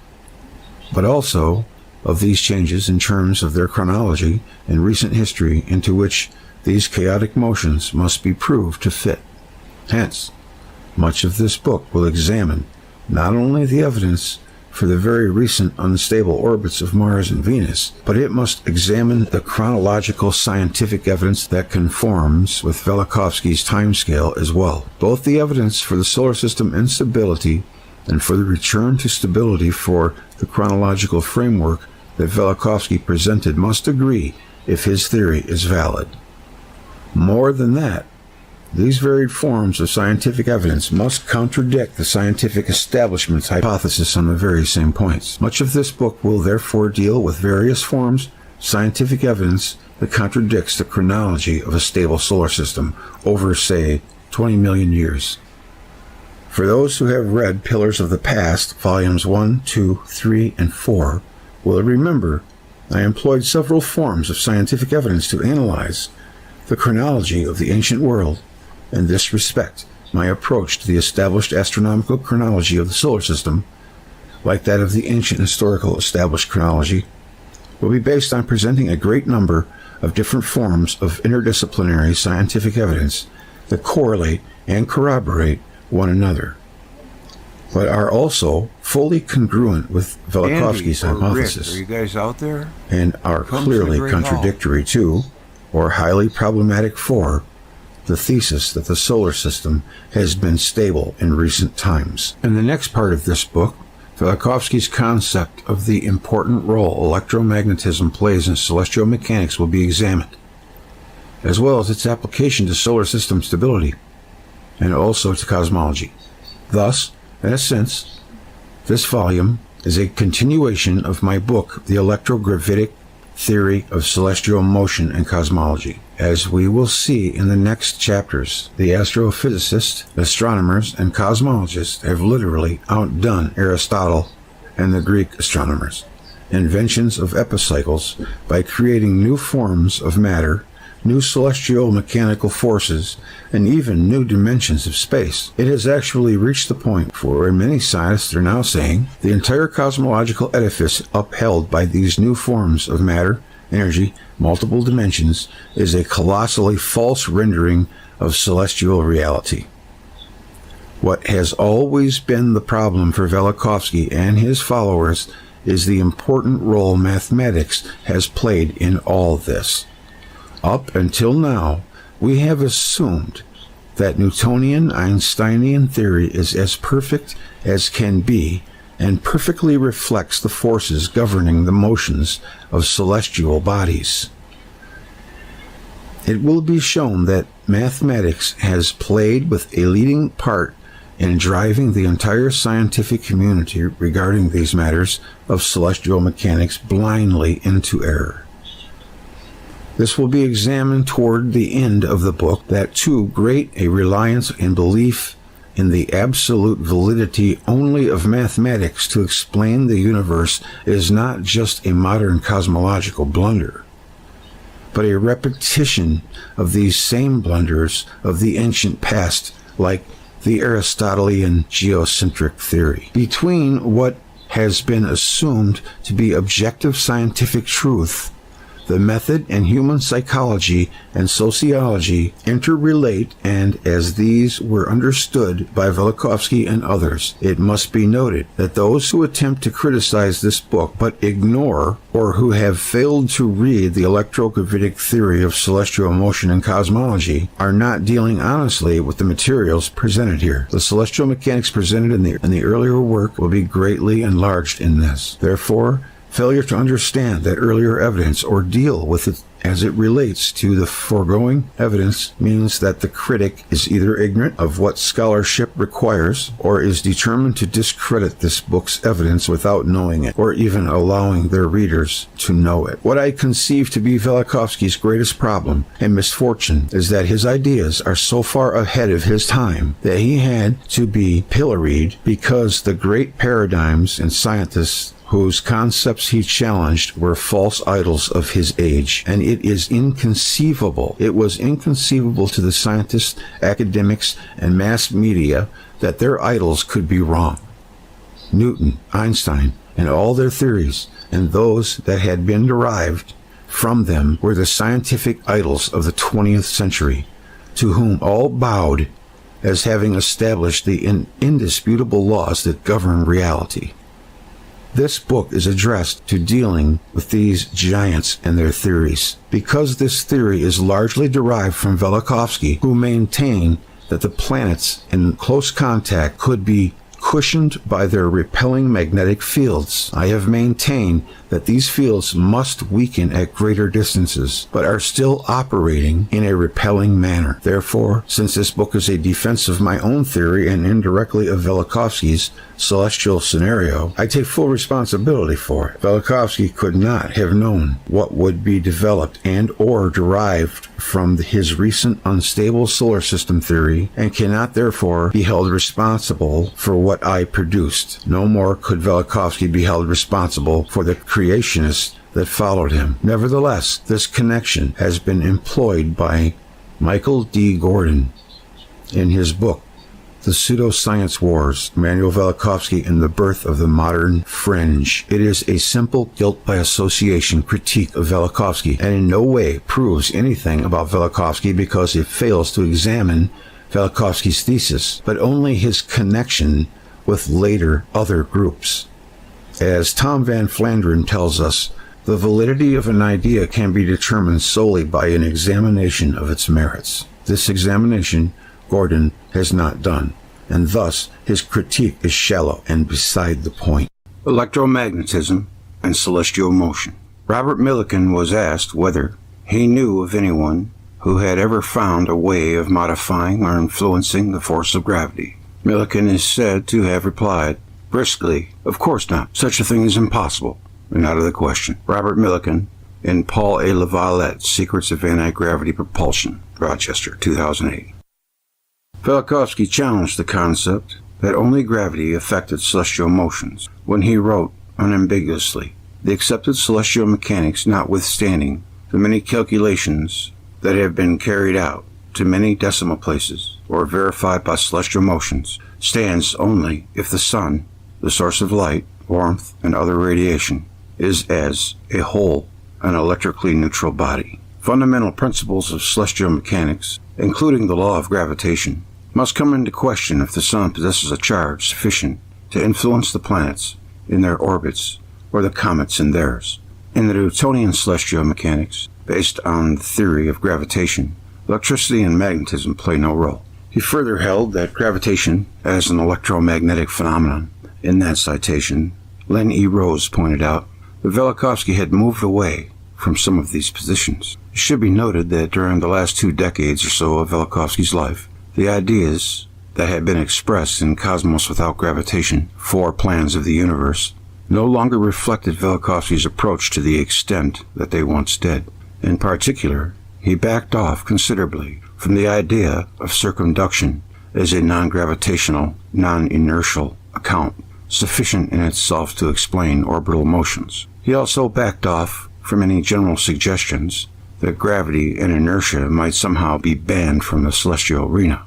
B: but also of these changes in terms of their chronology and recent history into which these chaotic motions must be proved to fit. Hence, much of this book will examine not only the evidence for the very recent unstable orbits of Mars and Venus, but it must examine the chronological scientific evidence that conforms with VELIKOVSKY'S timescale as well. Both the evidence for the solar system instability and for the return to stability for the chronological framework that VELIKOVSKY presented must agree if his theory is valid. More than that, these varied forms of scientific evidence must contradict the scientific establishment's hypothesis on the very same points. Much of this book will therefore deal with various forms of scientific evidence that contradicts the chronology of a stable solar system over, say, 20 million years. For those who have read Pillars of the Past, volumes 1, 2, 3, and 4, will remember I employed several forms of scientific evidence to analyze the chronology of the ancient world. In this respect, my approach to the established astronomical chronology of the solar system, like that of the ancient historical established chronology, will be based on presenting a great number of different forms of interdisciplinary scientific evidence that correlate and corroborate one another, but are also fully congruent with VELIKOVSKY'S hypothesis,
I: Rick, are you guys out there?
B: and are clearly contradictory to, or highly problematic for, the thesis that the solar system has been stable in recent times. In the next part of this book, VELIKOVSKY'S concept of the important role electromagnetism plays in celestial mechanics will be examined, as well as its application to solar system stability, and also to cosmology. Thus, in a sense, this volume is a continuation of my book, The Electrogravitic Theory of Celestial Motion and Cosmology. As we will see in the next chapters, the astrophysicists, astronomers, and cosmologists have literally outdone Aristotle and the Greek astronomers. Inventions of epicycles by creating new forms of matter, new celestial mechanical forces, and even new dimensions of space. It has actually reached the point where many scientists are now saying the entire cosmological edifice upheld by these new forms of matter, energy, multiple dimensions, is a colossally false rendering of celestial reality. What has always been the problem for VELIKOVSKY and his followers is the important role mathematics has played in all this. Up until now, we have assumed that Newtonian Einsteinian theory is as perfect as can be and perfectly reflects the forces governing the motions of celestial bodies. It will be shown that mathematics has played with a leading part in driving the entire scientific community regarding these matters of celestial mechanics blindly into error. This will be examined toward the end of the book, that too great a reliance and belief in the absolute validity only of mathematics to explain the universe is not just a modern cosmological blunder, but a repetition of these same blunders of the ancient past, like the Aristotelian geocentric theory. Between what has been assumed to be objective scientific truth, the method and human psychology and sociology interrelate, and as these were understood by Velikovsky and others, it must be noted that those who attempt to criticize this book but ignore, or who have failed to read the electrogravitic theory of celestial motion and cosmology, are not dealing honestly with the materials presented here. The celestial mechanics presented in the earlier work will be greatly enlarged in this. Therefore, failure to understand that earlier evidence or deal with it as it relates to the foregoing evidence means that the critic is either ignorant of what scholarship requires or is determined to discredit this book's evidence without knowing it or even allowing their readers to know it. What I conceive to be Velikovsky's greatest problem and misfortune is that his ideas are so far ahead of his time that he had to be pilloried because the great paradigms and scientists whose concepts he challenged were false idols of his age, and it was inconceivable to the scientists, academics, and mass media that their idols could be wrong. Newton, Einstein, and all their theories, and those that had been derived from them, were the scientific idols of the 20th century, to whom all bowed as having established the indisputable laws that govern reality. This book is addressed to dealing with these giants and their theories, because this theory is largely derived from Velikovsky, who maintained that the planets in close contact could be cushioned by their repelling magnetic fields. I have maintained that these fields must weaken at greater distances, but are still operating in a repelling manner. Therefore, since this book is a defense of my own theory and indirectly of Velikovsky's celestial scenario, I take full responsibility for it. Velikovsky could not have known what would be developed and or derived from his recent unstable solar system theory, and cannot therefore be held responsible for what I produced. No more could Velikovsky be held responsible for the creationists that followed him. Nevertheless, this connection has been employed by Michael D. Gordon in his book, The Pseudoscience Wars, Manuel Velikovsky and the Birth of the Modern Fringe. It is a simple guilt by association critique of Velikovsky, and in no way proves anything about Velikovsky because it fails to examine Velikovsky's thesis, but only his connection with later other groups. As Tom Van Flandern tells us, the validity of an idea can be determined solely by an examination of its merits. This examination Gordon has not done, and thus his critique is shallow and beside the point. Electromagnetism and celestial motion. Robert Millikan was asked whether he knew of anyone who had ever found a way of modifying or influencing the force of gravity. Millikan is said to have replied briskly, "Of course not. Such a thing is impossible and out of the question." Robert Millikan in Paul A. Lavallette's Secrets of Anti-Gravity Propulsion, Rochester, 2008. Velikovsky challenged the concept that only gravity affected celestial motions when he wrote unambiguously, "The accepted celestial mechanics notwithstanding the many calculations that have been carried out to many decimal places or verified by celestial motions, stands only if the sun, the source of light, warmth, and other radiation, is as a whole an electrically neutral body. Fundamental principles of celestial mechanics, including the law of gravitation, must come into question if the sun possesses a charge sufficient to influence the planets in their orbits or the comets in theirs. In the Newtonian celestial mechanics, based on the theory of gravitation, electricity and magnetism play no role. He further held that gravitation as an electromagnetic phenomenon. In that citation, Len E. Rose pointed out that Velikovsky had moved away from some of these positions. It should be noted that during the last 2 decades or so of Velikovsky's life, the ideas that had been expressed in Cosmos Without Gravitation, 4 Plans of the Universe, no longer reflected Velikovsky's approach to the extent that they once did. In particular, he backed off considerably from the idea of circumduction as a non-gravitational, non-inertial account, sufficient in itself to explain orbital motions. He also backed off from any general suggestions that gravity and inertia might somehow be banned from the celestial arena.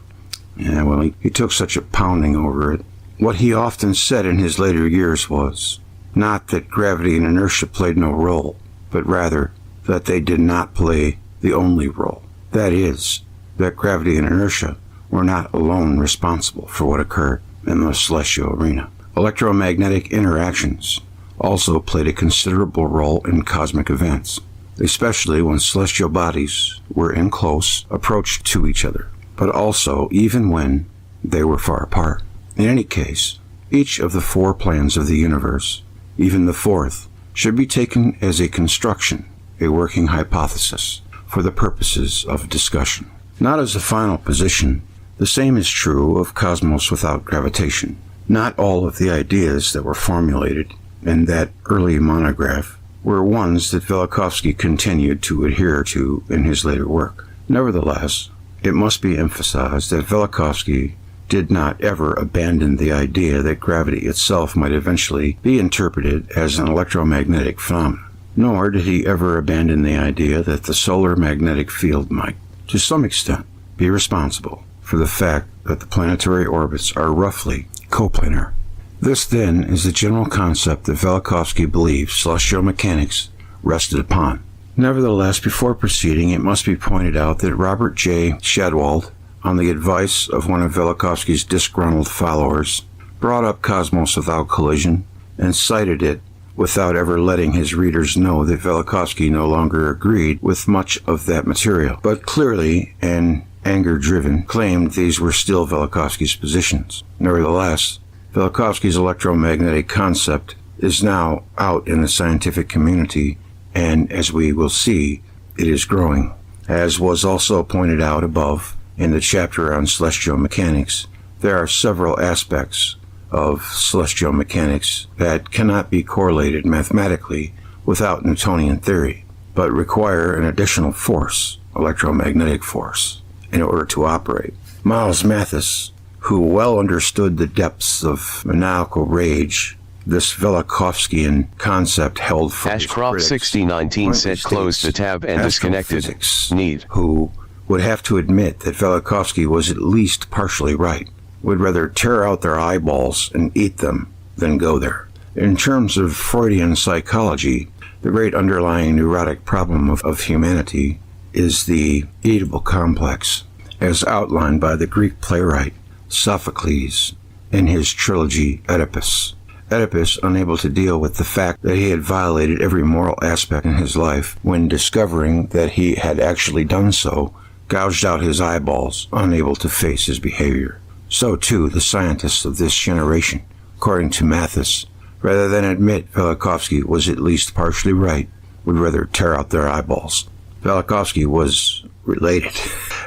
B: Yeah, well, he took such a pounding over it. What he often said in his later years was not that gravity and inertia played no role, but rather that they did not play the only role. That is, that gravity and inertia were not alone responsible for what occurred in the celestial arena. Electromagnetic interactions also played a considerable role in cosmic events, especially when celestial bodies were in close approach to each other, but also even when they were far apart. In any case, each of the 4 plans of the universe, even the 4th, should be taken as a construction, a working hypothesis, for the purposes of discussion. Not as a final position. The same is true of Cosmos Without Gravitation. Not all of the ideas that were formulated in that early monograph were ones that Velikovsky continued to adhere to in his later work. Nevertheless, it must be emphasized that Velikovsky did not ever abandon the idea that gravity itself might eventually be interpreted as an electromagnetic phenomenon. Nor did he ever abandon the idea that the solar magnetic field might, to some extent, be responsible for the fact that the planetary orbits are roughly coplanar. This, then, is the general concept that Velikovsky believes celestial mechanics rested upon. Nevertheless, before proceeding, it must be pointed out that Robert J. Shadwald, on the advice of one of Velikovsky's disgruntled followers, brought up Cosmos Without Collision and cited it without ever letting his readers know that Velikovsky no longer agreed with much of that material, but clearly and anger-driven claimed these were still Velikovsky's positions. Nevertheless, Velikovsky's electromagnetic concept is now out in the scientific community, and as we will see, it is growing. As was also pointed out above in the chapter on celestial mechanics, there are several aspects of celestial mechanics that cannot be correlated mathematically without Newtonian theory, but require an additional force, electromagnetic force, in order to operate. Miles Mathis, who well understood the depths of maniacal rage this Velikovskyan concept held for
H: Ashcroft 6019 said close the tab and disconnected. Need.
B: Who would have to admit that Velikovsky was at least partially right, would rather tear out their eyeballs and eat them than go there. In terms of Freudian psychology, the great underlying neurotic problem of humanity is the Oedipal complex, as outlined by the Greek playwright Sophocles in his trilogy Oedipus. Oedipus, unable to deal with the fact that he had violated every moral aspect in his life, when discovering that he had actually done so, gouged out his eyeballs, unable to face his behavior. So too the scientists of this generation, according to Mathis, rather than admit Velikovsky was at least partially right, would rather tear out their eyeballs. Velikovsky was related.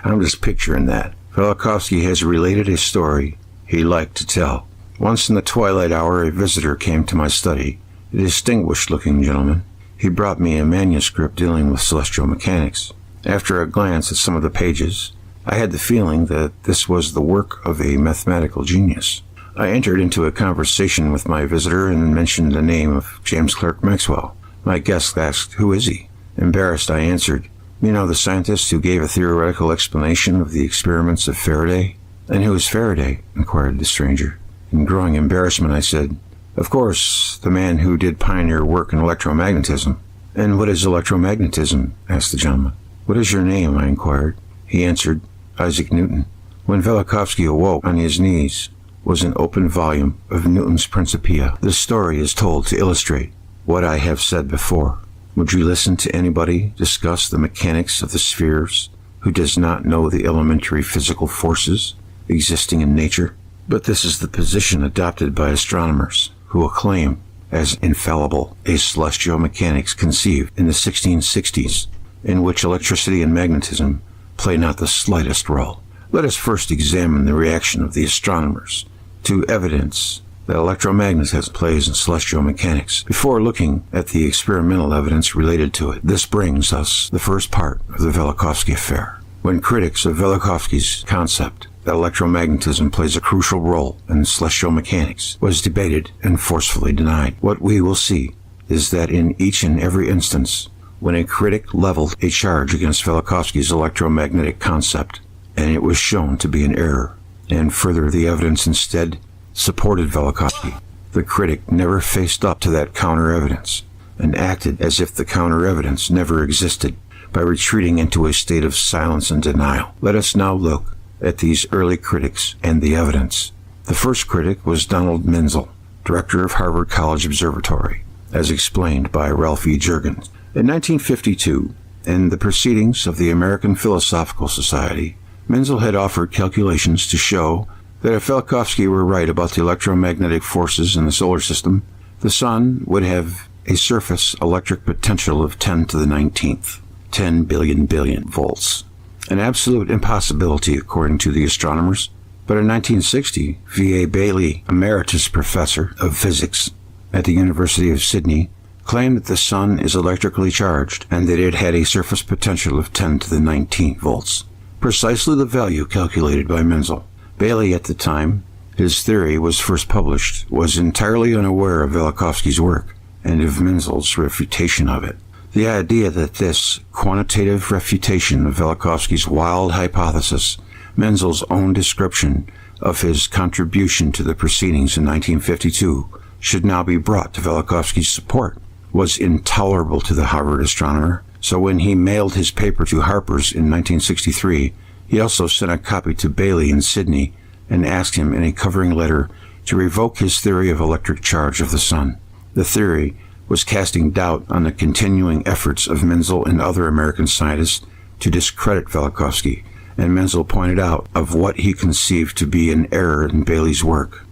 B: I'm just picturing that. Velikovsky has related a story he liked to tell. Once in the twilight hour, a visitor came to my study, a distinguished-looking gentleman. He brought me a manuscript dealing with celestial mechanics. After a glance at some of the pages, I had the feeling that this was the work of a mathematical genius. I entered into a conversation with my visitor and mentioned the name of James Clerk Maxwell. My guest asked, "Who is he?" Embarrassed, I answered, "You know, the scientist who gave a theoretical explanation of the experiments of Faraday?" "And who is Faraday?" inquired the stranger. In growing embarrassment, I said, "Of course, the man who did pioneer work in electromagnetism." "And what is electromagnetism?" asked the gentleman. "What is your name?" I inquired. He answered, "Isaac Newton." When Velikovsky awoke, on his knees was an open volume of Newton's Principia. This story is told to illustrate what I have said before. Would you listen to anybody discuss the mechanics of the spheres who does not know the elementary physical forces existing in nature. But this is the position adopted by astronomers who acclaim as infallible a celestial mechanics conceived in the 1660s, in which electricity and magnetism play not the slightest role. Let us first examine the reaction of the astronomers to evidence that electromagnetism plays in celestial mechanics before looking at the experimental evidence related to it. This brings us the first part of the Velikovsky affair, when critics of Velikovsky's concept that electromagnetism plays a crucial role in celestial mechanics was debated and forcefully denied. What we will see is that in each and every instance, when a critic leveled a charge against Velikovsky's electromagnetic concept, and it was shown to be an error, and further the evidence instead supported Velikovsky, the critic never faced up to that counter-evidence and acted as if the counter-evidence never existed by retreating into a state of silence and denial. Let us now look at these early critics and the evidence. The first critic was Donald Menzel, director of Harvard College Observatory, as explained by Ralph E. Jurgens. In 1952, in the Proceedings of the American Philosophical Society, Menzel had offered calculations to show that if Velikovsky were right about the electromagnetic forces in the solar system, the sun would have a surface electric potential of 10 to the 19th, 10 billion volts. An absolute impossibility, according to the astronomers. But in 1960, V.A. Bailey, emeritus professor of physics at the University of Sydney, claimed that the sun is electrically charged and that it had a surface potential of 10 to the 19th volts, precisely the value calculated by Menzel. Bailey, at the time his theory was first published, was entirely unaware of Velikovsky's work and of Menzel's refutation of it. The idea that this quantitative refutation of Velikovsky's wild hypothesis, Menzel's own description of his contribution to the proceedings in 1952, should now be brought to Velikovsky's support, was intolerable to the Harvard astronomer. So when he mailed his paper to Harper's in 1963, he also sent a copy to Bailey in Sydney and asked him in a covering letter to revoke his theory of electric charge of the sun. The theory was casting doubt on the continuing efforts of Menzel and other American scientists to discredit Velikovsky, and Menzel pointed out of what he conceived to be an error in Bailey's work.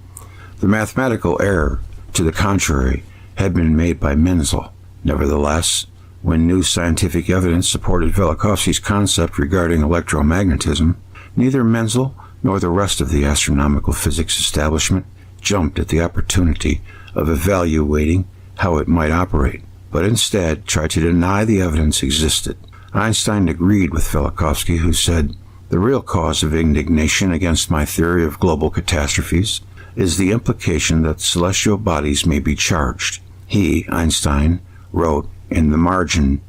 B: The mathematical error, to the contrary, had been made by Menzel. Nevertheless, when new scientific evidence supported Velikovsky's concept regarding electromagnetism, neither Menzel nor the rest of the astronomical physics establishment jumped at the opportunity of evaluating how it might operate, but instead tried to deny the evidence existed. Einstein agreed with Velikovsky, who said, "The real cause of indignation against my theory of global catastrophes is the implication that celestial bodies may be charged." He, Einstein, wrote in the margin,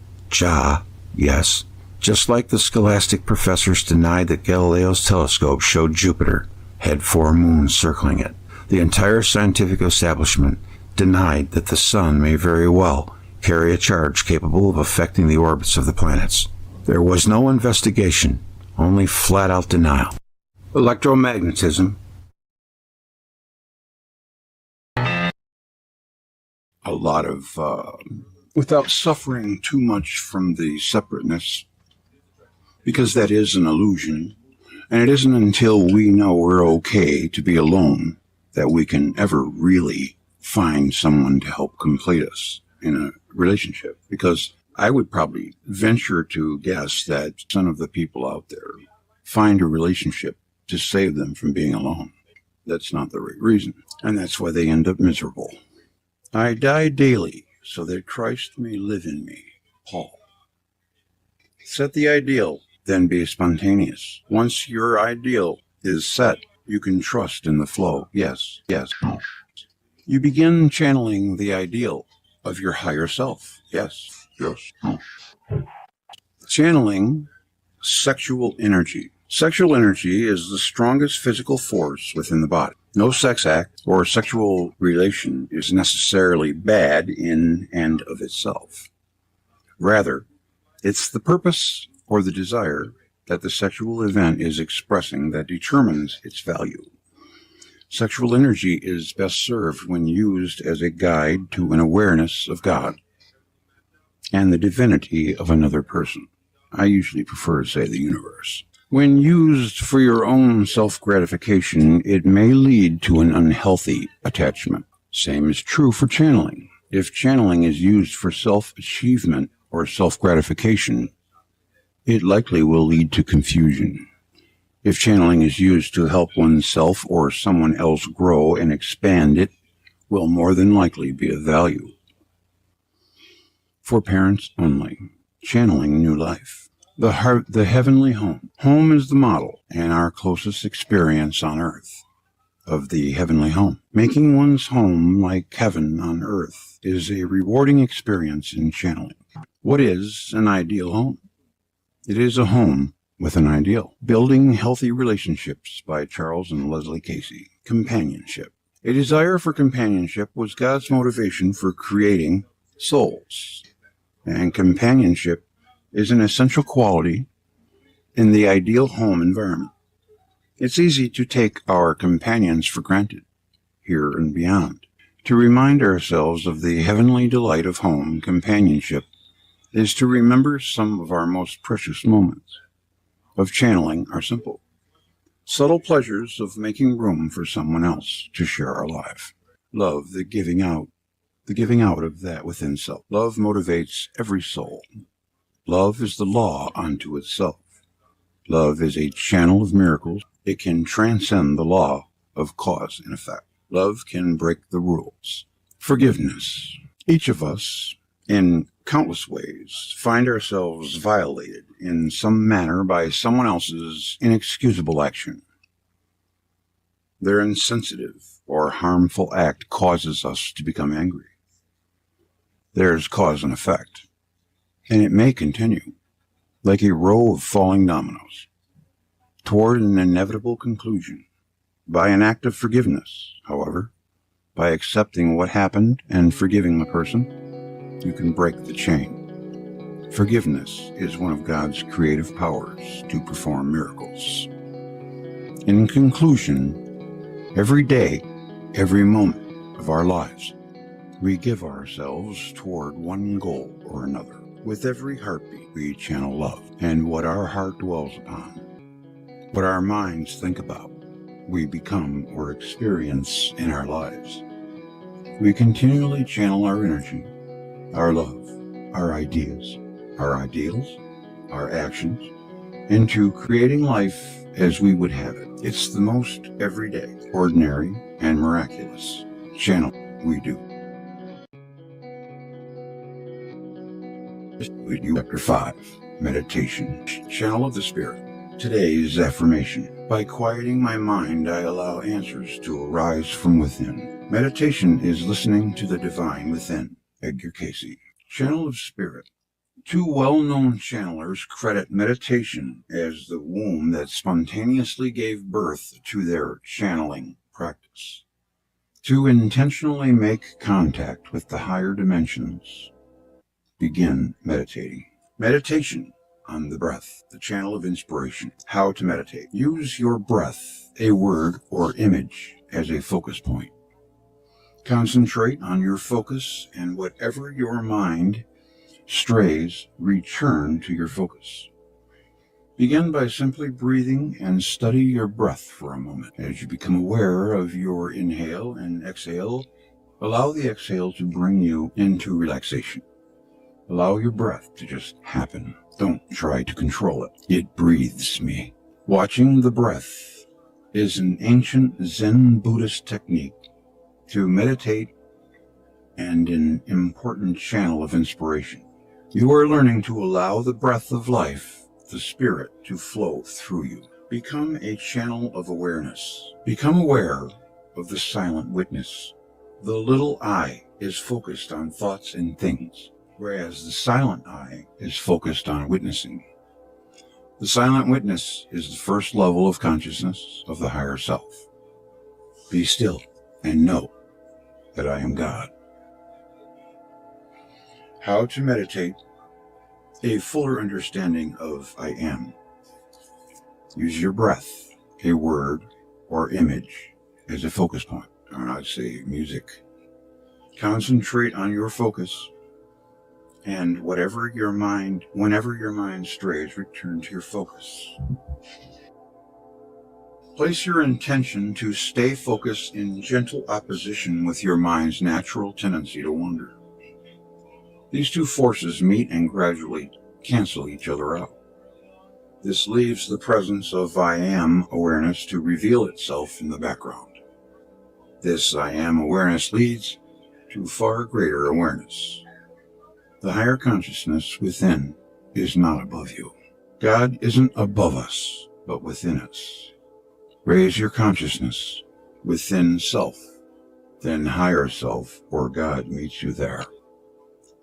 B: yes, just like the scholastic professors denied that Galileo's telescope showed Jupiter had 4 moons circling it. The entire scientific establishment denied that the sun may very well carry a charge capable of affecting the orbits of the planets. There was no investigation, only flat-out denial. Electromagnetism. A lot of, without suffering too much from the separateness, because that is an illusion, and it isn't until we know we're okay to be alone that we can ever really find someone to help complete us in a relationship. Because I would probably venture to guess that some of the people out there find a relationship to save them from being alone. That's not the right reason, and that's why they end up miserable. I die daily so that Christ may live in me. Paul. Set the ideal, then be spontaneous. Once your ideal is set, you can trust in the flow. Yes. You begin channeling the ideal of your higher self. Yes. Channeling sexual energy. Sexual energy is the strongest physical force within the body. No sex act or sexual relation is necessarily bad in and of itself. Rather, it's the purpose or the desire that the sexual event is expressing that determines its value. Sexual energy is best served when used as a guide to an awareness of God and the divinity of another person. I usually prefer to say the universe. When used for your own self-gratification, it may lead to an unhealthy attachment. Same is true for channeling. If channeling is used for self-achievement or self-gratification, it likely will lead to confusion. If channeling is used to help oneself or someone else grow and expand, it will more than likely be of value. For parents only, channeling new life. The heavenly home. Home is the model and our closest experience on earth of the heavenly home. Making one's home like heaven on earth is a rewarding experience in channeling. What is an ideal home? It is a home with an ideal. Building Healthy Relationships by Charles and Leslie Casey. Companionship. A desire for companionship was God's motivation for creating souls. And companionship is an essential quality in the ideal home environment. It's easy to take our companions for granted, here and beyond. To remind ourselves of the heavenly delight of home companionship is to remember some of our most precious moments of channeling are simple. Subtle pleasures of making room for someone else to share our life. Love, the giving out of that within self. Love motivates every soul. Love is the law unto itself. Love is a channel of miracles. It can transcend the law of cause and effect. Love can break the rules. Forgiveness. Each of us, in countless ways, find ourselves violated in some manner by someone else's inexcusable action. Their insensitive or harmful act causes us to become angry. There's cause and effect, and it may continue, like a row of falling dominoes, toward an inevitable conclusion. By an act of forgiveness, however, by accepting what happened and forgiving the person, you can break the chain. Forgiveness is one of God's creative powers to perform miracles. In conclusion, every day, every moment of our lives, we give ourselves toward one goal or another. With every heartbeat, we channel love, and what our heart dwells upon, what our minds think about, we become or experience in our lives. We continually channel our energy, our love, our ideas, our ideals, our actions, into creating life as we would have it. It's the most everyday, ordinary, and miraculous channel we do. We do Chapter 5, Meditation, Channel of the Spirit. Today's affirmation. By quieting my mind, I allow answers to arise from within. Meditation is listening to the divine within. Edgar Casey. Channel of Spirit. Two well-known channelers credit meditation as the womb that spontaneously gave birth to their channeling practice. To intentionally make contact with the higher dimensions, begin meditating. Meditation on the breath, the channel of inspiration. How to meditate. Use your breath, a word or image, as a focus point. Concentrate on your focus, and whatever your mind strays, return to your focus. Begin by simply breathing and study your breath for a moment. As you become aware of your inhale and exhale, allow the exhale to bring you into relaxation. Allow your breath to just happen. Don't try to control it. It breathes me. Watching the breath is an ancient Zen Buddhist technique to meditate and an important channel of inspiration. You are learning to allow the breath of life, the spirit, to flow through you. Become a channel of awareness. Become aware of the silent witness. The little I is focused on thoughts and things, whereas the silent I is focused on witnessing. The silent witness is the first level of consciousness of the higher self. Be still and know that I am God. How to meditate. A fuller understanding of I am. Use your breath, a word or image, as a focus point, or I'd say music. Concentrate on your focus, And whenever your mind strays, return to your focus. Place your intention to stay focused in gentle opposition with your mind's natural tendency to wander. These two forces meet and gradually cancel each other out. This leaves the presence of I am awareness to reveal itself in the background. This I am awareness leads to far greater awareness. The higher consciousness within is not above you. God isn't above us, but within us. Raise your consciousness within self, then higher self or God meets you there.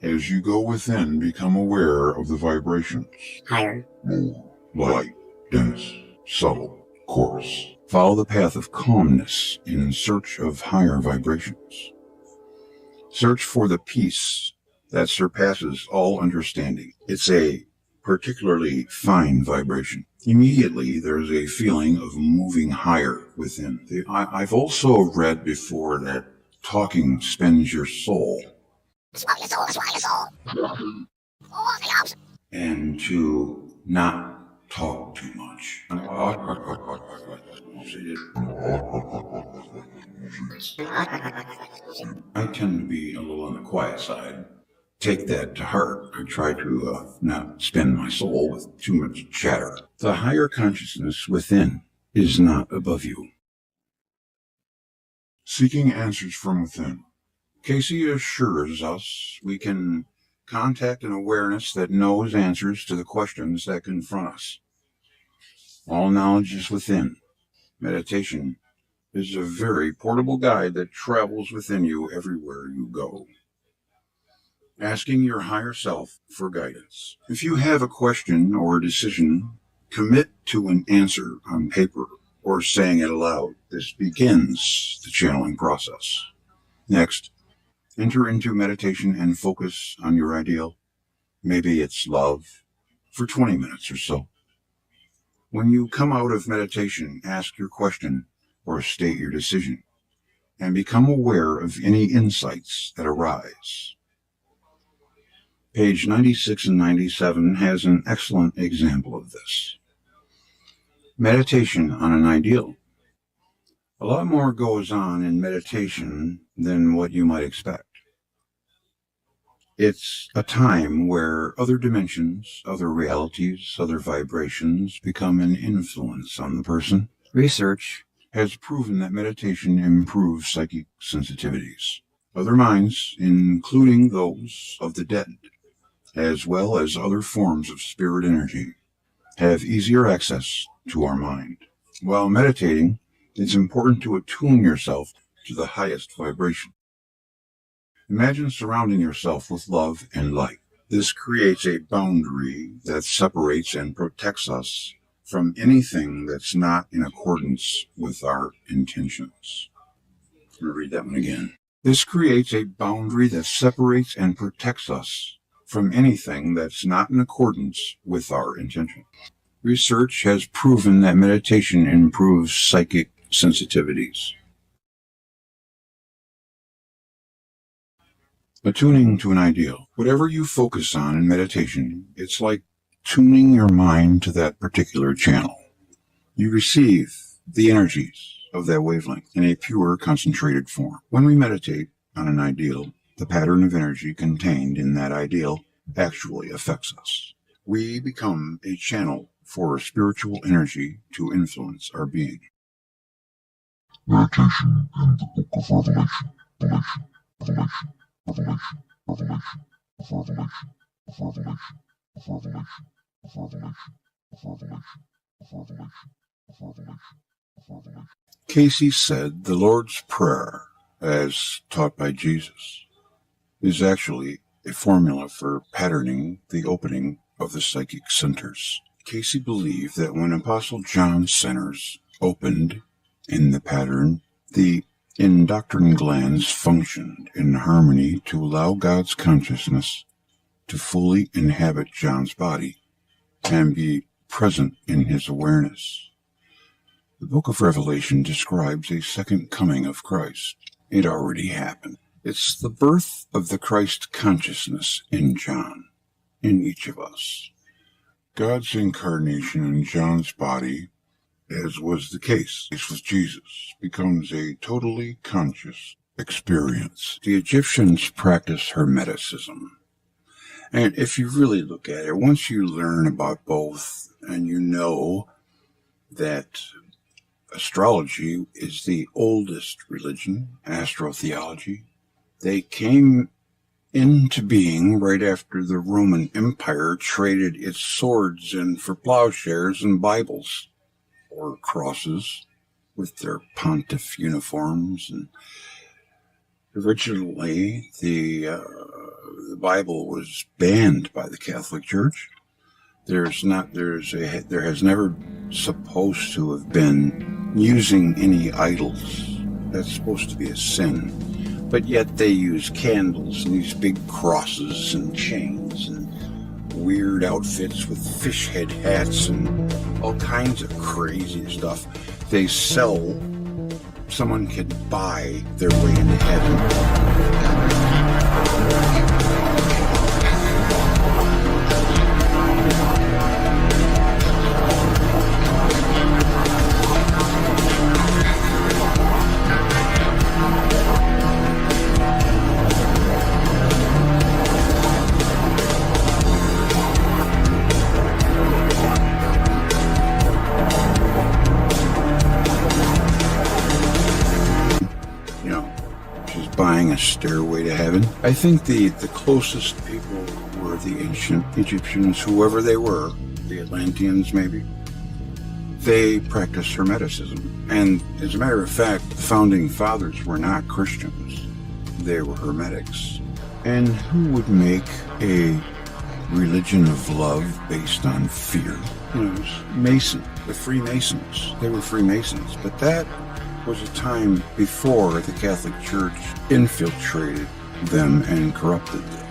A: As you go within, become aware of the vibrations.
I: Higher,
A: Low, light, dense, subtle, coarse.
B: Follow the path of calmness in search of higher vibrations. Search for the peace that surpasses all understanding. It's a particularly fine vibration. Immediately, there's a feeling of moving higher within. I've also read before that talking spends your soul. And to not talk too much. I tend to be a little on the quiet side. Take that to heart. I try to not spend my soul with too much chatter. The higher consciousness within is not above you.
A: Seeking answers from within.
B: Casey assures us we can contact an awareness that knows answers to the questions that confront us. All knowledge is within. Meditation is a very portable guide that travels within you everywhere you go. Asking your higher self for guidance. If you have a question or a decision, commit to an answer on paper or saying it aloud. This begins the channeling process. Next, enter into meditation and focus on your ideal. Maybe it's love for 20 minutes or so. When you come out of meditation, ask your question or state your decision and become aware of any insights that arise. Page 96 and 97 has an excellent example of this. Meditation on an ideal. A lot more goes on in meditation than what you might expect. It's a time where other dimensions, other realities, other vibrations become an influence on the person. Research has proven that meditation improves psychic sensitivities. Other minds, including those of the dead, as well as other forms of spirit energy, have easier access to our mind. While meditating, it's important to attune yourself to the highest vibration. Imagine surrounding yourself with love and light. This creates a boundary that separates and protects us from anything that's not in accordance with our intentions. I'm going to read that one again. This creates a boundary that separates and protects us from anything that's not in accordance with our intention. Research has proven that meditation improves psychic sensitivities. Attuning to an ideal. Whatever you focus on in meditation, it's like tuning your mind to that particular channel. You receive the energies of that wavelength in a pure, concentrated form. When we meditate on an ideal, the pattern of energy contained in that ideal actually affects us. We become a channel for spiritual energy to influence our being.
A: Meditation in the Book of Revelation. Revelation. Revelation. Revelation. Revelation. Revelation. Revelation. Revelation. Revelation. Revelation. Revelation. Revelation.
B: Casey said the Lord's Prayer, as taught by Jesus, is actually a formula for patterning the opening of the psychic centers. Casey believed that when Apostle John's centers opened in the pattern, the endocrine glands functioned in harmony to allow God's consciousness to fully inhabit John's body and be present in his awareness. The book of Revelation describes a second coming of Christ. It already happened.
I: It's the birth of the Christ consciousness in John, in each of us. God's incarnation in John's body, as was the case with Jesus, becomes a totally conscious experience. The Egyptians practiced Hermeticism. And if you really look at it, once you learn about both and you know that astrology is the oldest religion, astrotheology, they came into being right after the Roman Empire traded its swords in for plowshares and Bibles or crosses with their pontiff uniforms. And originally, the Bible was banned by the Catholic Church. There has never supposed to have been using any idols. That's supposed to be a sin. But yet they use candles and these big crosses and chains and weird outfits with fish head hats and all kinds of crazy stuff. They sell. Someone could buy their way into heaven. Buying a stairway to heaven. I think the closest people were the ancient Egyptians, whoever they were, the Atlanteans maybe. They practiced Hermeticism. And as a matter of fact, the founding fathers were not Christians. They were Hermetics. And who would make a religion of love based on fear? The Freemasons. They were Freemasons. But that was a time before the Catholic Church infiltrated them and corrupted them.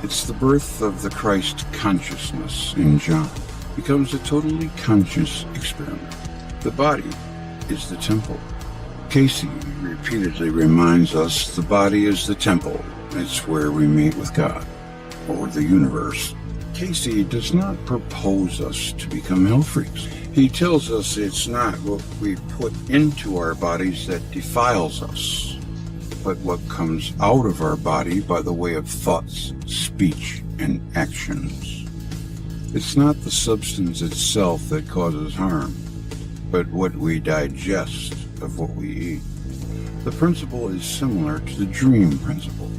I: It's the birth of the Christ consciousness in John. It becomes a totally conscious experiment. The body is the temple. Casey repeatedly reminds us the body is the temple. It's where we meet with God, or the universe. Casey does not propose us to become hell freaks. He tells us it's not what we put into our bodies that defiles us, but what comes out of our body by the way of thoughts, speech, and actions. It's not the substance itself that causes harm, but what we digest of what we eat. The principle is similar to the dream principle.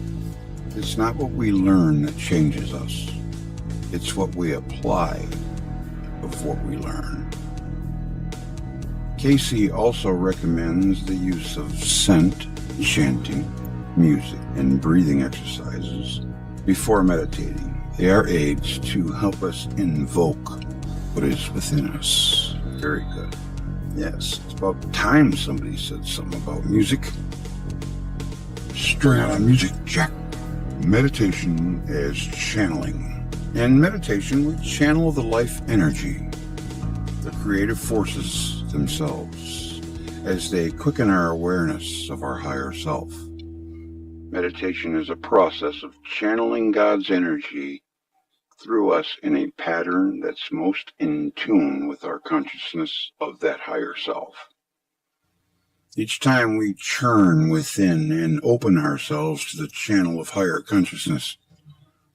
I: It's not what we learn that changes us. It's what we apply of what we learn. Casey also recommends the use of scent, chanting, music, and breathing exercises before meditating. They are aids to help us invoke what is within us. Very good. Yes, it's about time somebody said something about music. Straight on music, Jack. Meditation as channeling. In meditation, we channel the life energy, the creative forces themselves, as they quicken our awareness of our higher self. Meditation is a process of channeling God's energy through us in a pattern that's most in tune with our consciousness of that higher self. Each time we churn within and open ourselves to the channel of higher consciousness,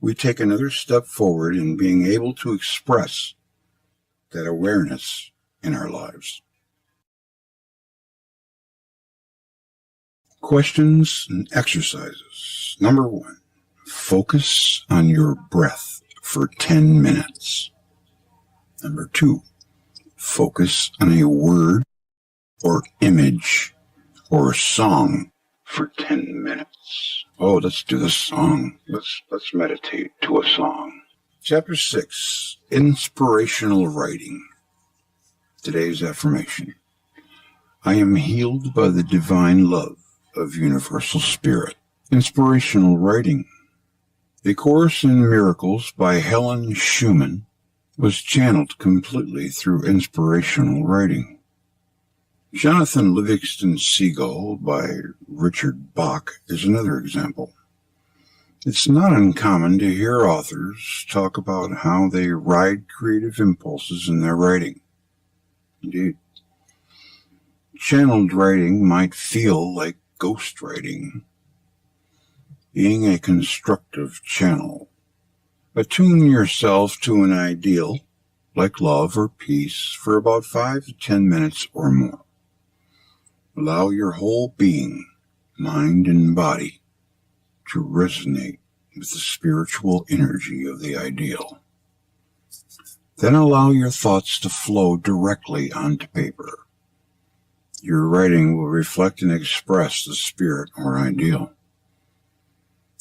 I: we take another step forward in being able to express that awareness in our lives. Questions and exercises. Number 1, focus on your breath for 10 minutes. Number 2, focus on a word or image or song for 10 minutes. Oh, let's do the song. Let's meditate to a song. Chapter 6, Inspirational Writing. Today's affirmation. I am healed by the divine love of Universal Spirit. Inspirational Writing. A Course in Miracles by Helen Schumann was channeled completely through inspirational writing. Jonathan Livingston Seagull by Richard Bach is another example. It's not uncommon to hear authors talk about how they ride creative impulses in their writing. Indeed. Channeled writing might feel like ghost writing. Being a constructive channel. Attune yourself to an ideal, like love or peace, for about 5 to 10 minutes or more. Allow your whole being, mind and body, to resonate with the spiritual energy of the ideal. Then allow your thoughts to flow directly onto paper. Your writing will reflect and express the spirit or ideal.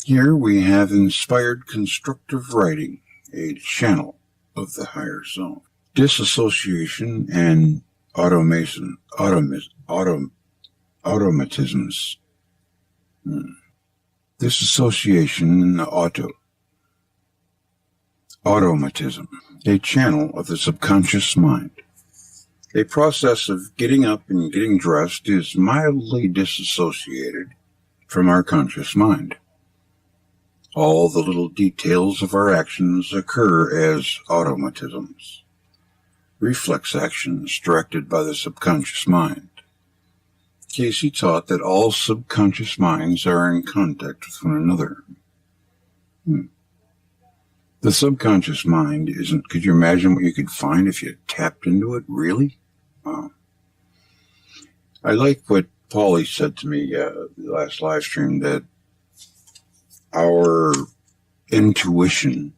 I: Here we have inspired constructive writing, a channel of the higher self. Disassociation and automatisms. Disassociation and automatism, a channel of the subconscious mind. A process of getting up and getting dressed is mildly disassociated from our conscious mind. All the little details of our actions occur as automatisms, reflex actions directed by the subconscious mind. Casey taught that all subconscious minds are in contact with one another. The subconscious mind isn't, could you imagine what you could find if you tapped into it? Really? Wow. I like what Paulie said to me the last live stream, that our intuition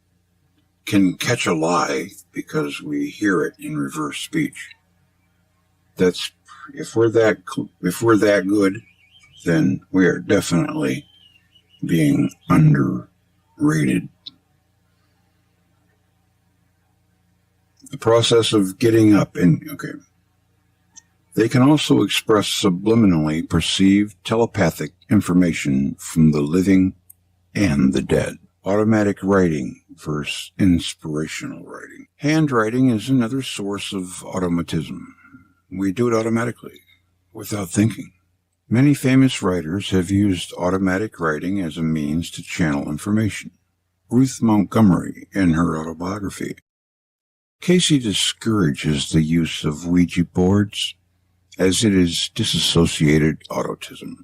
I: can catch a lie because we hear it in reverse speech. That's, if we're that good, then we are definitely being underrated. The process of getting up and, they can also express subliminally perceived telepathic information from the living and the dead. Automatic writing versus inspirational writing. Handwriting is another source of automatism. We do it automatically, without thinking. Many famous writers have used automatic writing as a means to channel information. Ruth Montgomery in her autobiography. Casey discourages the use of Ouija boards, as it is disassociated automatism.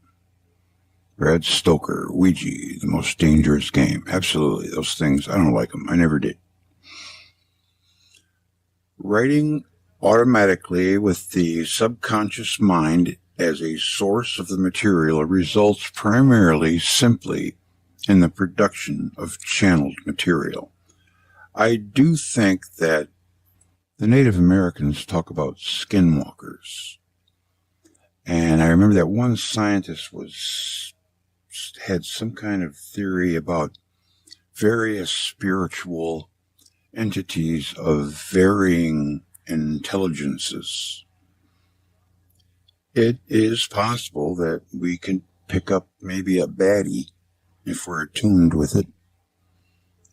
I: Brad Stoker, Ouija, the most dangerous game. Absolutely, those things, I don't like them. I never did. Writing automatically with the subconscious mind as a source of the material results primarily simply in the production of channeled material. I do think that the Native Americans talk about skinwalkers. And I remember that one scientist had some kind of theory about various spiritual entities of varying intelligences. It is possible that we can pick up maybe a baddie if we're attuned with it.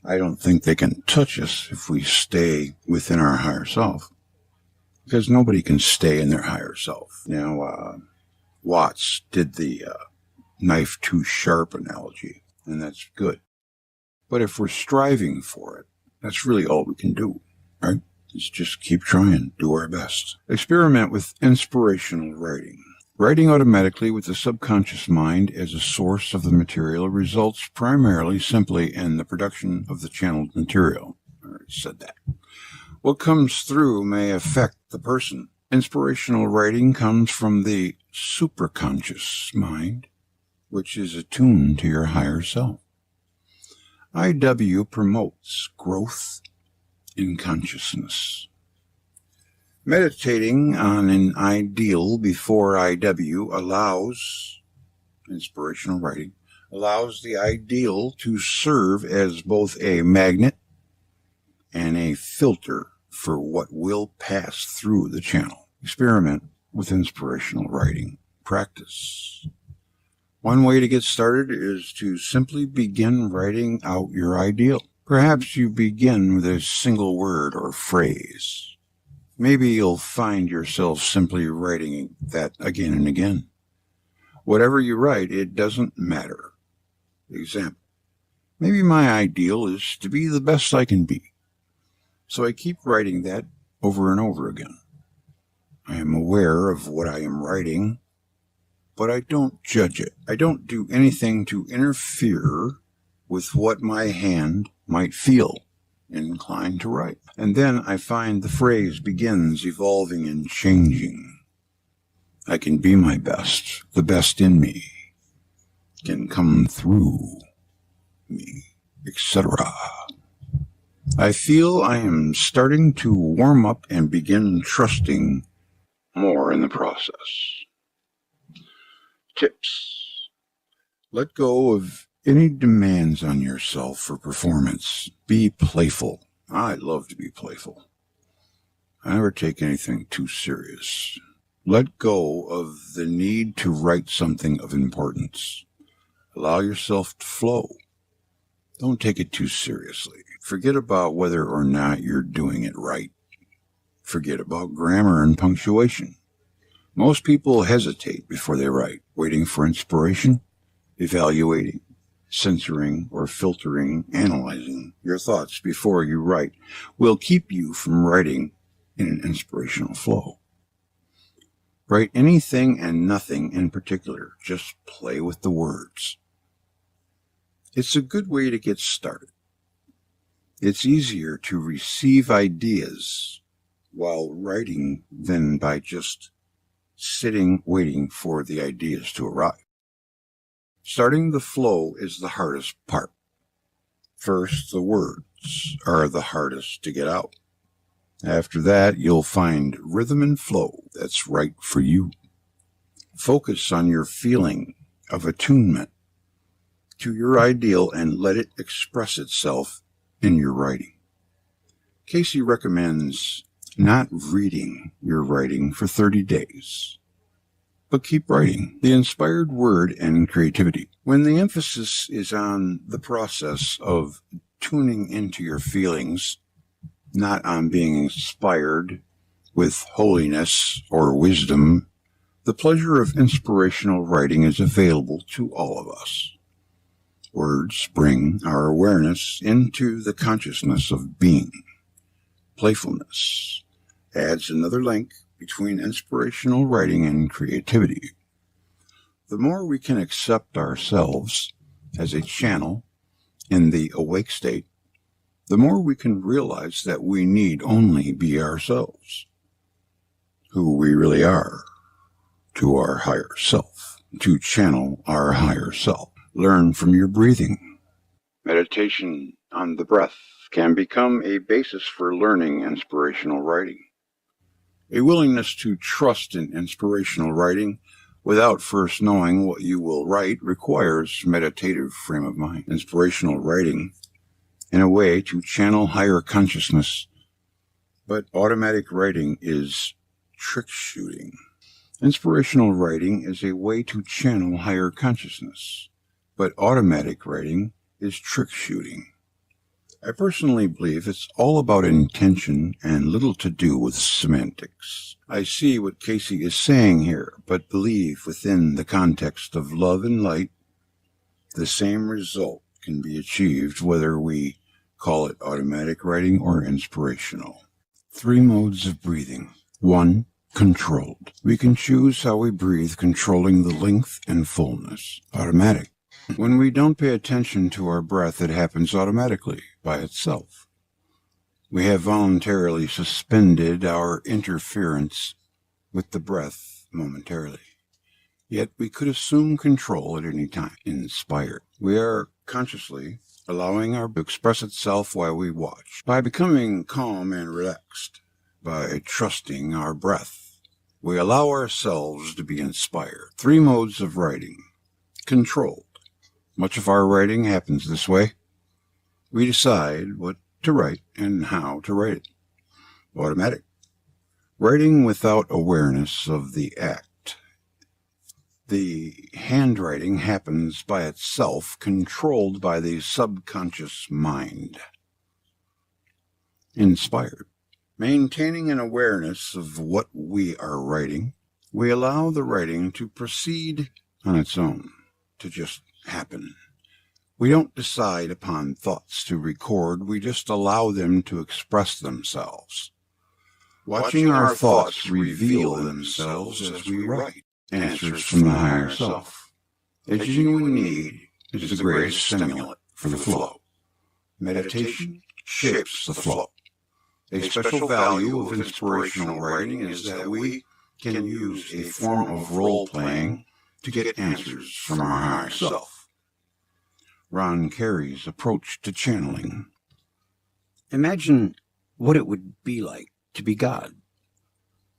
I: I don't think they can touch us if we stay within our higher self, because nobody can stay in their higher self. Now, Watts did the knife too sharp analogy, and that's good. But if we're striving for it, that's really all we can do, right? Is just keep trying, do our best. Experiment with inspirational writing. Writing automatically with the subconscious mind as a source of the material results primarily simply in the production of the channeled material. I already said that. What comes through may affect the person. Inspirational writing comes from the superconscious mind, which is attuned to your higher self. IW promotes growth in consciousness. Meditating on an ideal before IW allows, inspirational writing, allows the ideal to serve as both a magnet and a filter for what will pass through the channel. Experiment with inspirational writing. Practice. One way to get started is to simply begin writing out your ideal. Perhaps you begin with a single word or phrase. Maybe you'll find yourself simply writing that again and again. Whatever you write, it doesn't matter. Example. Maybe my ideal is to be the best I can be. So I keep writing that over and over again. I am aware of what I am writing, but I don't judge it. I don't do anything to interfere with what my hand might feel inclined to write. And then I find the phrase begins evolving and changing. I can be my best. The best in me can come through me, etc. I feel I am starting to warm up and begin trusting more in the process. Tips. Let go of any demands on yourself for performance. Be playful. I love to be playful. I never take anything too serious. Let go of the need to write something of importance. Allow yourself to flow. Don't take it too seriously. Forget about whether or not you're doing it right. Forget about grammar and punctuation. Most people hesitate before they write, waiting for inspiration, evaluating, censoring, or filtering, analyzing your thoughts before you write will keep you from writing in an inspirational flow. Write anything and nothing in particular. Just play with the words. It's a good way to get started. It's easier to receive ideas while writing than by just sitting waiting for the ideas to arrive. Starting the flow is the hardest part. First, the words are the hardest to get out. After that, you'll find rhythm and flow that's right for you. Focus on your feeling of attunement to your ideal and let it express itself in your writing. Casey recommends not reading your writing for 30 days, but keep writing. The inspired word and creativity. When the emphasis is on the process of tuning into your feelings, not on being inspired with holiness or wisdom, the pleasure of inspirational writing is available to all of us. Words bring our awareness into the consciousness of being. Playfulness adds another link between inspirational writing and creativity. The more we can accept ourselves as a channel in the awake state, the more we can realize that we need only be ourselves, who we really are, to our higher self, to channel our higher self. Learn from your breathing. Meditation on the breath can become a basis for learning inspirational writing. A willingness to trust in inspirational writing without first knowing what you will write requires meditative frame of mind. Inspirational writing in a way to channel higher consciousness, but automatic writing is trick shooting. Inspirational writing is a way to channel higher consciousness, but automatic writing is trick shooting. I personally believe it's all about intention and little to do with semantics. I see what Casey is saying here, but believe within the context of love and light, the same result can be achieved whether we call it automatic writing or inspirational. 3 modes of breathing. 1. Controlled. We can choose how we breathe, controlling the length and fullness. Automatic. When we don't pay attention to our breath, it happens automatically, by itself. We have voluntarily suspended our interference with the breath momentarily. Yet we could assume control at any time. Inspired. We are consciously allowing our to express itself while we watch. By becoming calm and relaxed, by trusting our breath, we allow ourselves to be inspired. 3 modes of writing. Controlled. Much of our writing happens this way. We decide what to write and how to write it. Automatic. Writing without awareness of the act. The handwriting happens by itself, controlled by the subconscious mind. Inspired. Maintaining an awareness of what we are writing, we allow the writing to proceed on its own, to just happen. We don't decide upon thoughts to record, we just allow them to express themselves. Watching our thoughts reveal themselves as we write, answers from the higher self. A genuine need is the greatest stimulant for the flow. Meditation shapes the flow. A special value of inspirational writing is that we can use a form of role-playing to get answers from our higher self. Ron Carey's approach to channeling.
F: Imagine what it would be like to be God.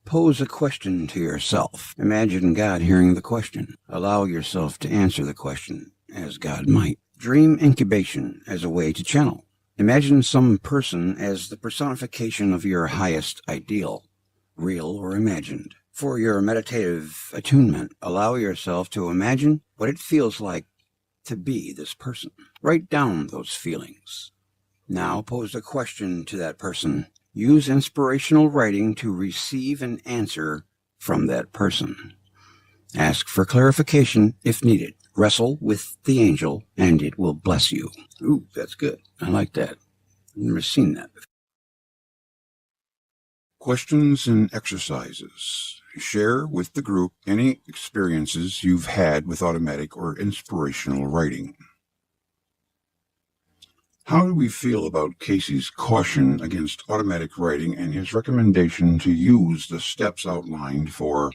F: Pose a question to yourself. Imagine God hearing the question. Allow yourself to answer the question as God might. Dream incubation as a way to channel. Imagine some person as the personification of your highest ideal, real or imagined. For your meditative attunement, allow yourself to imagine what it feels like to be this person. Write down those feelings. Now pose a question to that person. Use inspirational writing to receive an answer from that person. Ask for clarification if needed. Wrestle with the angel, and it will bless you. Ooh, that's good. I like that. I've never seen that before.
I: Questions and exercises. Share with the group any experiences you've had with automatic or inspirational writing. How do we feel about Casey's caution against automatic writing and his recommendation to use the steps outlined for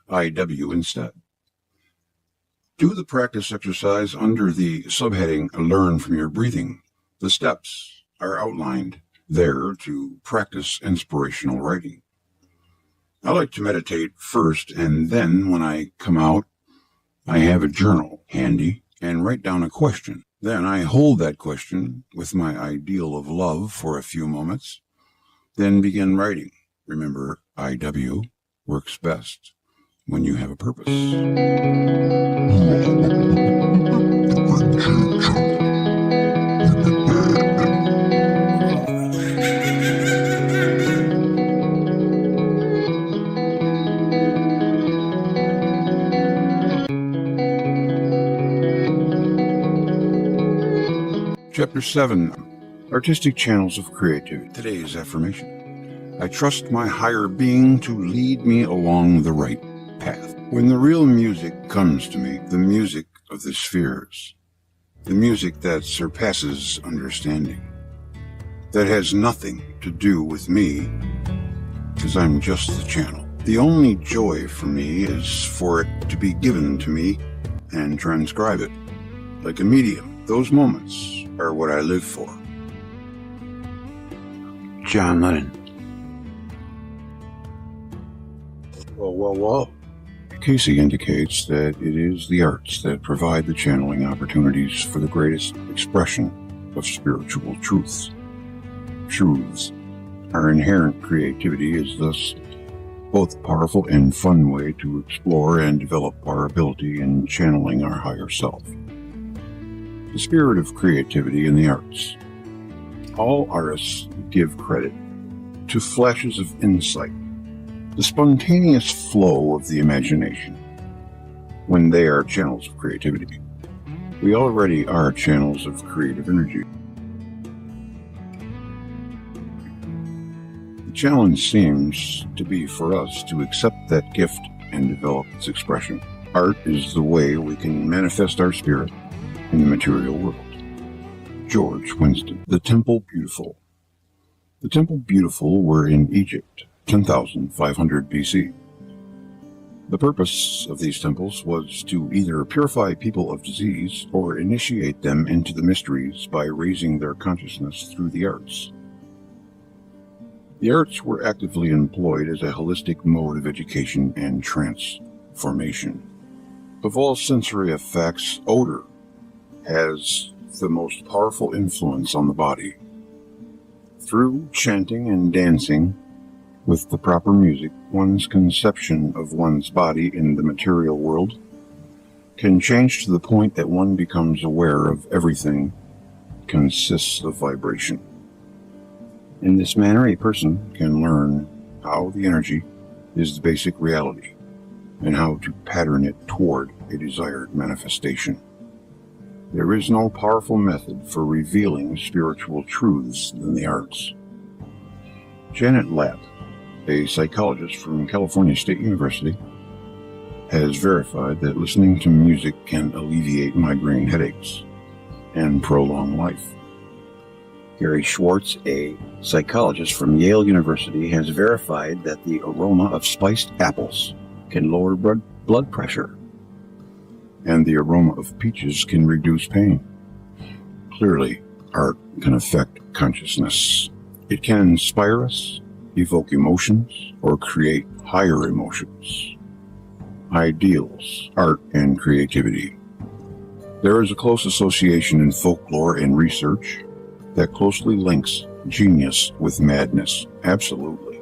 I: IW instead? Do the practice exercise under the subheading Learn from Your Breathing. The steps are outlined there to practice inspirational writing. I like to meditate first, and then when I come out, I have a journal handy and write down a question. Then I hold that question with my ideal of love for a few moments, then begin writing. Remember, IW works best when you have a purpose. Chapter 7, Artistic Channels of Creativity. Today's affirmation. I trust my higher being to lead me along the right path. When the real music comes to me, the music of the spheres, the music that surpasses understanding, that has nothing to do with me, because I'm just the channel. The only joy for me is for it to be given to me and transcribe it like a medium. Those moments are what I live for. John Lennon. Well. Casey indicates that it is the arts that provide the channeling opportunities for the greatest expression of spiritual truths. Our inherent creativity is thus both a powerful and fun way to explore and develop our ability in channeling our higher self. The spirit of creativity in the arts. All artists give credit to flashes of insight, the spontaneous flow of the imagination, when they are channels of creativity. We already are channels of creative energy. The challenge seems to be for us to accept that gift and develop its expression. Art is the way we can manifest our spirit in the material world. George Winston. The Temple Beautiful. The Temple Beautiful were in Egypt, 10,500 BC. The purpose of these temples was to either purify people of disease or initiate them into the mysteries by raising their consciousness through the arts. The arts were actively employed as a holistic mode of education and transformation. Of all sensory effects, odor has the most powerful influence on the body. Through chanting and dancing, with the proper music, one's conception of one's body in the material world can change to the point that one becomes aware of everything consists of vibration. In this manner, a person can learn how the energy is the basic reality and how to pattern it toward a desired manifestation. There is no powerful method for revealing spiritual truths than the arts. Janet Lapp, a psychologist from California State University, has verified that listening to music can alleviate migraine headaches and prolong life. Gary Schwartz, a psychologist from Yale University, has verified that the aroma of spiced apples can lower blood pressure, and the aroma of peaches can reduce pain. Clearly, art can affect consciousness. It can inspire us, evoke emotions, or create higher emotions. Ideals, art, and creativity. There is a close association in folklore and research that closely links genius with madness. Absolutely.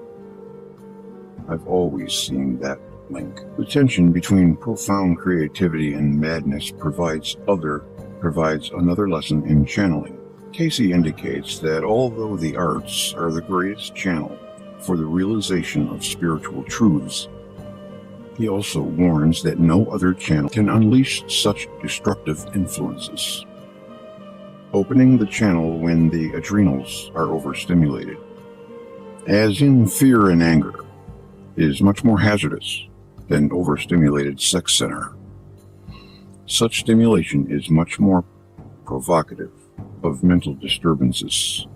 I: I've always seen that link. The tension between profound creativity and madness provides another lesson in channeling. Casey indicates that although the arts are the greatest channel for the realization of spiritual truths, he also warns that no other channel can unleash such destructive influences. Opening the channel when the adrenals are overstimulated, as in fear and anger, is much more hazardous than overstimulated sex center. Such stimulation is much more provocative of mental disturbances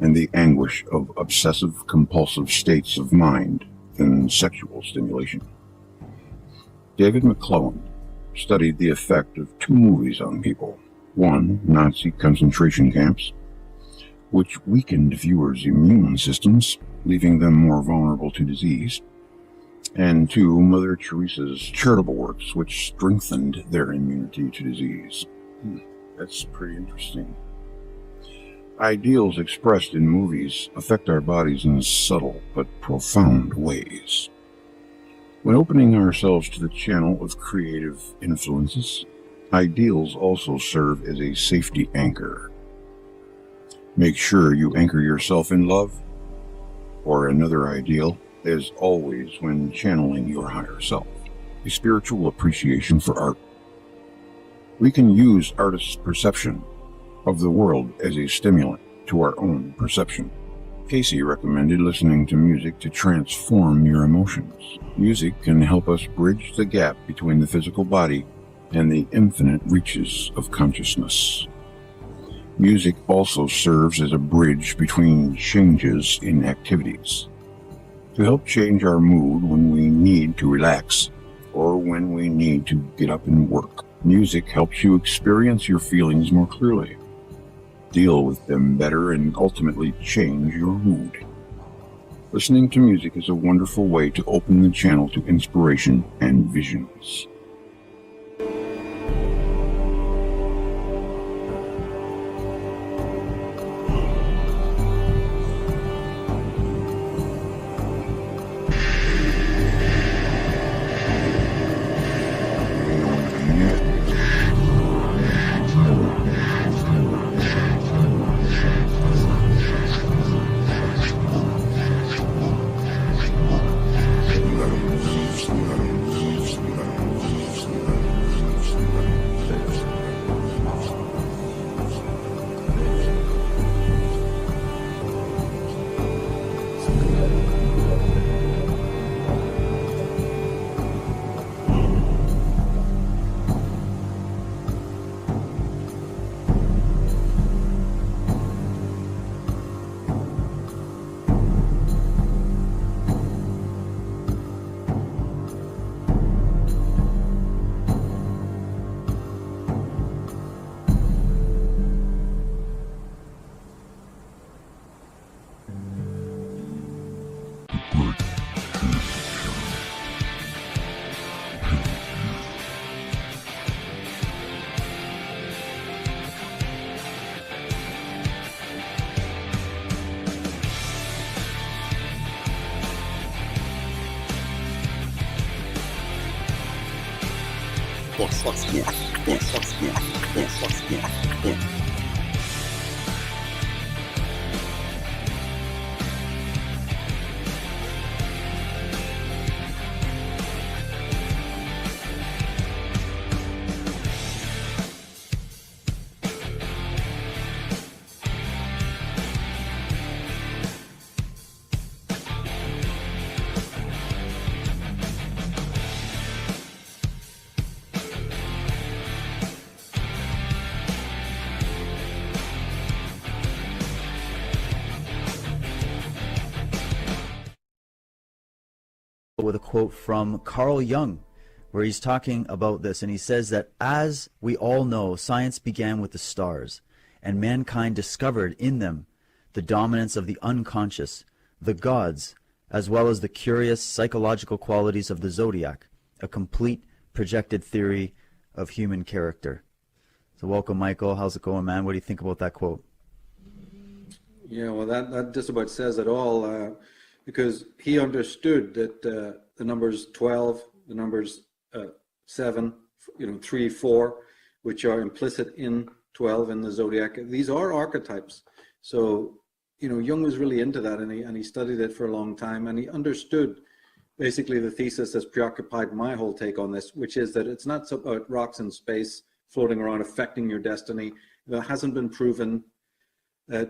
I: and the anguish of obsessive-compulsive states of mind than sexual stimulation. David McClellan studied the effect of 2 movies on people. 1, Nazi concentration camps, which weakened viewers' immune systems, leaving them more vulnerable to disease, and 2, Mother Teresa's charitable works, which strengthened their immunity to disease. That's pretty interesting. Ideals expressed in movies affect our bodies in subtle but profound ways. When opening ourselves to the channel of creative influences, ideals also serve as a safety anchor. Make sure you anchor yourself in love or another ideal, as always when channeling your higher self. A spiritual appreciation for art. We can use artists' perception of the world as a stimulant to our own perception. Casey recommended listening to music to transform your emotions. Music can help us bridge the gap between the physical body and the infinite reaches of consciousness. Music also serves as a bridge between changes in activities, to help change our mood when we need to relax or when we need to get up and work. Music helps you experience your feelings more clearly, deal with them better, and ultimately change your mood. Listening to music is a wonderful way to open the channel to inspiration and visions.
J: with a quote from Carl Jung, where he's talking about this, and he says that as we all know, science began with the stars, and mankind discovered in them the dominance of the unconscious, the gods, as well as the curious psychological qualities of the zodiac, a complete projected theory of human character. So welcome, Michael. How's it going, man? What do you think about that quote?
K: Yeah, well, that just about says it all, because he understood that the numbers 12, the numbers 7, 3, 4, which are implicit in 12 in the zodiac, these are archetypes. So, Jung was really into that, and he studied it for a long time, and he understood basically the thesis that's preoccupied my whole take on this, which is that it's not about rocks in space floating around affecting your destiny. That hasn't been proven. A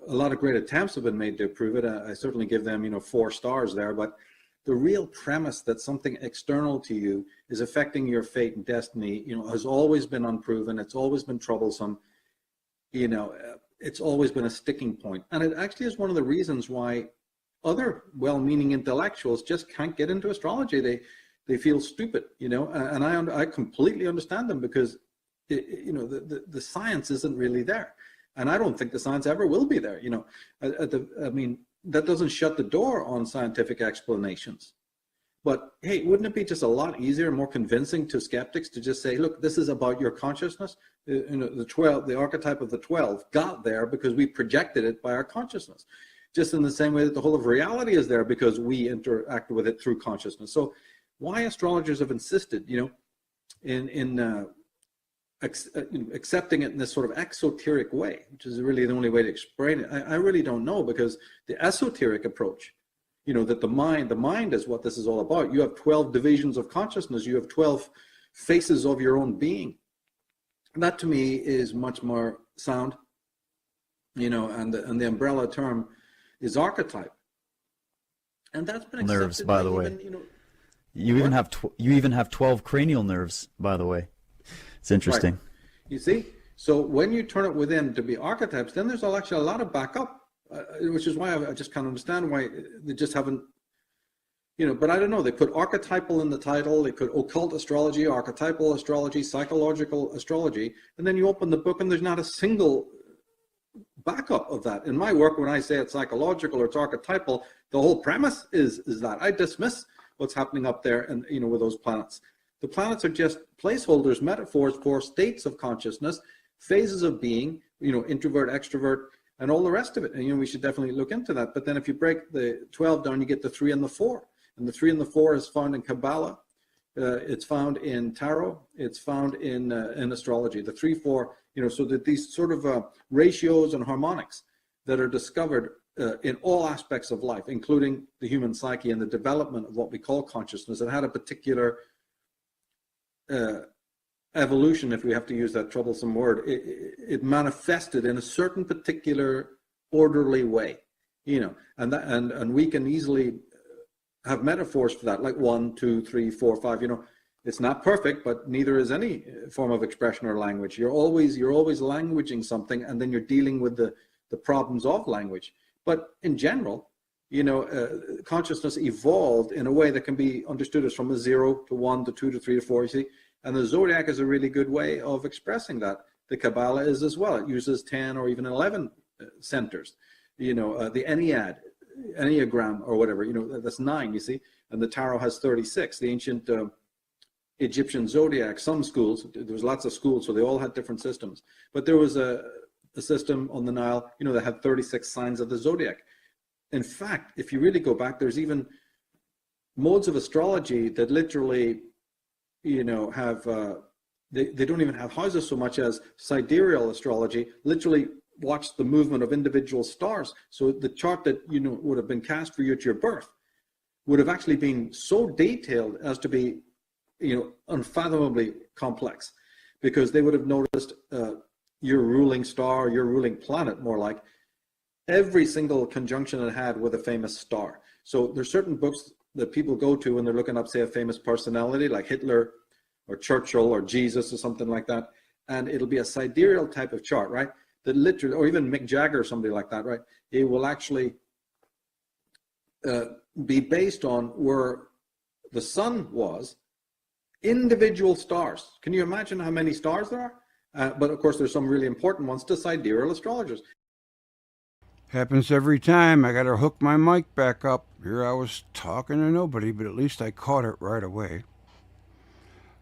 K: lot of great attempts have been made to prove it. I certainly give them, 4 stars there, but the real premise that something external to you is affecting your fate and destiny, has always been unproven. It's always been troublesome. It's always been a sticking point. And it actually is one of the reasons why other well-meaning intellectuals just can't get into astrology. They feel stupid, and I completely understand them, because the science isn't really there. And I don't think the science ever will be there. That doesn't shut the door on scientific explanations. But hey, wouldn't it be just a lot easier and more convincing to skeptics to just say, look, this is about your consciousness? The archetype of the 12 got there because we projected it by our consciousness. Just in the same way that the whole of reality is there because we interact with it through consciousness. So why astrologers have insisted, accepting it in this sort of exoteric way, which is really the only way to explain it, I really don't know, because the esoteric approach, that the mind is what this is all about. You have 12 divisions of consciousness. You have 12 faces of your own being. And that to me is much more sound, and the umbrella term is archetype. And that's been accepted
J: nerves, by the way. You even have 12 cranial nerves, by the way. It's interesting.
K: Right. You see? So when you turn it within to be archetypes, then there's actually a lot of backup, which is why I just can't understand why they just haven't, but I don't know. They put archetypal in the title. They put occult astrology, archetypal astrology, psychological astrology, and then you open the book and there's not a single backup of that. In my work, when I say it's psychological or it's archetypal, the whole premise is that. I dismiss what's happening up there and, with those planets. The planets are just placeholders, metaphors for states of consciousness, phases of being, introvert, extrovert, and all the rest of it. And, we should definitely look into that. But then if you break the 12 down, you get the 3 and the 4. And the 3 and the 4 is found in Kabbalah. It's found in Tarot. It's found in astrology. The 3, 4, so that these sort of ratios and harmonics that are discovered in all aspects of life, including the human psyche and the development of what we call consciousness. It had a particular evolution, if we have to use that troublesome word. It manifested in a certain particular orderly way, and we can easily have metaphors for that, like 1, 2, 3, 4, 5. It's not perfect, but neither is any form of expression or language. You're always languaging something, and then you're dealing with the problems of language. But in general, consciousness evolved in a way that can be understood as from a 0 to 1 to 2 to 3 to 4, you see. And the zodiac is a really good way of expressing that. The Kabbalah is as well. It uses 10 or even 11 centers. The Enneagram or whatever, that's 9, you see. And the Tarot has 36. The ancient Egyptian zodiac, some schools, there was lots of schools, so they all had different systems. But there was a system on the Nile, that had 36 signs of the zodiac. In fact, if you really go back, there's even modes of astrology that literally, have, they don't even have houses so much as sidereal astrology, literally watch the movement of individual stars. So the chart that, would have been cast for you at your birth would have actually been so detailed as to be, unfathomably complex, because they would have noticed your ruling star, your ruling planet, more like, every single conjunction it had with a famous star. So there's certain books that people go to when they're looking up, say, a famous personality like Hitler or Churchill or Jesus or something like that, and it'll be a sidereal type of chart, right? That literally, or even Mick Jagger or somebody like that, right? It will actually be based on where the sun was, individual stars. Can you imagine how many stars there are? But of course, there's some really important ones to sidereal astrologers.
I: Happens every time. I got to hook my mic back up. Here I was talking to nobody, but at least I caught it right away.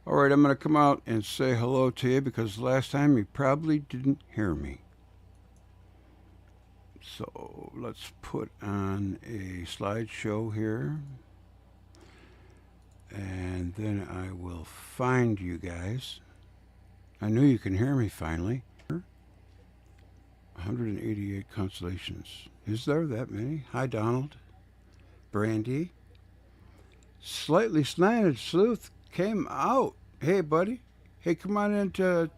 I: All right, I'm going to come out and say hello to you because last time you probably didn't hear me. So let's put on a slideshow here. And then I will find you guys. I know you can hear me finally. 188 constellations. Is there that many? Hi, Donald. Brandy. Slightly Slanted Sleuth came out. Hey, buddy. Hey, come on into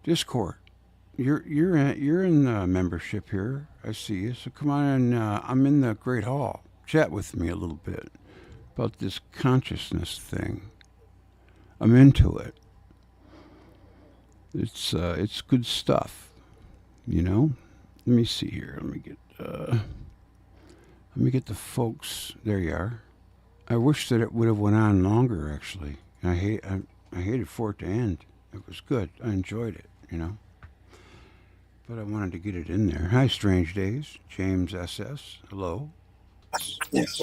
I: Discord. You're in membership here. I see you. So come on in. I'm in the Great Hall. Chat with me a little bit about this consciousness thing. I'm into it. It's good stuff, you know. Let me see here. Let me get the folks. There you are. I wish that it would have went on longer. Actually, I hated for it to end. It was good. I enjoyed it, you know. But I wanted to get it in there. Hi, Strange Days. James SS. Hello. Yes.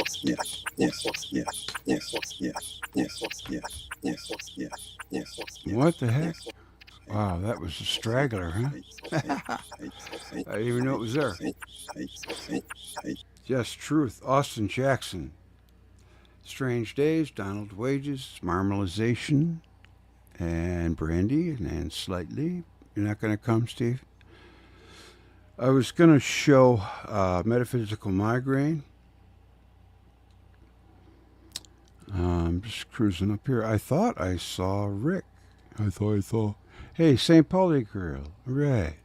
I: What the heck? Wow, that was a straggler, huh? I didn't even know it was there. Yes, Truth. Austin Jackson. Strange Days. Donald Wages. Marmalization. And Brandy. And Slightly. You're not going to come, Steve? I was going to show Metaphysical Migraine. I'm just cruising up here. I thought I saw Rick. Hey, St. Pauli girl. Right.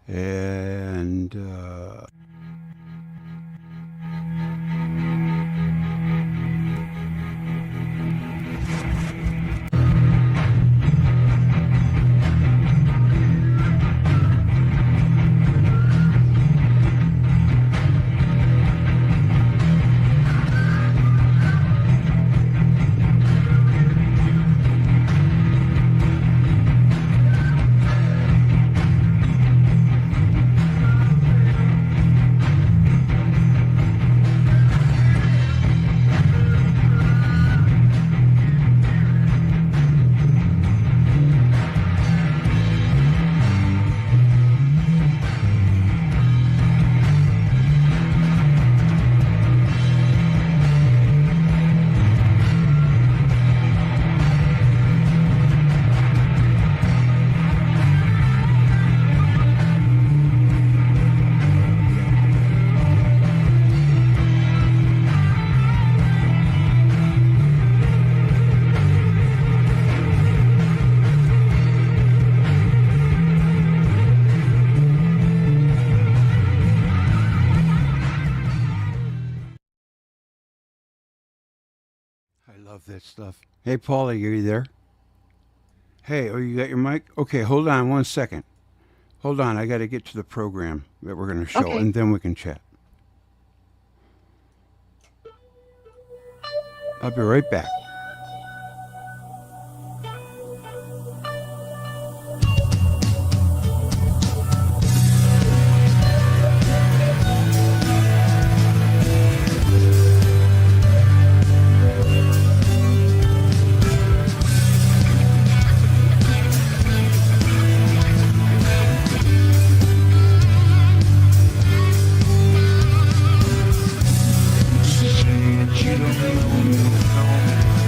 I: And that stuff. Hey, Paulie, are you there? Hey, oh, you got your mic? Okay, hold on 1 second. Hold on, I got to get to the program that we're going to show, and then we can chat. I'll be right back. You don't know.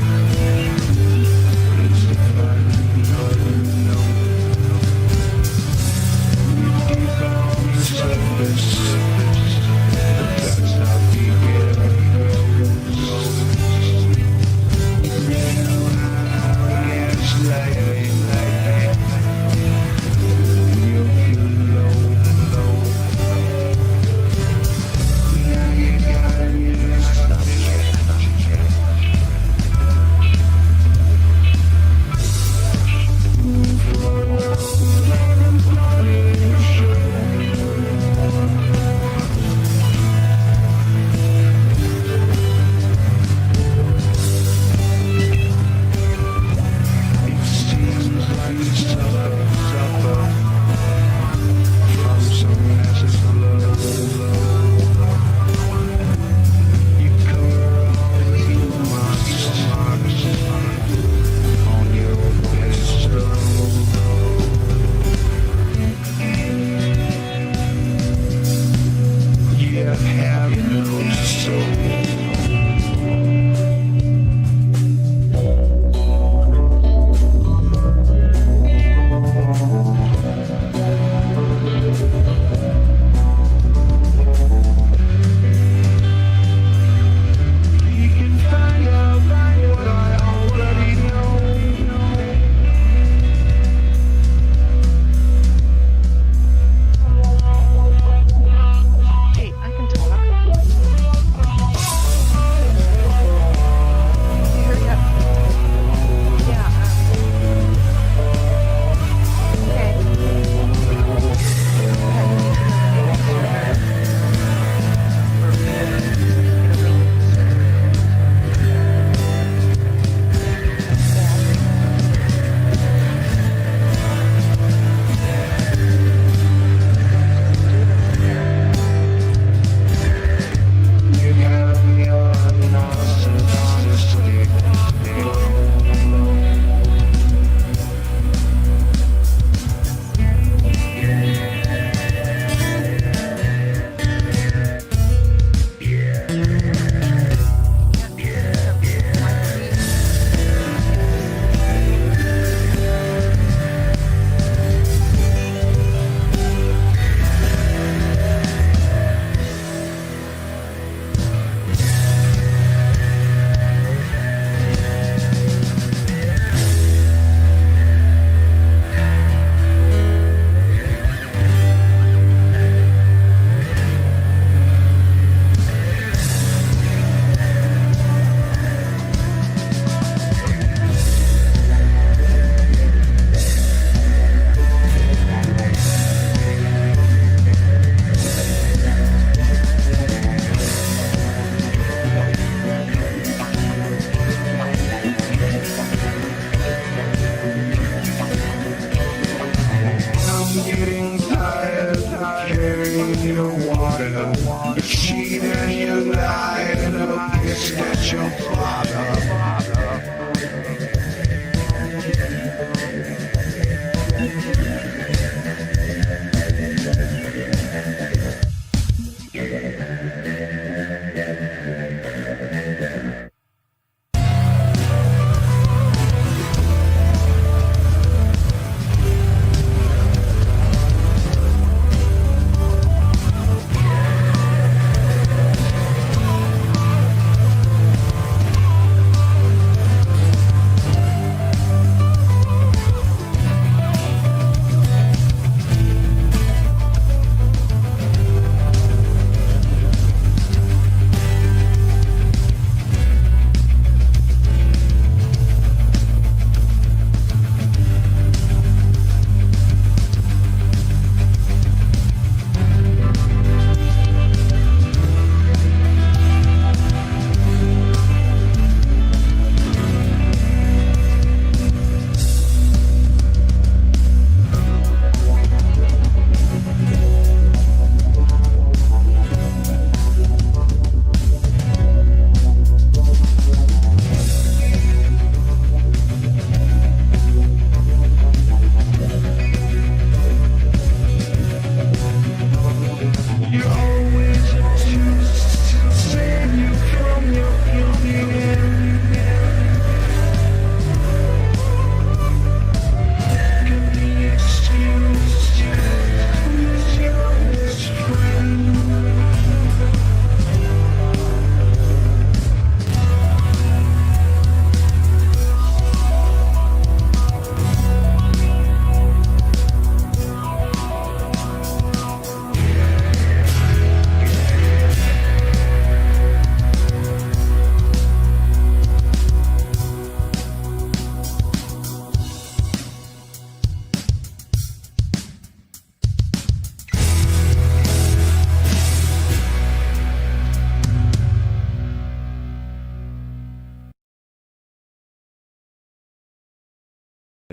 A: in your water. You cheat and you lie and a piss that your father.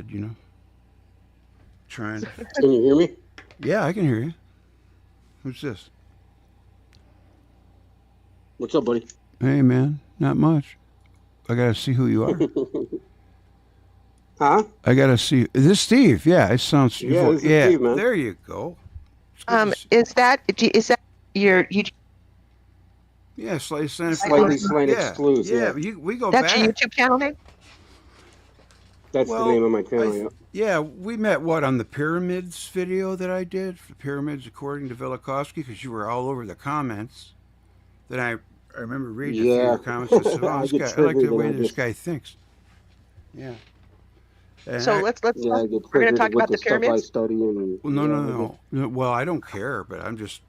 I: You know, trying.
L: Can you hear me?
I: Yeah, I can hear you. Who's this?
L: What's up, buddy?
I: Hey, man, not much. I gotta see who you are.
L: Huh?
I: I gotta see. Is this Steve? Yeah, it sounds.
L: Yeah, this is Steve, man.
I: There you go.
M: Is that your you?
I: Yeah, slightly
L: slant exclusive.
I: Yeah, we go
M: That's
I: back.
M: your YouTube channel name?
L: That's the name of my channel.
I: Yeah, we met on the pyramids video that I did, the pyramids according to Velikovsky, because you were all over the comments. Then I remember reading a few of your comments and said, "Oh, I like the way this guy thinks." Yeah. And
M: So let's we're going to talk about the pyramids.
I: No. Well, I don't care, but I'm just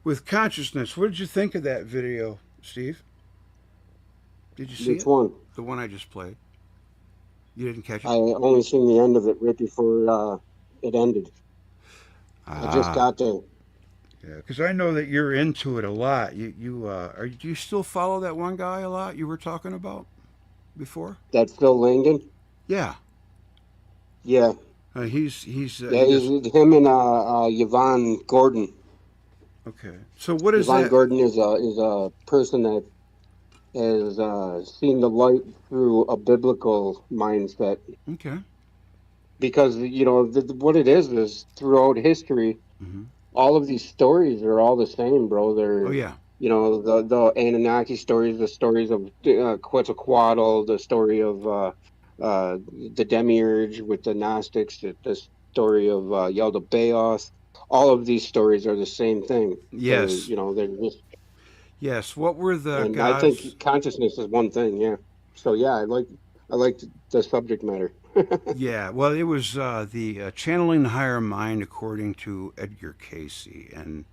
I: with consciousness. What did you think of that video, Steve? Did you see it?
L: Which one?
I: The one I just played. You didn't catch it?
L: I only seen the end of it right before it ended. I just got there.
I: Yeah, because I know that you're into it a lot. Do you still follow that one guy a lot you were talking about before?
L: That Phil Langdon?
I: Yeah.
L: Yeah.
I: He's
L: him and Yvonne Gordon.
I: Okay. So what is
L: Yvonne
I: that?
L: Gordon is a person that has seen the light through a biblical mindset.
I: Okay.
L: Because, what it is throughout history, all of these stories are all the same, bro. They're, the Anunnaki stories, the stories of Quetzalcoatl, the story of the Demiurge with the Gnostics, the story of Yaldabaoth. All of these stories are the same thing.
I: Yes.
L: They're just...
I: Yes. What were the
L: and
I: gods?
L: I think consciousness is one thing, yeah. So, yeah, I like the subject matter.
I: Yeah, well, it was the Channeling the Higher Mind according to Edgar Casey, and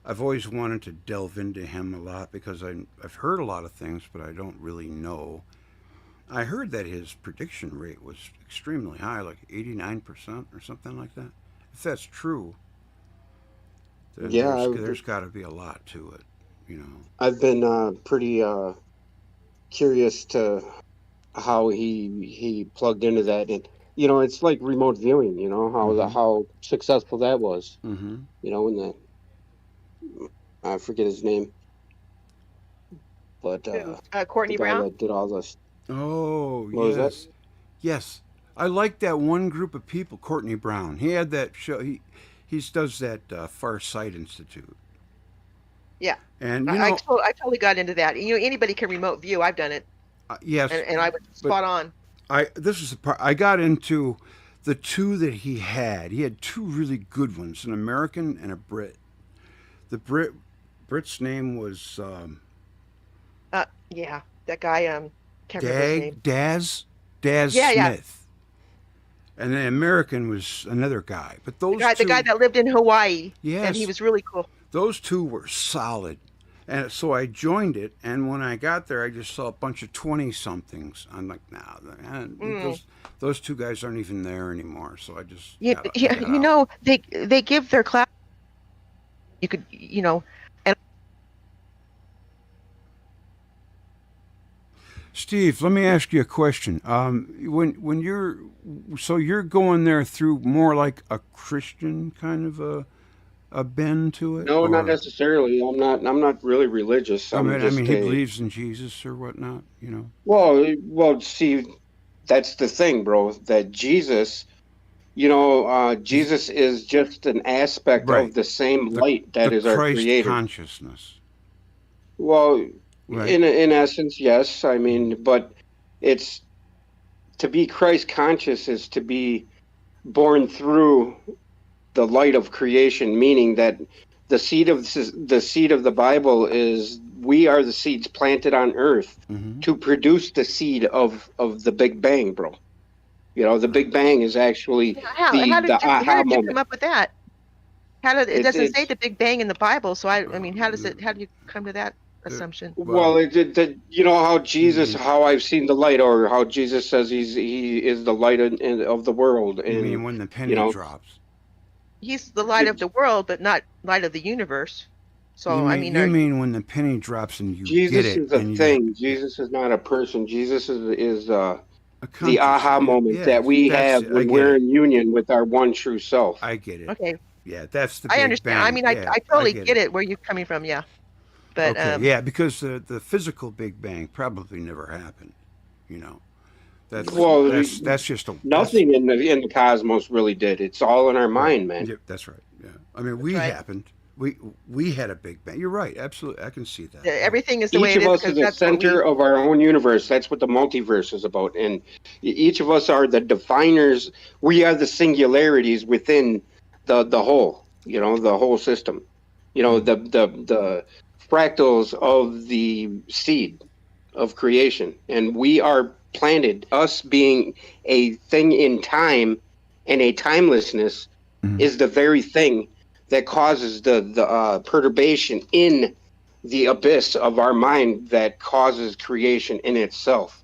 I: I've always wanted to delve into him a lot because I've heard a lot of things, but I don't really know. I heard that his prediction rate was extremely high, like 89% or something like that. If that's true, then there's got to be a lot to it,
L: I've been pretty curious to how he plugged into that, and it's like remote viewing, how successful that was. In I forget his name, but
M: Courtney
L: the guy
M: Brown.
L: that did all this.
I: Oh,
L: What was that?
I: yes. Yes. I like that one group of people, Courtney Brown. He had that show. He does that Far Sight Institute.
M: Yeah.
I: And
M: I totally got into that. Anybody can remote view. I've done it.
I: Yes.
M: And I was spot on.
I: This is the part I got into. The two that he had two really good ones, an American and a Brit. The Brit's name was
M: yeah, that guy can't remember his name.
I: Daz
M: Yeah.
I: Smith. And the American was another guy. But those
M: the guy that lived in Hawaii.
I: Yes.
M: And he was really cool.
I: Those two were solid. And so I joined it, and when I got there, I just saw a bunch of 20-somethings. I'm like, nah, those two guys aren't even there anymore. So I just
M: they give their class. You could, and
I: Steve, let me ask you a question. When you're going there through more like a Christian kind of a bend to it?
L: No, not necessarily. I'm not really religious.
I: I mean, he believes in Jesus or whatnot,
L: Well, see, that's the thing, bro. That Jesus, Jesus is just an aspect of the same light that is our Creator.
I: Consciousness.
L: Well, in essence, yes. I mean, but it's to be Christ conscious is to be born through the light of creation, meaning that the seed of the Bible is we are the seeds planted on earth to produce the seed of the Big Bang, bro. The Big Bang is actually
M: how did you come up with that? It doesn't say the Big Bang in the Bible, so I mean, how do you come to that assumption?
L: Well, how Jesus, how I've seen the light, or how Jesus says he is the light of the world. And,
I: you mean when the penny drops?
M: He's the light of the world, but not light of the universe. So
I: you mean when the penny drops and you
L: Jesus
I: get it?
L: Jesus is a thing. Jesus is not a person. Jesus is the aha moment that we have when we're in union with our one true self.
I: I get it.
M: Okay.
I: Yeah, that's the Big
M: I understand.
I: Bang.
M: I mean, I totally get it where you're coming from. Yeah. But
I: because the physical Big Bang probably never happened. That's just
L: nothing in the cosmos really did. It's all in our mind, man.
I: Yeah, that's right. Yeah, I mean, we happened. We had a Big Bang. You're right. Absolutely, I can see that.
M: Everything is the way it is.
L: Each of us is the center of our own universe. That's what the multiverse is about. And each of us are the definers. We are the singularities within the whole. The whole system. The fractals of the seed of creation, and we are planted. Us being a thing in time and a timelessness is the very thing that causes the perturbation in the abyss of our mind that causes creation in itself.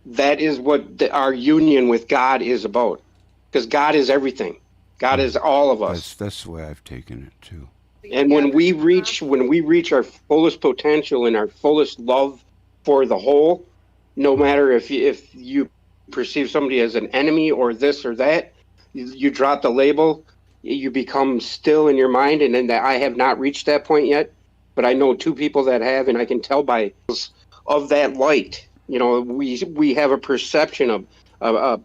L: That is what our union with God is about, because God is everything. God is all of us.
I: That's the way I've taken it too.
L: And when we reach our fullest potential and our fullest love for the whole, no matter if you perceive somebody as an enemy or this or that, you drop the label, you become still in your mind. And then I have not reached that point yet, but I know two people that have, and I can tell by of that light. We have a perception of a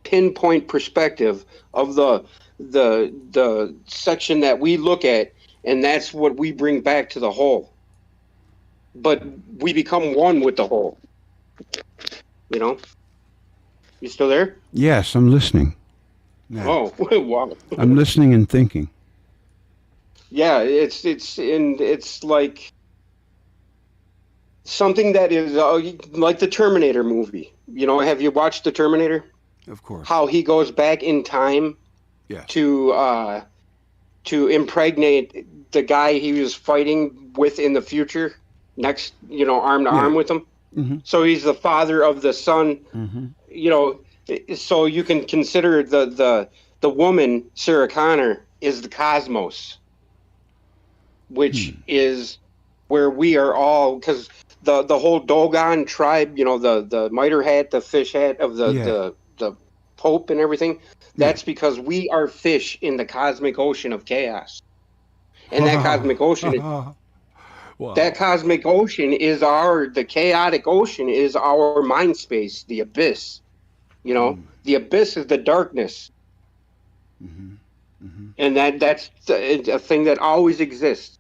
L: pinpoint perspective of the section that we look at. And that's what we bring back to the whole. But we become one with the whole. You still there?
I: Yes, I'm listening. Yeah.
L: Oh, wow.
I: I'm listening and thinking.
L: Yeah, it's like something that is like the Terminator movie. Have you watched the Terminator?
I: Of course.
L: How he goes back in time to impregnate the guy he was fighting with in the future, next, arm to arm with him. So he's the father of the son. So you can consider the woman, Sarah Connor, is the cosmos, which is where we are all, because the whole Dogon tribe, the mitre hat, the fish hat of the Pope and everything, that's because we are fish in the cosmic ocean of chaos. And that cosmic ocean is,
I: Wow.
L: that cosmic ocean is the chaotic ocean is our mind space, the abyss. You know, the abyss is the darkness. And that's a thing that always exists.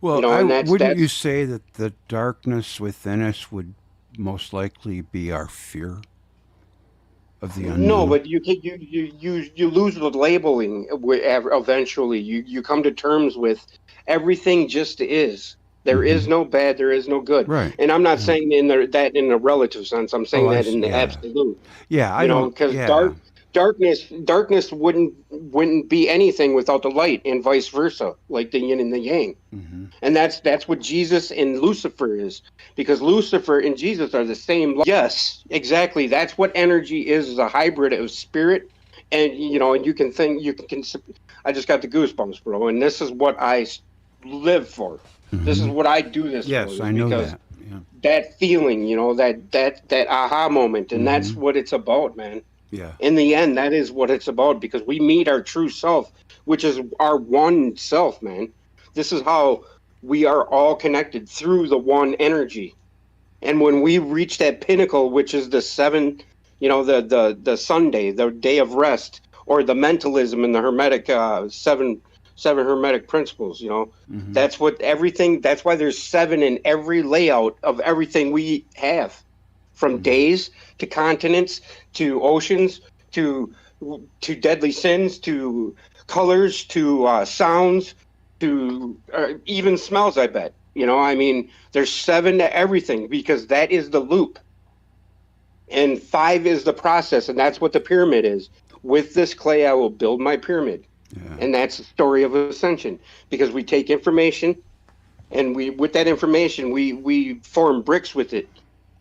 I: Well,
L: you know,
I: wouldn't you say that the darkness within us would most likely be our fear of the unknown?
L: No, but you lose the labeling eventually. You come to terms with everything just is. There is no bad, there is no good.
I: Right.
L: And I'm not saying that in a relative sense. I'm saying that in the absolute.
I: Yeah, I don't.
L: Because
I: yeah.
L: darkness wouldn't be anything without the light, and vice versa, like the yin and the yang. And that's what Jesus and Lucifer is, because Lucifer and Jesus are the same. Yes, exactly. That's what energy is a hybrid of spirit, and and you can think I just got the goosebumps, bro, and this is what I live for. This is what I do this for.
I: Yes, I know
L: because
I: that. Yeah.
L: that feeling, that aha moment, and that's what it's about, man.
I: Yeah.
L: In the end, that is what it's about, because we meet our true self, which is our one self, man. This is how we are all connected through the one energy. And when we reach that pinnacle, which is the the Sunday, the day of rest, or the mentalism and the Hermetic seven Hermetic principles, that's that's why there's 7 in every layout of everything we have, from days to continents to oceans to deadly sins to colors to sounds to even smells. I bet there's 7 to everything, because that is the loop, and 5 is the process, and that's what the pyramid is. With this clay I will build my pyramid. And that's the story of ascension, because we take information, and with that information we form bricks with it.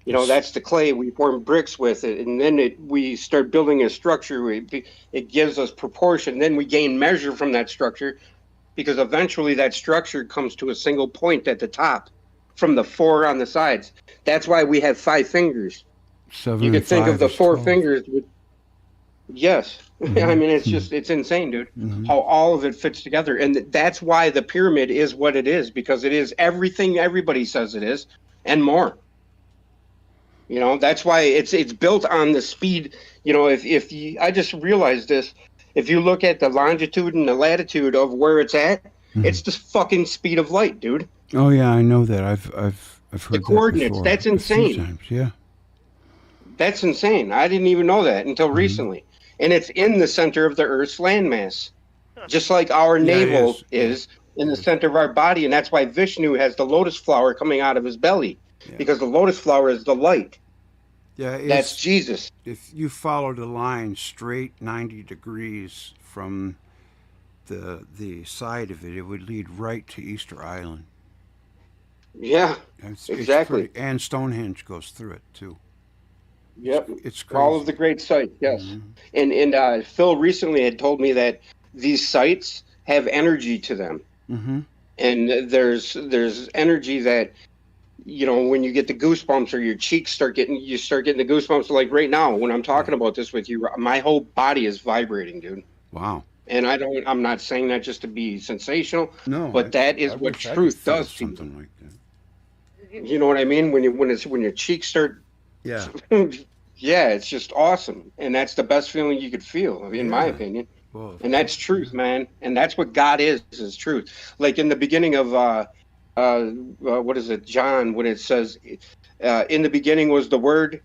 L: That's the clay. We form bricks with it, and then we start building a structure. It gives us proportion. Then we gain measure from that structure, because eventually that structure comes to a single point at the top from the 4 on the sides. That's why we have 5 fingers.
I: 7
L: you could think of the 4
I: 12.
L: fingers with, yes. I mean, it's insane, dude, how all of it fits together. And that's why the pyramid is what it is, because it is everything everybody says it is and more. That's why it's built on the speed. I just realized this, if you look at the longitude and the latitude of where it's at, it's the fucking speed of light, dude.
I: Oh yeah, I know that. I've heard
L: the coordinates.
I: That
L: that's insane.
I: Yeah.
L: That's insane. I didn't even know that until recently. And it's in the center of the Earth's landmass, just like our navel is in the center of our body. And that's why Vishnu has the lotus flower coming out of his belly, because the lotus flower is the light.
I: Yeah,
L: that's Jesus.
I: If you followed a line straight 90 degrees from the side of it, it would lead right to Easter Island.
L: Yeah, exactly.
I: And Stonehenge goes through it too.
L: Yep,
I: it's crazy.
L: All of the great sites. Yes, and Phil recently had told me that these sites have energy to them, and there's energy that when you get the goosebumps, or your cheeks start getting the goosebumps. Like right now, when I'm talking about this with you, my whole body is vibrating, dude.
I: Wow.
L: And I'm not saying that just to be sensational.
I: No,
L: but that is what truth does to
I: something like that.
L: You know what I mean? When your cheeks start.
I: Yeah.
L: Yeah, it's just awesome, and that's the best feeling you could feel, in my opinion.
I: Whoa.
L: And that's truth, man. And that's what God is truth. Like in the beginning of what is it, John, when it says, in the beginning was the Word,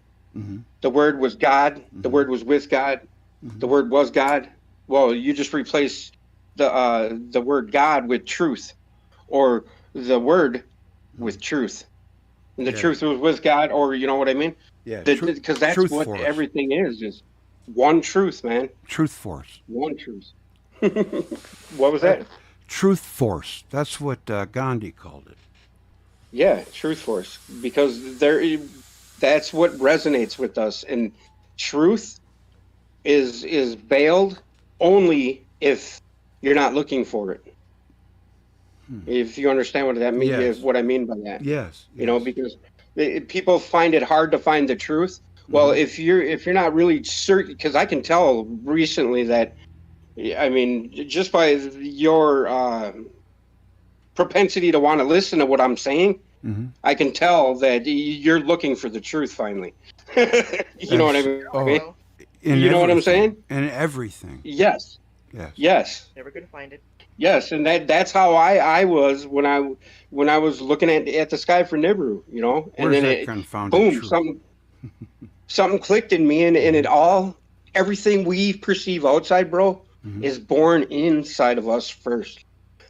L: the Word was God, the Word was with God, the Word was God. Well, you just replace the word God with truth, or the Word with truth. And the truth was with God, or you know what I mean?
I: Yeah.
L: Because that's what force. Everything is one truth, man.
I: Truth force.
L: One truth. What was that?
I: Truth force. That's what Gandhi called it.
L: Yeah, truth force. Because that's what resonates with us. And truth is veiled only if you're not looking for it. If you understand what that means, what I mean by that.
I: Yes.
L: Because people find it hard to find the truth. Well, if you're not really certain, because I can tell recently that, I mean, just by your propensity to want to listen to what I'm saying, I can tell that you're looking for the truth finally. You know what I mean?
I: Oh,
L: You know what I'm saying?
I: In everything.
L: Yes.
I: Yes.
L: Yes.
M: Never gonna find it.
L: Yes, and that's how I was when I was looking at the sky for Nibiru, you know, and
I: Where's
L: then
I: that
L: it,
I: confounded
L: boom,
I: truth?
L: something clicked in me, and it all, everything we perceive outside, bro, is born inside of us first.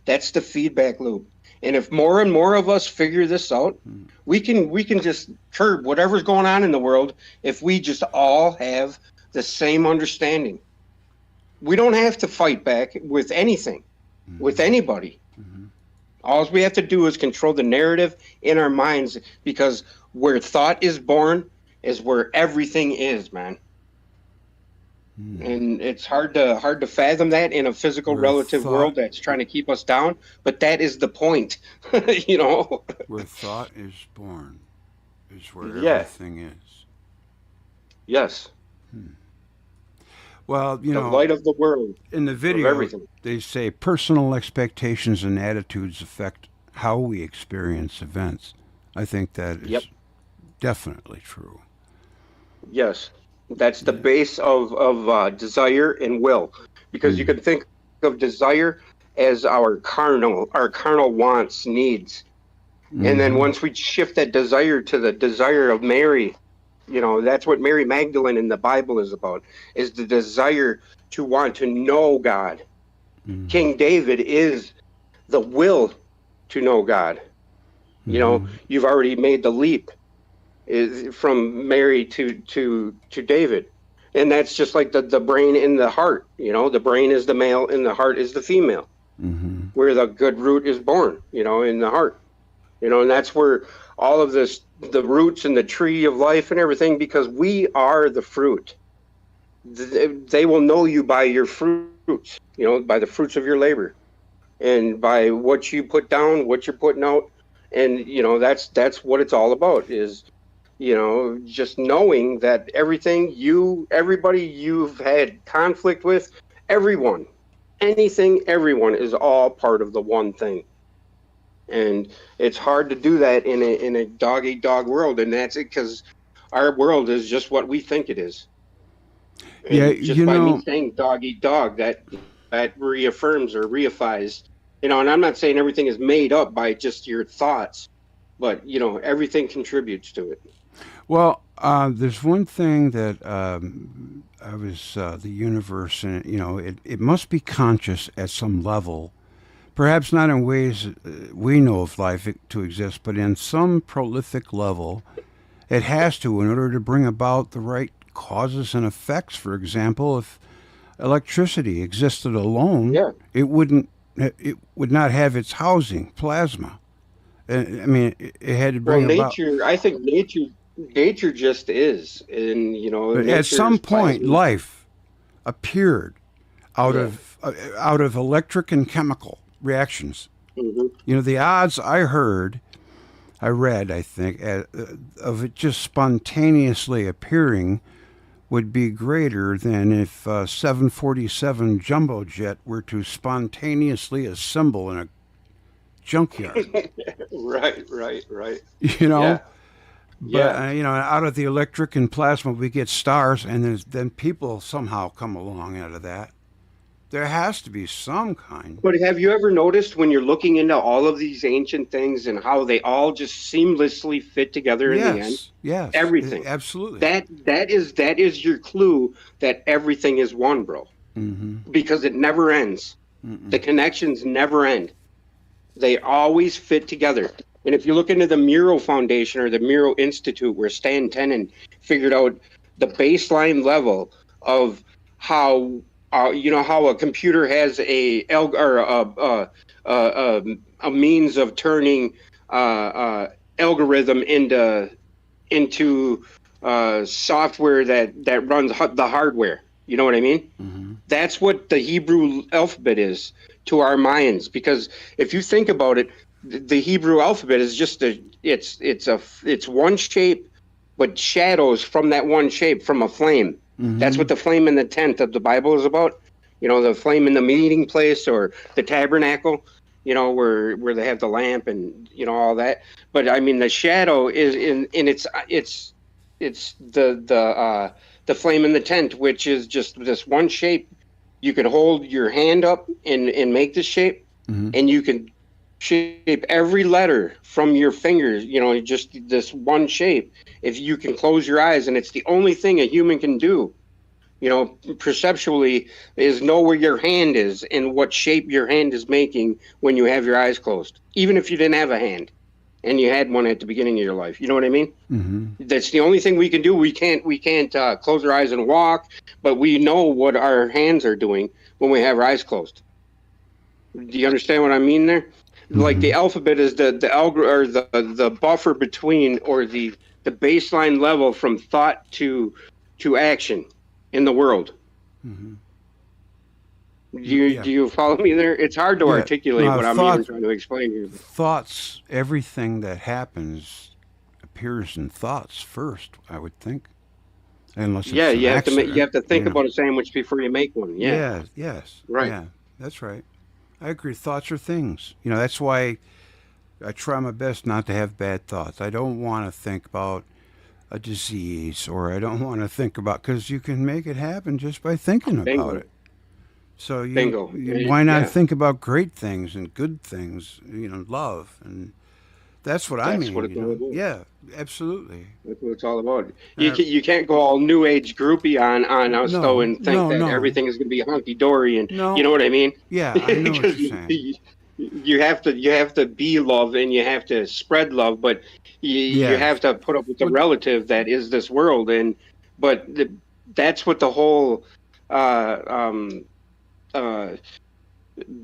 L: That's the feedback loop. And if more and more of us figure this out, we can just curb whatever's going on in the world if we just all have the same understanding. We don't have to fight back with anything, with anybody. All we have to do is control the narrative in our minds, because where thought is born is where everything is, man. And it's hard to fathom that in a physical relative world that's trying to keep us down, but that is the point. You know,
I: where thought is born is where everything is.
L: Yes.
I: Well, you know,
L: the light of the world.
I: In the video, they say personal expectations and attitudes affect how we experience events. I think that is definitely true.
L: Yes. That's the base of desire and will, because you can think of desire as our carnal wants, needs. And then once we shift that desire to the desire of Mary, you know, that's what Mary Magdalene in the Bible is about, is the desire to want to know God. King David is the will to know God. You know, you've already made the leap is from Mary to David, and that's just like the brain in the heart. You know, the brain is the male and the heart is the female, where the good root is born, you know, in the heart, you know, and that's where all of this, the roots and the tree of life and everything, because we are the fruit. They will know you by your fruits, you know, by the fruits of your labor, and by what you put down, what you're putting out. And you know, that's what it's all about, is, you know, just knowing that everybody you've had conflict with, everyone, anything, everyone is all part of the one thing. And it's hard to do that in a dog-eat-dog world, and that's it, because our world is just what we think it is. And just by me saying dog-eat-dog, that reaffirms or reifies, you know, and I'm not saying everything is made up by just your thoughts, but, you know, everything contributes to it.
I: Well, there's one thing that I was the universe, and you know, it must be conscious at some level, perhaps not in ways we know of life to exist, but in some prolific level, it has to, in order to bring about the right causes and effects. For example, if electricity existed alone, it would not have its housing, plasma. I mean, it had to bring about.
L: I think nature just is, and you know,
I: at some point life appeared out of electric and chemical reactions. You know, the odds I read, I think, of it just spontaneously appearing would be greater than if 747 jumbo jet were to spontaneously assemble in a junkyard.
L: Right.
I: You know. But, you know, out of the electric and plasma, we get stars, and then people somehow come along out of that. There has to be some kind.
L: But have you ever noticed when you're looking into all of these ancient things and how they all just seamlessly fit together in the end?
I: Yes.
L: Everything.
I: Absolutely.
L: That is your clue that everything is one, bro. Because it never ends. The connections never end. They always fit together. And if you look into the Muro Foundation or the Muro Institute, where Stan Tenen figured out the baseline level of how, you know, how a computer has a means of turning algorithm into software that runs the hardware. You know what I mean? That's what the Hebrew alphabet is to our minds. Because if you think about it, the Hebrew alphabet is just it's one shape, but shadows from that one shape from a flame. That's what the flame in the tent of the Bible is about. You know, the flame in the meeting place or the tabernacle. you know, where they have the lamp and, you know, all that. But I mean, the shadow is in it's the flame in the tent, which is just this one shape. You can hold your hand up and make this shape, and you can shape every letter from your fingers, you know, just this one shape. If you can close your eyes, and it's the only thing a human can do, you know, perceptually, is know where your hand is and what shape your hand is making when you have your eyes closed, even if you didn't have a hand and you had one at the beginning of your life. You know what I mean? That's the only thing we can do. We can't close our eyes and walk, but we know what our hands are doing when we have our eyes closed. Do you understand what I mean there? Like the alphabet is the buffer between, or the baseline level from thought to action in the world. Do you follow me there? It's hard to articulate what I'm even trying to explain here.
I: Thoughts, everything that happens appears in thoughts first, I would think. Unless it's an accident,
L: you have to think about a sandwich before you make one.
I: Yes,
L: right.
I: Yeah, that's right. I agree. Thoughts are things. You know, that's why I try my best not to have bad thoughts. I don't want to think about a disease, or I don't want to think about, because you can make it happen just by thinking about it. So why not think about great things and good things, you know, love, and that's what I mean.
L: That's what it's all about.
I: Yeah, absolutely.
L: That's what it's all about. You can't go all new age groupie on us though, and think that everything is going to be hunky dory, and you know what I mean?
I: Yeah, I know what you're saying.
L: You have to be love, and you have to spread love, but you have to put up with the relative that is this world, but that's what the whole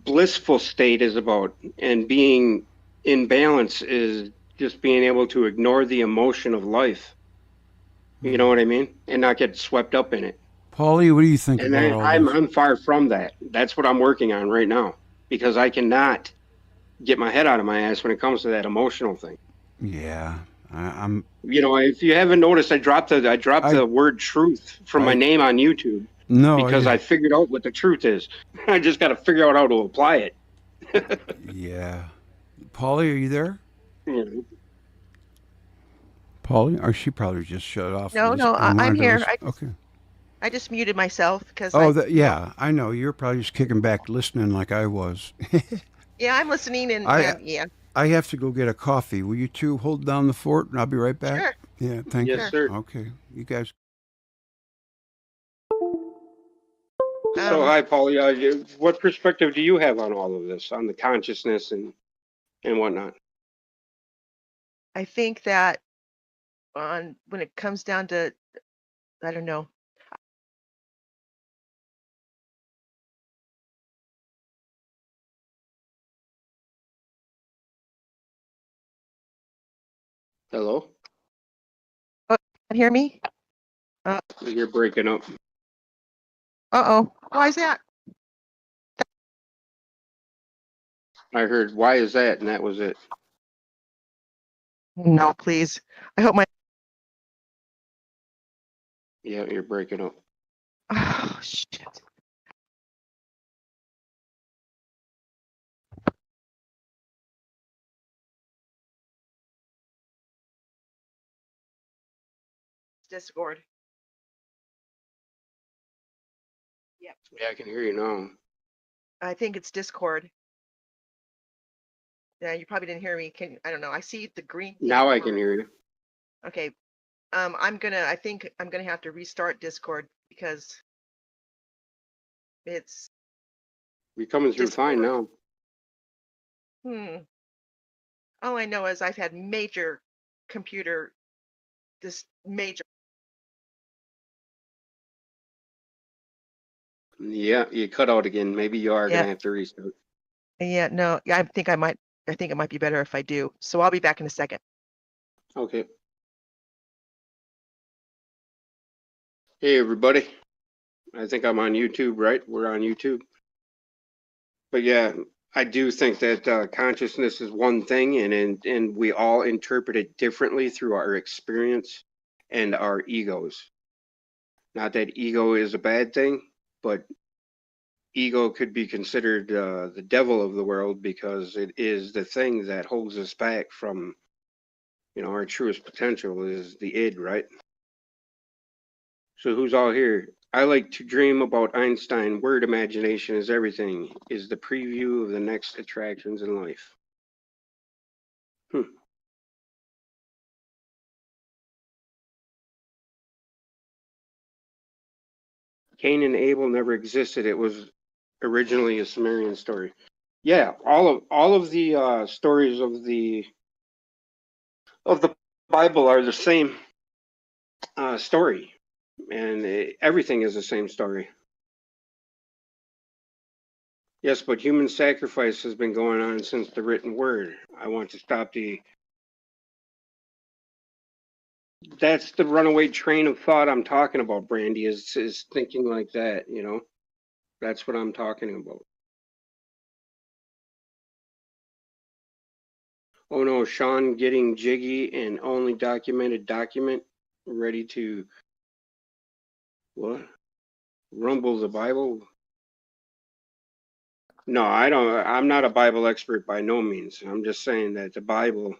L: blissful state is about, and being in balance is just being able to ignore the emotion of life. You know what I mean? And not get swept up in it.
I: Paulie, what do you think
L: And
I: about all
L: I'm far from that. That's what I'm working on right now, because I cannot get my head out of my ass when it comes to that emotional thing.
I: Yeah, I'm.
L: You know, if you haven't noticed, I dropped the word truth from my name on YouTube.
I: No,
L: because I figured out what the truth is. I just got to figure out how to apply it.
I: Yeah. Paulie, are you there?
L: Yeah.
I: Paulie? Or she probably just shut off.
M: No, I'm here.
I: Okay.
M: I just muted myself because.
I: Yeah, I know. You're probably just kicking back, listening like I was.
M: Yeah, I'm listening, and yeah.
I: I have to go get a coffee. Will you two hold down the fort, and I'll be right back?
M: Sure.
I: Yeah, thank you.
L: Yes, sir.
I: Okay, you guys.
L: So, hi, Paulie. What perspective do you have on all of this, on the consciousness and whatnot?
M: I think that when it comes down to, I don't know.
L: Hello?
M: Oh, can you hear me?
L: You're breaking up.
M: Uh-oh. Why is that?
L: I heard, why is that? And that was it.
M: No, please. I hope my...
L: Yeah, you're breaking up.
M: Oh, shit. Discord. Yep.
L: Yeah, I can hear you now.
M: I think it's Discord. Yeah, you probably didn't hear me. I don't know. I see the green.
L: Now I can hear you.
M: Okay. I think I'm gonna have to restart Discord because it's.
L: You're coming through fine now.
M: All I know is I've had major major.
L: Yeah, you cut out again. Maybe you are gonna have to restart.
M: Yeah, no, I think it might be better if I do. So I'll be back in a second.
L: Okay. Hey, everybody. I think I'm on YouTube, right? We're on YouTube. But yeah, I do think that consciousness is one thing, and we all interpret it differently through our experience and our egos. Not that ego is a bad thing, but ego could be considered the devil of the world because it is the thing that holds us back from, you know, our truest potential is the id, right? So who's all here? I like to dream about Einstein. Word imagination is everything. Is the preview of the next attractions in life. Cain and Abel never existed. It was originally a Sumerian story. Yeah, all of the stories of the Bible are the same story, and everything is the same story. Yes, but human sacrifice has been going on since the written word. I want to stop the. That's the runaway train of thought I'm talking about, Brandy, is thinking like that, you know? That's what I'm talking about. Oh no, Sean getting jiggy and only documented document ready to, what? Rumble the Bible? No, I'm not a Bible expert by no means. I'm just saying that the Bible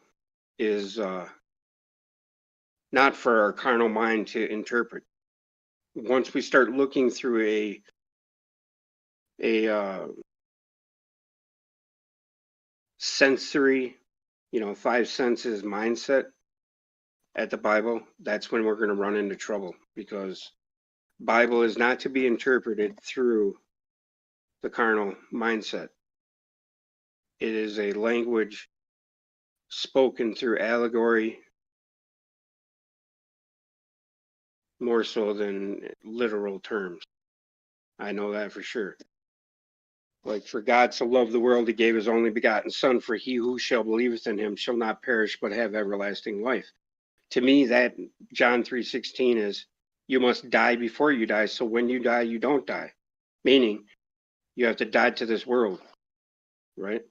L: is not for our carnal mind to interpret. Once we start looking through a sensory, you know, 5 senses mindset at the Bible, that's when we're going to run into trouble, because Bible is not to be interpreted through the carnal mindset. It is a language spoken through allegory more so than literal terms. I know that for sure. Like, for God so loved the world, he gave his only begotten Son, for he who shall believeth in him shall not perish but have everlasting life. To me, that John 3:16 is, you must die before you die, so when you die, you don't die. Meaning, you have to die to this world, right?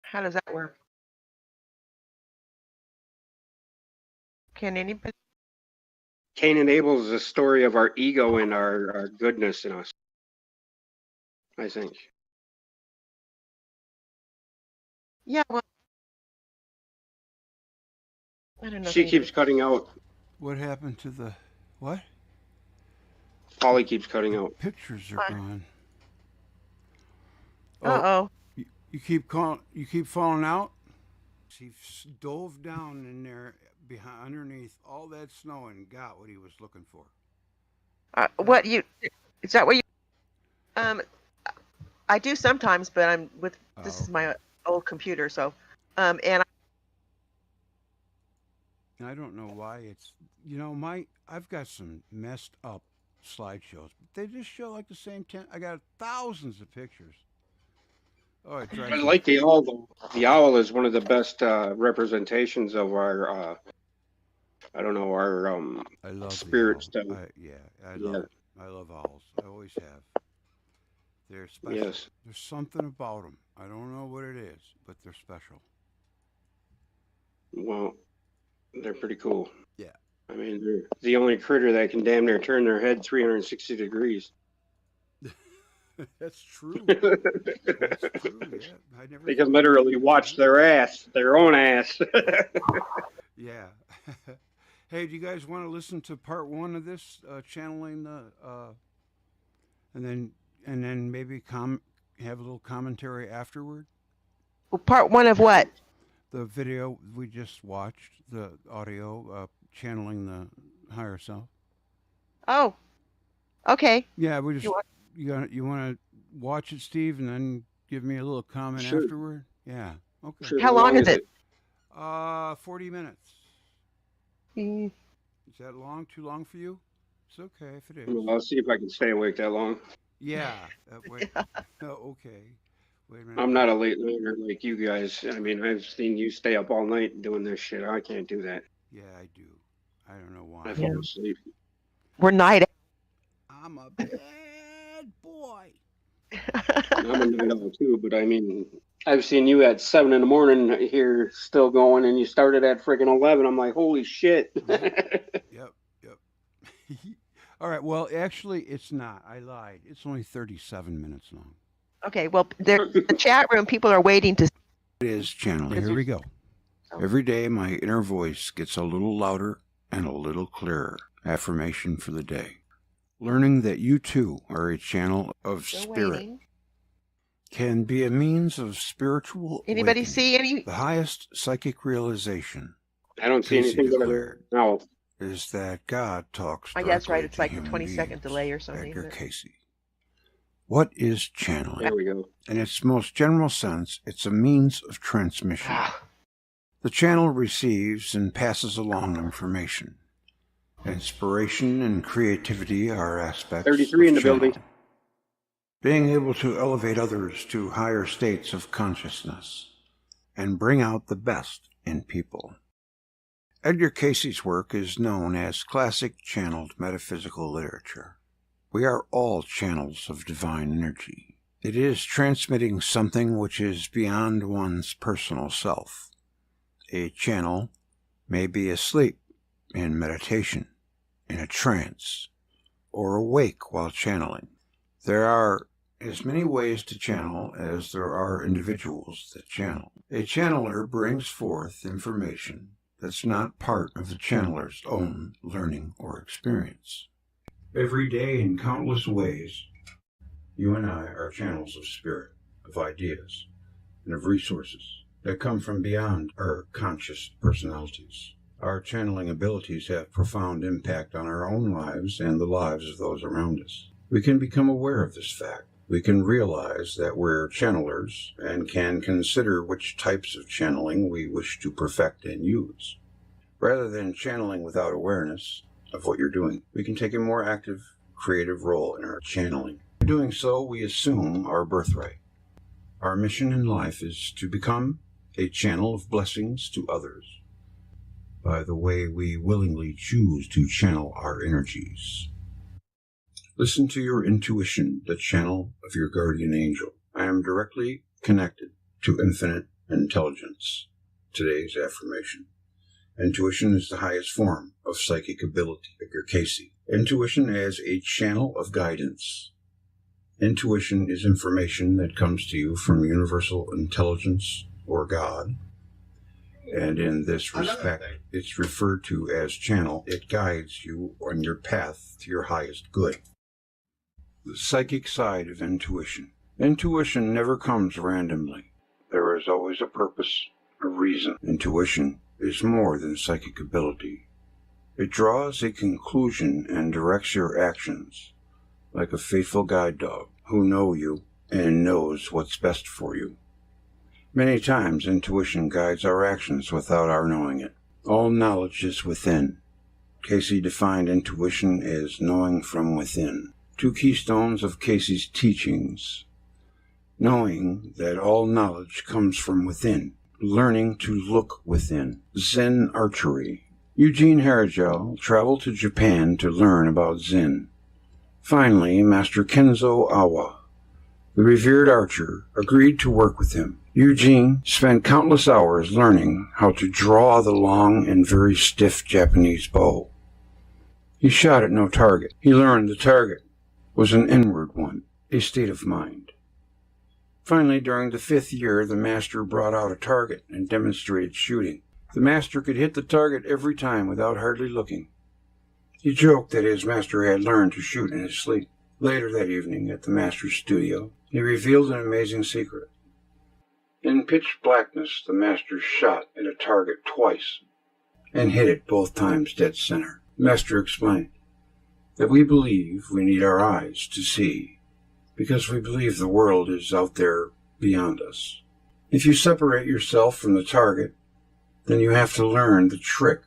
M: How does that work? Can anybody?
L: Cain and Abel is a story of our ego and our goodness in us, I think.
M: Yeah, well, I don't know.
L: She keeps cutting out.
I: What happened to the what?
L: Polly keeps cutting out.
I: Pictures are gone.
M: Uh-oh.
I: You keep falling out? He dove down in there behind underneath all that snow and got what he was looking for.
M: Is that what you I do sometimes, but I'm with this is my old computer, so and
I: I don't know why it's, you know, I've got some messed up slideshows, but they just show like the same 10. I got thousands of pictures. Oh, it drives
L: I
I: me.
L: like the owl though. The owl is one of the best representations of our I don't know, our
I: I love
L: spirit stuff.
I: I love owls. I always have. They're special.
L: Yes.
I: There's something about them. I don't know what it is, but they're special.
L: Well, they're pretty cool.
I: Yeah.
L: I mean, they're the only critter that can damn near turn their head 360 degrees.
I: That's true. That's true, yeah.
L: They can literally watch their own ass.
I: Yeah. Hey, do you guys want to listen to part 1 of this, channeling the, and then maybe have a little commentary afterward?
M: well, part 1 of what?
I: The video we just watched, the audio, channeling the higher self.
M: Oh, okay.
I: Yeah, we just you want to watch it, Steve, and then give me a little comment afterward. Yeah. Okay.
L: Sure.
M: How long is it?
I: 40 minutes.
M: Is
I: that long? Too long for you? It's okay if it is.
L: Well, I'll see if I can stay awake that long.
I: Yeah. Wait. Oh, okay. Wait a minute.
L: I'm not a late learner like you guys. I mean, I've seen you stay up all night doing this shit. I can't do that.
I: Yeah, I do. I don't know why.
L: I fall asleep.
M: We're night.
I: I'm a bad boy.
L: I'm a night owl too, but I mean, I've seen you at 7 a.m. here still going, and you started at freaking 11. I'm like, holy shit.
I: Yep. All right. Well, actually, it's not. I lied. It's only 37 minutes long.
M: Okay. Well, the chat room people are waiting to.
I: It is channeling. Here we go. Every day, my inner voice gets a little louder and a little clearer. Affirmation for the day. Learning that you too are a channel of spirit can be a means of spiritual
M: Anybody
I: awakening.
M: see any?
I: The highest psychic realization
L: I don't see anything
I: declared
L: no.
I: is that God talks
M: Oh,
I: directly
M: that's right. It's like a
I: human
M: 20-second
I: beings.
M: delay or something.
I: Edgar
M: Isn't it?
I: Casey. What is channeling?
L: There we go.
I: In its most general sense, it's a means of transmission. The channel receives and passes along information. Inspiration and creativity are aspects
L: 33 in the
I: of channeling.
L: building.
I: Being able to elevate others to higher states of consciousness and bring out the best in people. Edgar Casey's work is known as classic channeled metaphysical literature. We are all channels of divine energy. It is transmitting something which is beyond one's personal self. A channel may be asleep, in meditation, in a trance, or awake while channeling. There are as many ways to channel as there are individuals that channel. A channeler brings forth information that's not part of the channeler's own learning or experience. Every day in countless ways, you and I are channels of spirit, of ideas, and of resources that come from beyond our conscious personalities. Our channeling abilities have profound impact on our own lives and the lives of those around us. We can become aware of this fact. We can realize that we're channelers and can consider which types of channeling we wish to perfect and use. Rather than channeling without awareness of what you're doing, we can take a more active, creative role in our channeling. In doing so, we assume our birthright. Our mission in life is to become a channel of blessings to others by the way we willingly choose to channel our energies. Listen to your intuition, the channel of your guardian angel. I am directly connected to infinite intelligence. Today's affirmation. Intuition is the highest form of psychic ability. Edgar Casey. Intuition as a channel of guidance. Intuition is information that comes to you from universal intelligence or God. And in this respect, it's referred to as channel. It guides you on your path to your highest good. The psychic side of intuition. Intuition never comes randomly. There is always a purpose, a reason. Intuition is more than psychic ability. It draws a conclusion and directs your actions, like a faithful guide dog who knows you and knows what's best for you. Many times, intuition guides our actions without our knowing it. All knowledge is within. Casey defined intuition as knowing from within. Two keystones of Casey's teachings: knowing that all knowledge comes from within, learning to look within. Zen archery. Eugene Harajel traveled to Japan to learn about Zen. Finally, Master Kenzo Awa, the revered archer, agreed to work with him. Eugene spent countless hours learning how to draw the long and very stiff Japanese bow. He shot at no target. He learned the target was an inward one, a state of mind. Finally, during the 5th year, the master brought out a target and demonstrated shooting. The master could hit the target every time without hardly looking. He joked that his master had learned to shoot in his sleep. Later that evening, at the master's studio, he revealed an amazing secret. In pitch blackness, the master shot at a target twice and hit it both times dead center. The master explained that we believe we need our eyes to see because we believe the world is out there beyond us. If you separate yourself from the target, then you have to learn the trick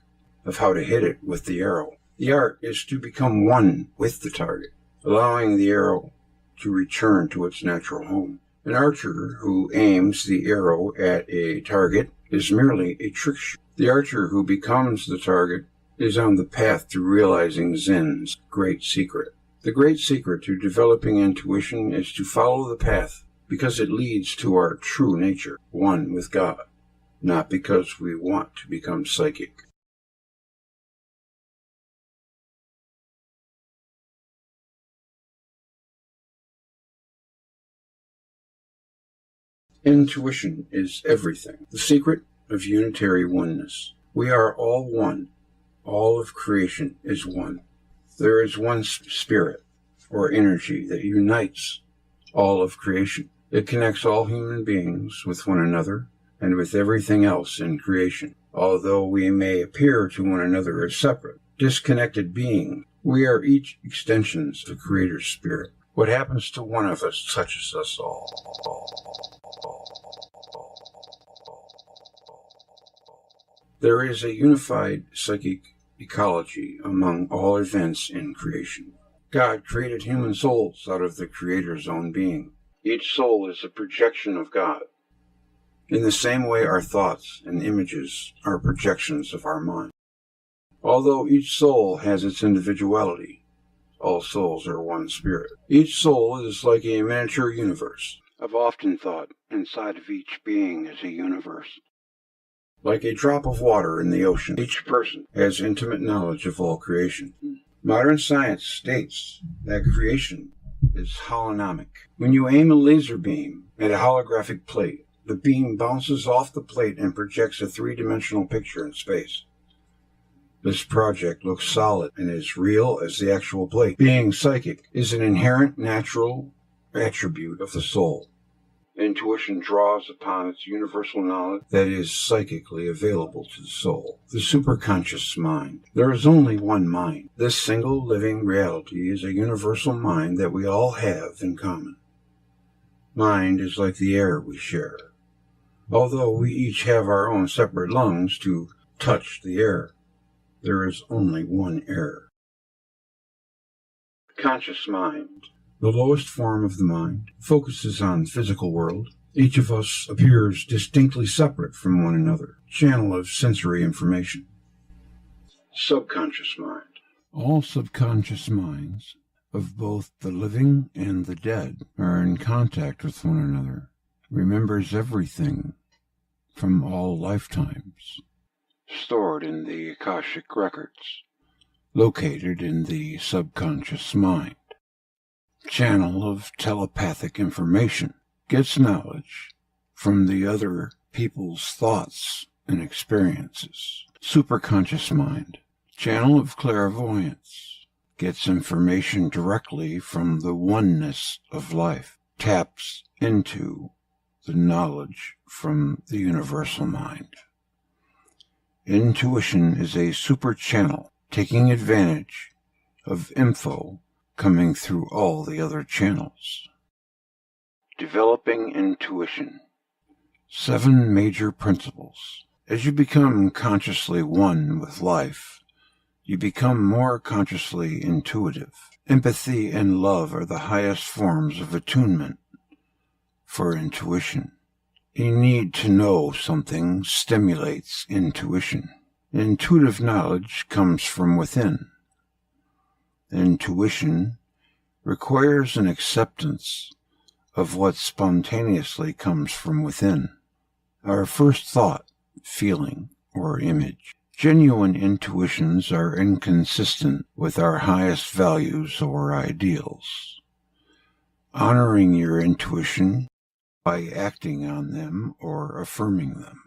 I: of how to hit it with the arrow. The art is to become one with the target, allowing the arrow to return to its natural home. An archer who aims the arrow at a target is merely a trick shot. The archer who becomes the target is on the path to realizing Zen's great secret. The great secret to developing intuition is to follow the path because it leads to our true nature, one with God, not because we want to become psychic. Intuition is everything, the secret of unitary oneness. We are all one. All of creation is one. There is one spirit or energy that unites all of creation. It connects all human beings with one another and with everything else in creation. Although we may appear to one another as separate, disconnected beings, we are each extensions of the Creator's Spirit. What happens to one of us touches us all. There is a unified psychic ecology among all events in creation. God created human souls out of the Creator's own being. Each soul is a projection of God. In the same way, our thoughts and images are projections of our mind. Although each soul has its individuality, all souls are one spirit. Each soul is like a miniature universe. I've often thought inside of each being is a universe. Like a drop of water in the ocean, each person has intimate knowledge of all creation. Modern science states that creation is holonomic. When you aim a laser beam at a holographic plate, the beam bounces off the plate and projects a three-dimensional picture in space. This project looks solid and as real as the actual plate. Being psychic is an inherent natural attribute of the soul. Intuition draws upon its universal knowledge that is psychically available to the soul, the superconscious mind. There is only one mind. This single living reality is a universal mind that we all have in common. Mind is like the air we share. Although we each have our own separate lungs to touch the air, there is only one air. Conscious mind, the lowest form of the mind, focuses on the physical world. Each of us appears distinctly separate from one another, channel of sensory information. Subconscious mind. All subconscious minds of both the living and the dead are in contact with one another, remembers everything from all lifetimes, stored in the Akashic records, located in the subconscious mind. Channel of telepathic information, gets knowledge from the other people's thoughts and experiences. Superconscious mind, channel of clairvoyance, gets information directly from the oneness of life, taps into the knowledge from the universal mind. Intuition is a super channel, taking advantage of info coming through all the other channels. Developing intuition. 7 major principles. As you become consciously one with life, you become more consciously intuitive. Empathy and love are the highest forms of attunement for intuition. A need to know something stimulates intuition. Intuitive knowledge comes from within. Intuition requires an acceptance of what spontaneously comes from within. Our first thought, feeling, or image. Genuine intuitions are inconsistent with our highest values or ideals. Honoring your intuition by acting on them or affirming them.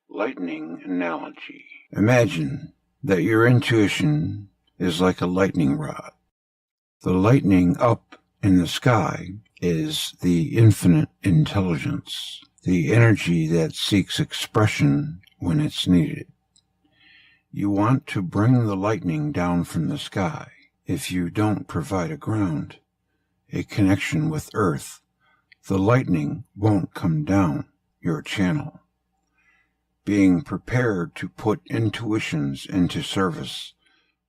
I: Lightning analogy. Imagine that your intuition is like a lightning rod. The lightning up in the sky is the infinite intelligence, the energy that seeks expression when it's needed. You want to bring the lightning down from the sky. If you don't provide a ground, a connection with Earth, the lightning won't come down your channel. Being prepared to put intuitions into service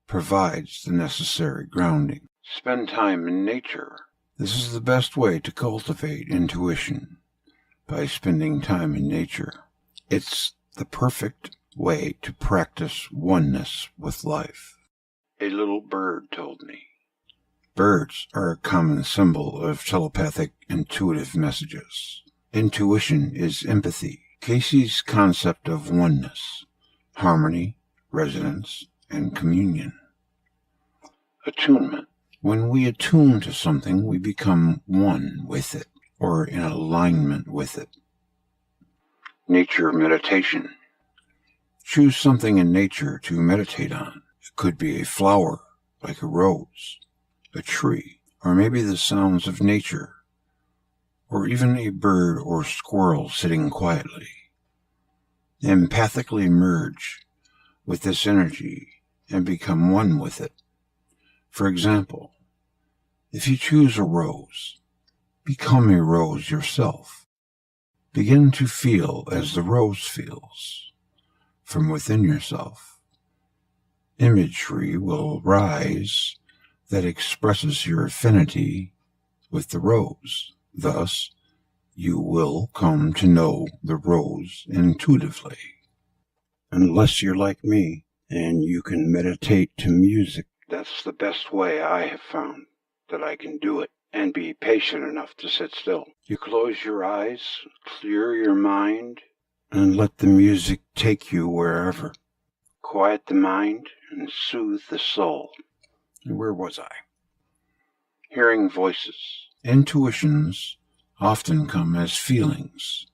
I: provides the necessary grounding. Spend time in nature. This is the best way to cultivate intuition, by spending time in nature. It's the perfect way to practice oneness with life. A little bird told me. Birds are a common symbol of telepathic intuitive messages. Intuition is empathy, Casey's concept of oneness, harmony, resonance, and communion. Attunement. When we attune to something, we become one with it, or in alignment with it. Nature meditation. Choose something in nature to meditate on. It could be a flower, like a rose, a tree, or maybe the sounds of nature, or even a bird or squirrel sitting quietly. Empathically merge with this energy and become one with it. For example, if you choose a rose, become a rose yourself. Begin to feel as the rose feels from within yourself. Imagery will rise that expresses your affinity with the rose. Thus, you will come to know the rose intuitively. Unless you're like me and you can meditate to music, that's the best way I have found that I can do it and be patient enough to sit still. You close your eyes, clear your mind, and let the music take you wherever. Quiet the mind and soothe the soul. And where was I? Hearing voices. Intuitions often come as feelings.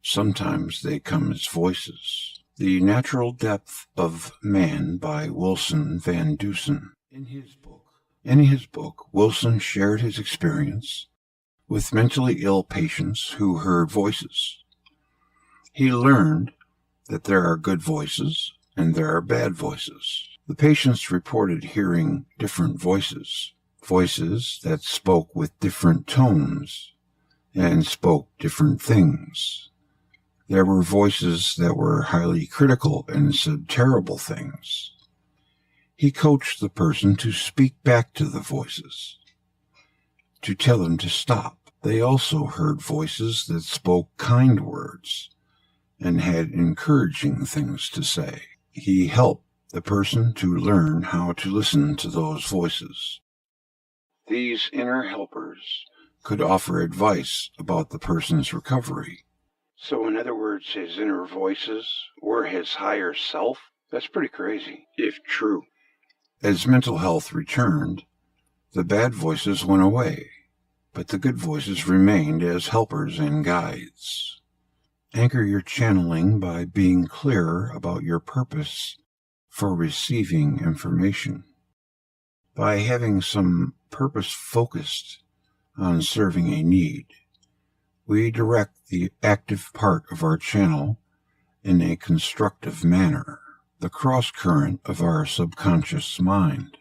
I: Sometimes they come as voices. The Natural Depth of Man by Wilson Van Dusen. In his book, Wilson shared his experience with mentally ill patients who heard voices. He learned that there are good voices and there are bad voices. The patients reported hearing different voices, voices that spoke with different tones and spoke different things. There were voices that were highly critical and said terrible things. He coached the person to speak back to the voices, to tell them to stop. They also heard voices that spoke kind words and had encouraging things to say. He helped the person to learn how to listen to those voices. These inner helpers could offer advice about the person's recovery. So in other words, his inner voices were his higher self? That's pretty crazy, if true. As mental health returned, the bad voices went away, but the good voices remained as helpers and guides. Anchor your channeling by being clear about your purpose for receiving information. By having some purpose focused on serving a need, we direct the active part of our channel in a constructive manner, the cross-current of our subconscious mind.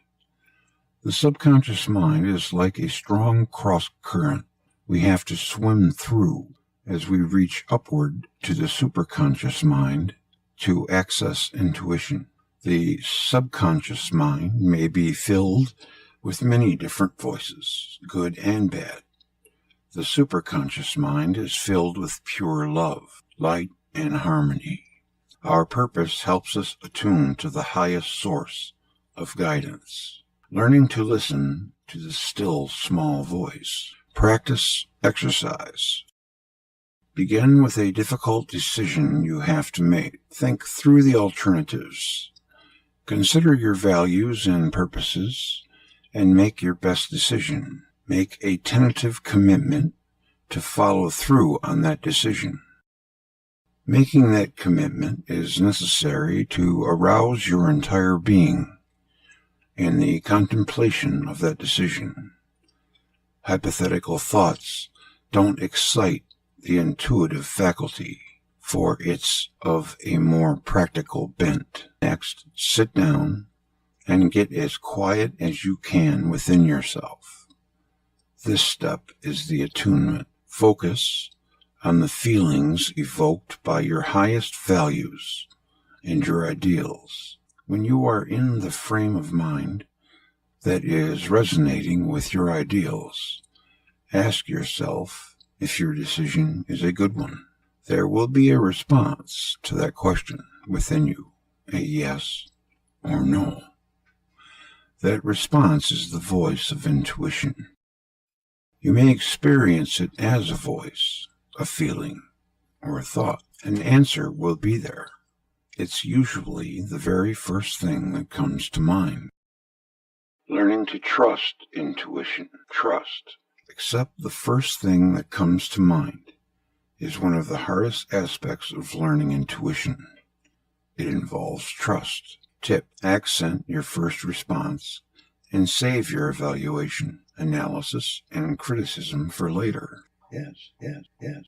I: The subconscious mind is like a strong cross-current we have to swim through as we reach upward to the superconscious mind to access intuition. The subconscious mind may be filled with many different voices, good and bad. The superconscious mind is filled with pure love, light, and harmony. Our purpose helps us attune to the highest source of guidance. Learning to listen to the still small voice. Practice exercise. Begin with a difficult decision you have to make. Think through the alternatives. Consider your values and purposes and make your best decision. Make a tentative commitment to follow through on that decision. Making that commitment is necessary to arouse your entire being in the contemplation of that decision. Hypothetical thoughts don't excite the intuitive faculty, for it's of a more practical bent. Next, sit down and get as quiet as you can within yourself. This step is the attunement. Focus on the feelings evoked by your highest values and your ideals. When you are in the frame of mind that is resonating with your ideals, ask yourself if your decision is a good one. There will be a response to that question within you, a yes or no. That response is the voice of intuition. You may experience it as a voice, a feeling, or a thought. An answer will be there. It's usually the very first thing that comes to mind. Learning to trust intuition. Trust Except the first thing that comes to mind is one of the hardest aspects of learning intuition. It involves trust. Tip: accent your first response and save your evaluation, analysis, and criticism for later. Yes.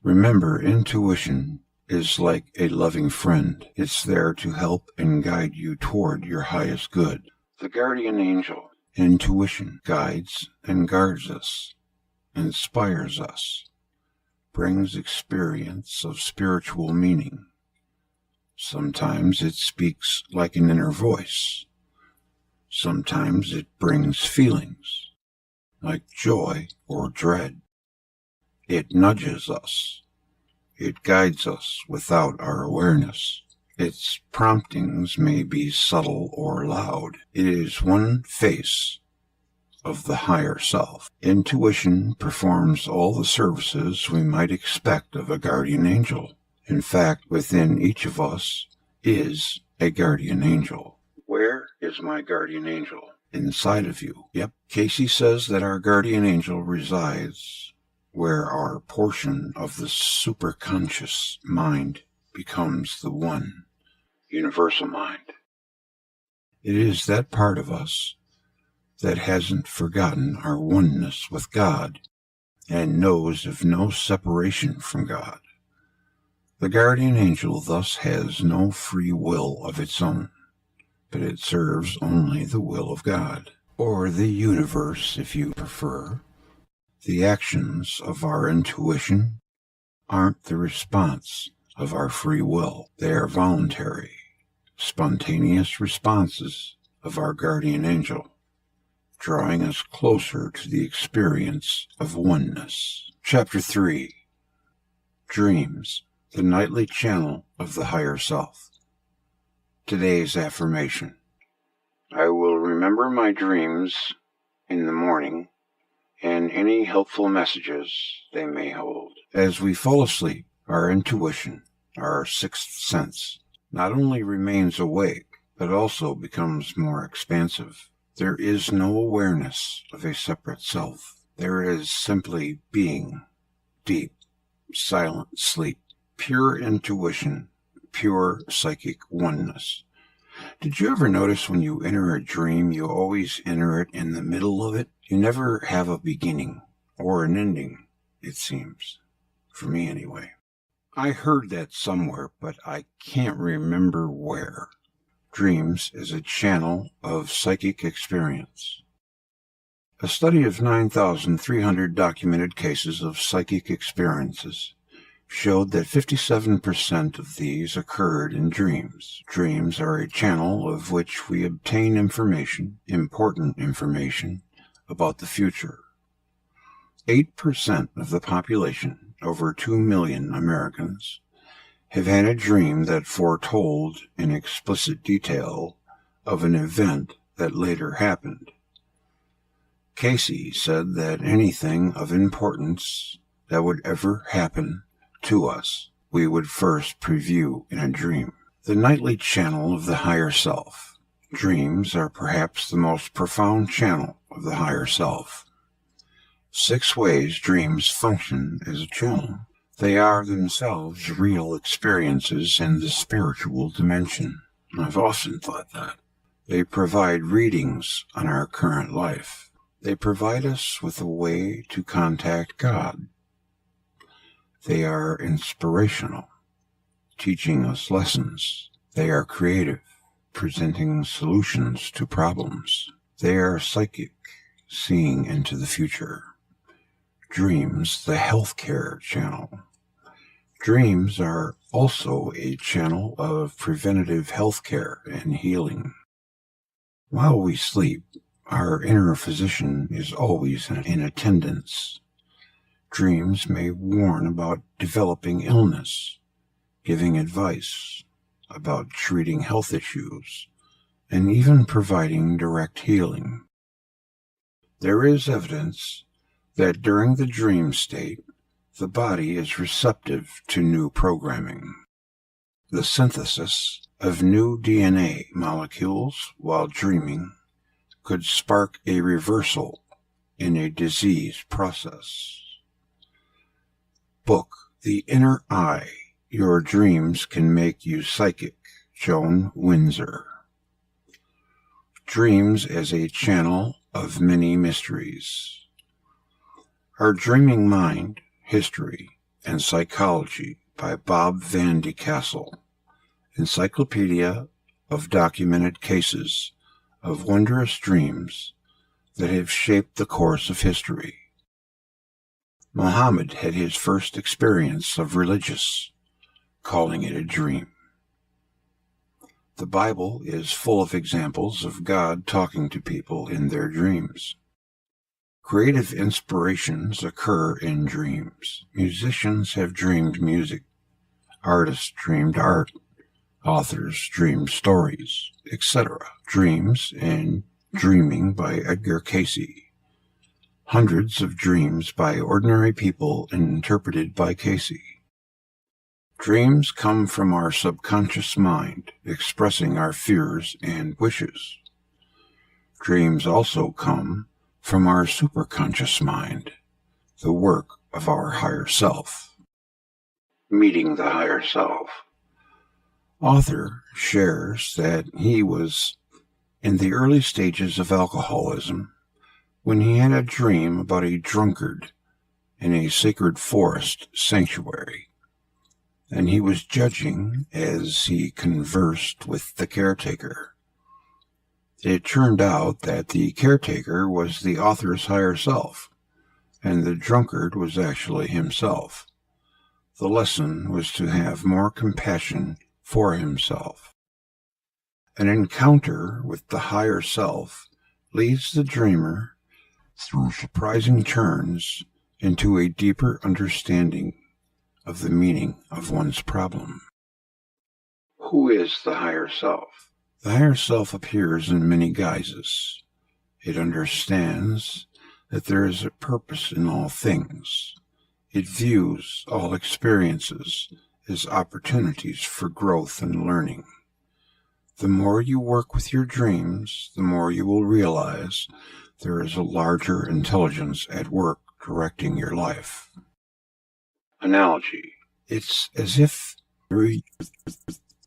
I: Remember, intuition is like a loving friend. It's there to help and guide you toward your highest good. The guardian angel, intuition, guides and guards us, inspires us, brings experience of spiritual meaning. Sometimes it speaks like an inner voice. Sometimes it brings feelings, like joy or dread. It nudges us. It guides us without our awareness. Its promptings may be subtle or loud. It is one face of the higher self. Intuition performs all the services we might expect of a guardian angel. In fact, within each of us is a guardian angel. Where is my guardian angel? Inside of you. Yep. Casey says that our guardian angel resides where our portion of the superconscious mind becomes the one universal mind. It is that part of us that hasn't forgotten our oneness with God and knows of no separation from God. The guardian angel thus has no free will of its own, but it serves only the will of God, or the universe if you prefer. The actions of our intuition aren't the response of our free will. They are voluntary, spontaneous responses of our guardian angel, drawing us closer to the experience of oneness. Chapter 3. Dreams, the nightly channel of the higher self. Today's affirmation: I will remember my dreams in the morning and any helpful messages they may hold. As we fall asleep, our intuition, our sixth sense, not only remains awake, but also becomes more expansive. There is no awareness of a separate self. There is simply being, deep, silent sleep, pure intuition, pure psychic oneness. Did you ever notice when you enter a dream, you always enter it in the middle of it? You never have a beginning or an ending, it seems. For me, anyway. I heard that somewhere, but I can't remember where. Dreams is a channel of psychic experience. A study of 9,300 documented cases of psychic experiences showed that 57% of these occurred in dreams. Dreams are a channel of which we obtain information, important information, about the future. 8% of the population, over 2 million Americans, have had a dream that foretold in explicit detail of an event that later happened. Casey said that anything of importance that would ever happen to us, we would first preview in a dream. The nightly channel of the higher self. Dreams are perhaps the most profound channel of the higher self. 6 ways dreams function as a channel. They are themselves real experiences in the spiritual dimension. I've often thought that. They provide readings on our current life. They provide us with a way to contact God. They are inspirational, teaching us lessons. They are creative, presenting solutions to problems. They are psychic, seeing into the future. Dreams, the healthcare channel. Dreams are also a channel of preventative healthcare and healing. While we sleep, our inner physician is always in attendance. Dreams may warn about developing illness, giving advice about treating health issues, and even providing direct healing. There is evidence that during the dream state, the body is receptive to new programming. The synthesis of new DNA molecules while dreaming could spark a reversal in a disease process. Book The Inner Eye. Your Dreams Can Make You Psychic. Joan Windsor. Dreams as a Channel of Many Mysteries. Our Dreaming Mind, History, and Psychology by Bob Van de Castle. Encyclopedia of Documented Cases of Wondrous Dreams that have shaped the course of history. Muhammad had his first experience of religious, calling it a dream. The Bible is full of examples of God talking to people in their dreams. Creative inspirations occur in dreams. Musicians have dreamed music. Artists dreamed art. Authors dreamed stories, etc. Dreams and Dreaming by Edgar Cayce. Hundreds of dreams by ordinary people interpreted by Cayce. Dreams come from our subconscious mind, expressing our fears and wishes. Dreams also come from our superconscious mind, the work of our higher self. Meeting the higher self. Author shares that he was in the early stages of alcoholism when he had a dream about a drunkard in a sacred forest sanctuary, and he was judging as he conversed with the caretaker. It turned out that the caretaker was the author's higher self, and the drunkard was actually himself. The lesson was to have more compassion for himself. An encounter with the higher self leads the dreamer through surprising turns into a deeper understanding of the meaning of one's problem. Who is the higher self? The higher self appears in many guises. It understands that there is a purpose in all things. It views all experiences as opportunities for growth and learning. The more you work with your dreams, the more you will realize there is a larger intelligence at work directing your life. Analogy. It's as if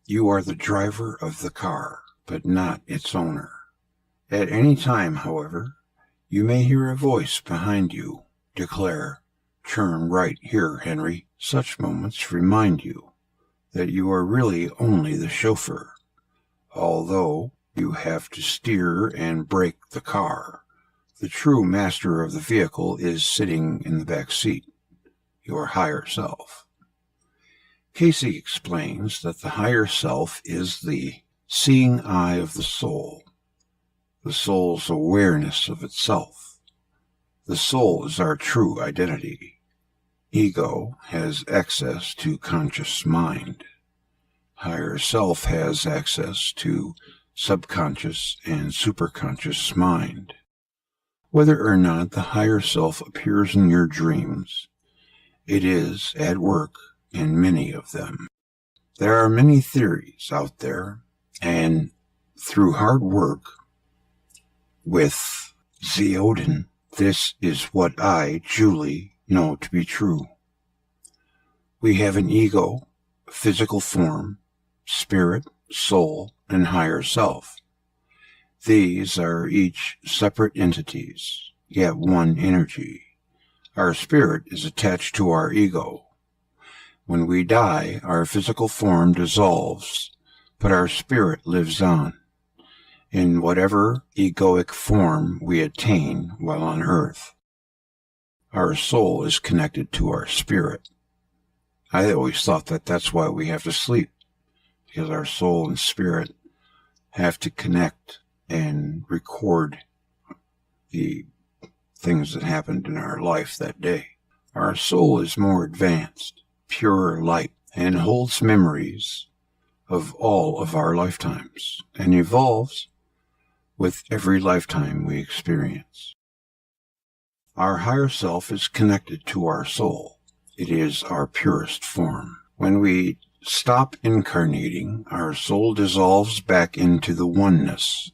I: you are the driver of the car, but not its owner. At any time, however, you may hear a voice behind you declare, "Turn right here, Henry." Such moments remind you that you are really only the chauffeur, although you have to steer and brake the car. The true master of the vehicle is sitting in the back seat, your higher self. Cayce explains that the higher self is the seeing eye of the soul's awareness of itself. The soul is our true identity. Ego has access to conscious mind. Higher self has access to subconscious and superconscious mind. Whether or not the higher self appears in your dreams, it is at work in many of them. There are many theories out there, and through hard work with Zeodin, this is what I, Julie, know to be true. We have an ego, physical form, spirit, soul, and higher self. These are each separate entities, yet one energy. Our spirit is attached to our ego. When we die, our physical form dissolves, but our spirit lives on, in whatever egoic form we attain while on earth. Our soul is connected to our spirit. I always thought that that's why we have to sleep, because our soul and spirit have to connect and record the things that happened in our life that day. Our soul is more advanced, purer light, and holds memories of all of our lifetimes, and evolves with every lifetime we experience. Our higher self is connected to our soul. It is our purest form. When we stop incarnating, our soul dissolves back into the oneness,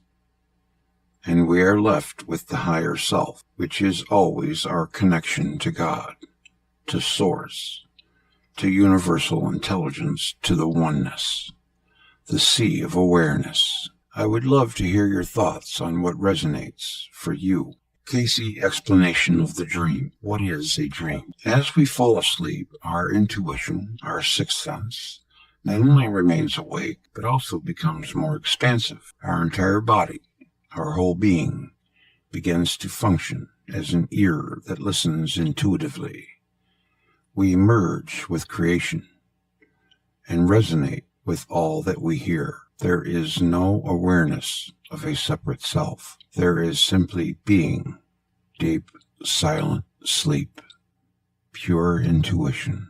I: and we are left with the higher self, which is always our connection to God, to Source, to universal intelligence, to the oneness, the sea of awareness. I would love to hear your thoughts on what resonates for you. Casey, explanation of the dream. What is a dream? As we fall asleep, our intuition, our sixth sense, not only remains awake, but also becomes more expansive. Our entire body, our whole being, begins to function as an ear that listens intuitively. We merge with creation and resonate with all that we hear. There is no awareness of a separate self. There is simply being, deep, silent sleep, pure intuition,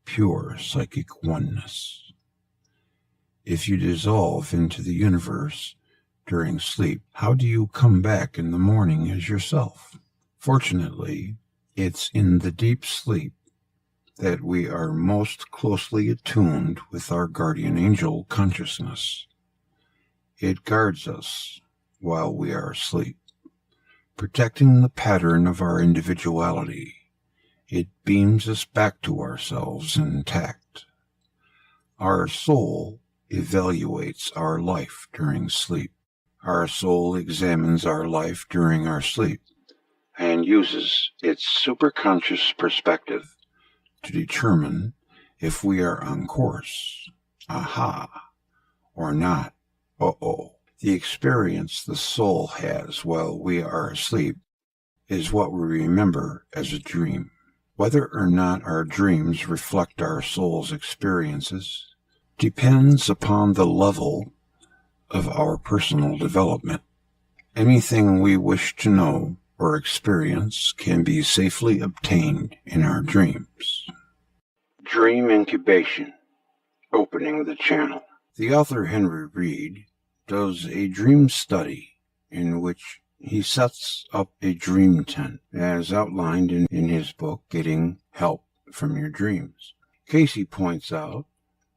I: pure psychic oneness. If you dissolve into the universe during sleep, how do you come back in the morning as yourself? Fortunately, it's in the deep sleep that we are most closely attuned with our guardian angel consciousness. It guards us while we are asleep, protecting the pattern of our individuality. It beams us back to ourselves intact. Our soul evaluates our life during sleep. Our soul examines our life during our sleep and uses its superconscious perspective to determine if we are on course, aha, or not, uh-oh. The experience the soul has while we are asleep is what we remember as a dream. Whether or not our dreams reflect our soul's experiences depends upon the level of our personal development. Anything we wish to know or experience can be safely obtained in our dreams. Dream incubation, opening the channel. The author Henry Reed does a dream study in which he sets up a dream tent, as outlined in his book, Getting Help from Your Dreams. Casey points out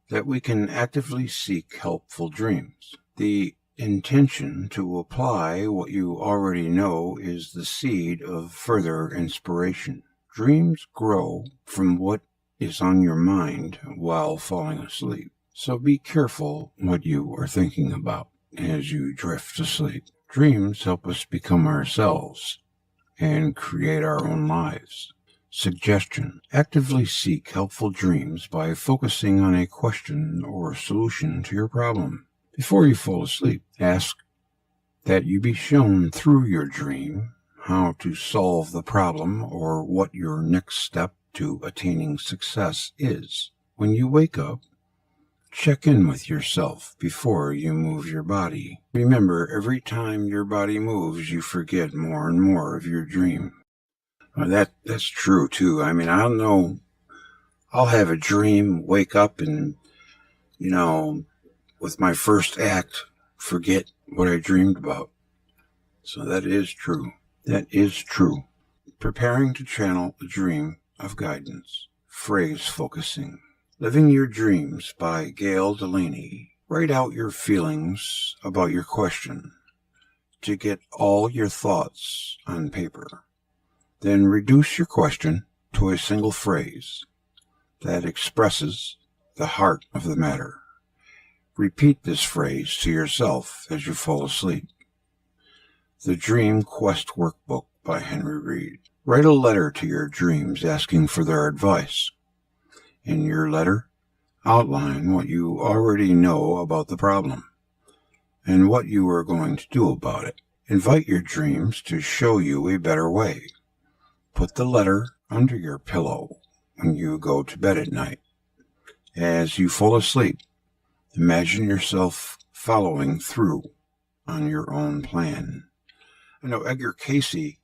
I: that we can actively seek helpful dreams. The intention to apply what you already know is the seed of further inspiration. Dreams grow from what is on your mind while falling asleep. So be careful what you are thinking about as you drift to sleep. Dreams help us become ourselves and create our own lives. Suggestion: actively seek helpful dreams by focusing on a question or solution to your problem. Before you fall asleep, ask that you be shown through your dream how to solve the problem or what your next step to attaining success is. When you wake up, check in with yourself before you move your body. Remember, every time your body moves, you forget more and more of your dream. That's true, too. I mean, I'll know, I'll have a dream, wake up, and, with my first act, forget what I dreamed about. So that is true. That is true. Preparing to channel a dream of guidance. Phrase focusing. Living Your Dreams by Gail Delaney. Write out your feelings about your question to get all your thoughts on paper. Then reduce your question to a single phrase that expresses the heart of the matter. Repeat this phrase to yourself as you fall asleep. The Dream Quest Workbook by Henry Reed. Write a letter to your dreams asking for their advice. In your letter, outline what you already know about the problem and what you are going to do about it. Invite your dreams to show you a better way. Put the letter under your pillow when you go to bed at night. As you fall asleep, imagine yourself following through on your own plan. I know Edgar Casey,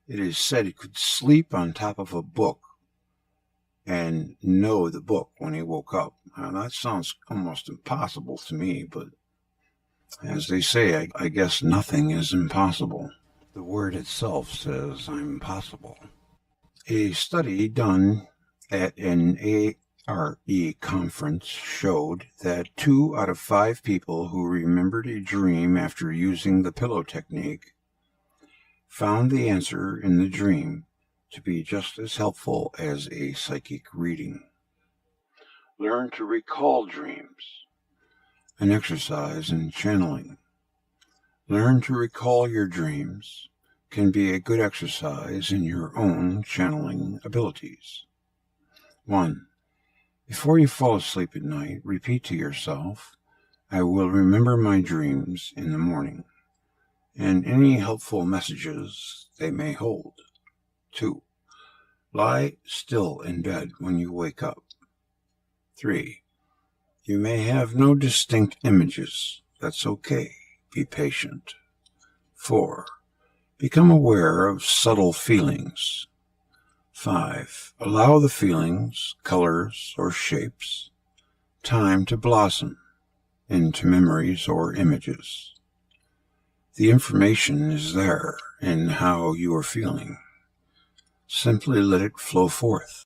I: it is said, he could sleep on top of a book and know the book when he woke up. Now, that sounds almost impossible to me, but as they say, I guess nothing is impossible. The word itself says I'm possible. A study done at an RE conference showed that 2 out of 5 people who remembered a dream after using the pillow technique found the answer in the dream to be just as helpful as a psychic reading. Learn to recall dreams. An exercise in channeling. Learn to recall your dreams can be a good exercise in your own channeling abilities. 1. Before you fall asleep at night, repeat to yourself, I will remember my dreams in the morning, and any helpful messages they may hold. 2. Lie still in bed when you wake up. 3. You may have no distinct images. That's okay. Be patient. 4. Become aware of subtle feelings. 5. Allow the feelings, colors, or shapes time to blossom into memories or images. The information is there in how you are feeling. Simply let it flow forth.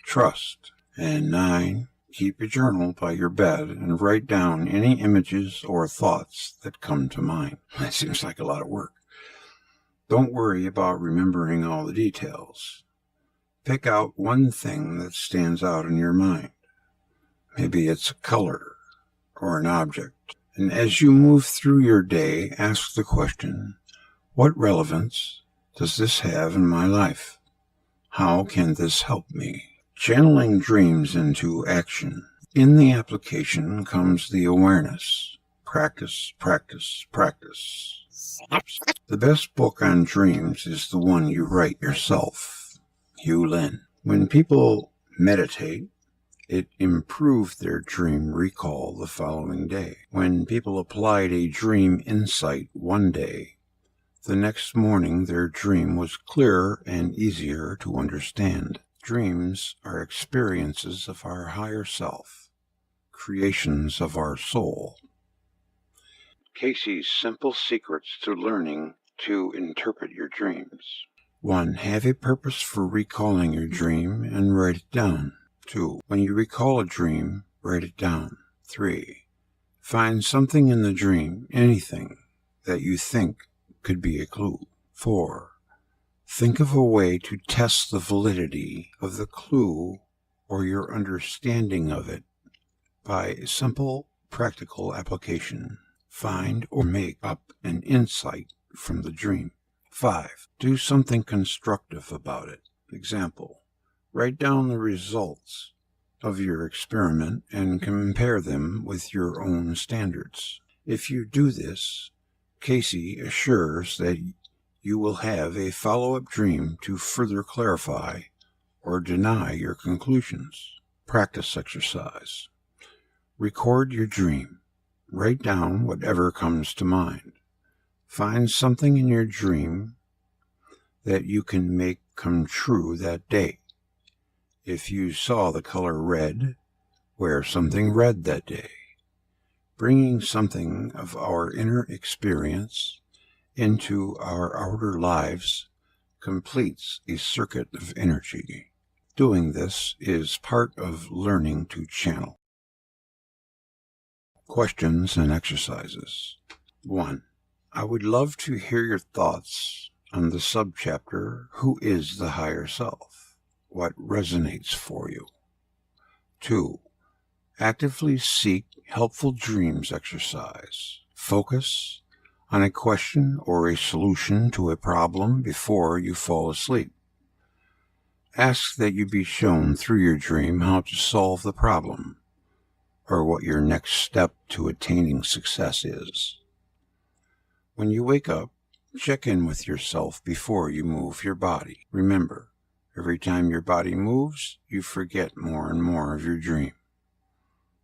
I: Trust. And 9. Keep a journal by your bed and write down any images or thoughts that come to mind. That seems like a lot of work. Don't worry about remembering all the details. Pick out one thing that stands out in your mind. Maybe it's a color or an object. And as you move through your day, ask the question, what relevance does this have in my life? How can this help me? Channeling dreams into action. In the application comes the awareness. Practice, practice, practice. The best book on dreams is the one you write yourself. Hugh Lin. When people meditate, it improved their dream recall the following day. When people applied a dream insight one day, the next morning their dream was clearer and easier to understand. Dreams are experiences of our higher self, creations of our soul. Casey's simple secrets to learning to interpret your dreams. 1. Have a purpose for recalling your dream and write it down. 2. When you recall a dream, write it down. 3. Find something in the dream, anything, that you think could be a clue. 4. Think of a way to test the validity of the clue or your understanding of it by simple, practical application. Find or make up an insight from the dream. 5. Do something constructive about it. Example, write down the results of your experiment and compare them with your own standards. If you do this, Casey assures that you will have a follow-up dream to further clarify or deny your conclusions. Practice exercise. Record your dream. Write down whatever comes to mind. Find something in your dream that you can make come true that day. If you saw the color red, wear something red that day. Bringing something of our inner experience into our outer lives completes a circuit of energy. Doing this is part of learning to channel. Questions and exercises. 1. I would love to hear your thoughts on the subchapter, Who is the Higher Self? What resonates for you? 2. Actively seek helpful dreams exercise. Focus on a question or a solution to a problem before you fall asleep. Ask that you be shown through your dream how to solve the problem, or what your next step to attaining success is. When you wake up, check in with yourself before you move your body. Remember, every time your body moves, you forget more and more of your dream.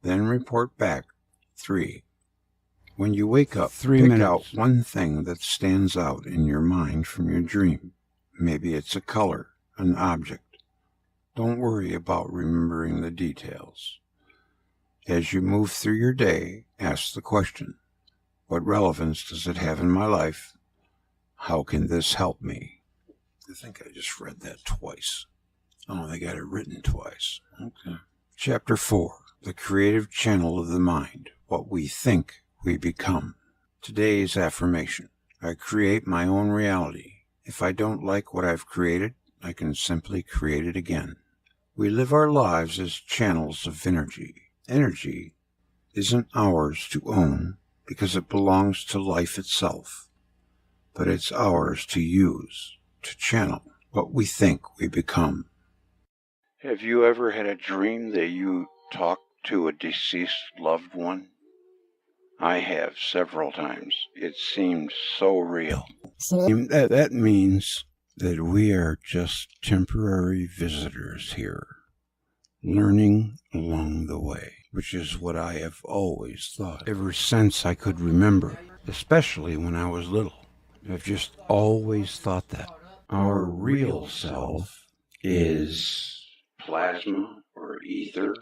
I: Then report back. 3. When you wake up, pick out one thing that stands out in your mind from your dream. Maybe it's a color, an object. Don't worry about remembering the details. As you move through your day, ask the question, what relevance does it have in my life? How can this help me? I think I just read that twice. Oh, they got it written twice. Okay. Chapter 4. The Creative Channel of the Mind. What we think we become. Today's affirmation. I create my own reality. If I don't like what I've created, I can simply create it again. We live our lives as channels of energy. Energy isn't ours to own because it belongs to life itself, but it's ours to use, to channel what we think we become. Have you ever had a dream that you talked to a deceased loved one? I have several times. It seemed so real. That means that we are just temporary visitors here, learning along the way, which is what I have always thought ever since I could remember, especially when I was little. I've just always thought that. Our real self is plasma or ether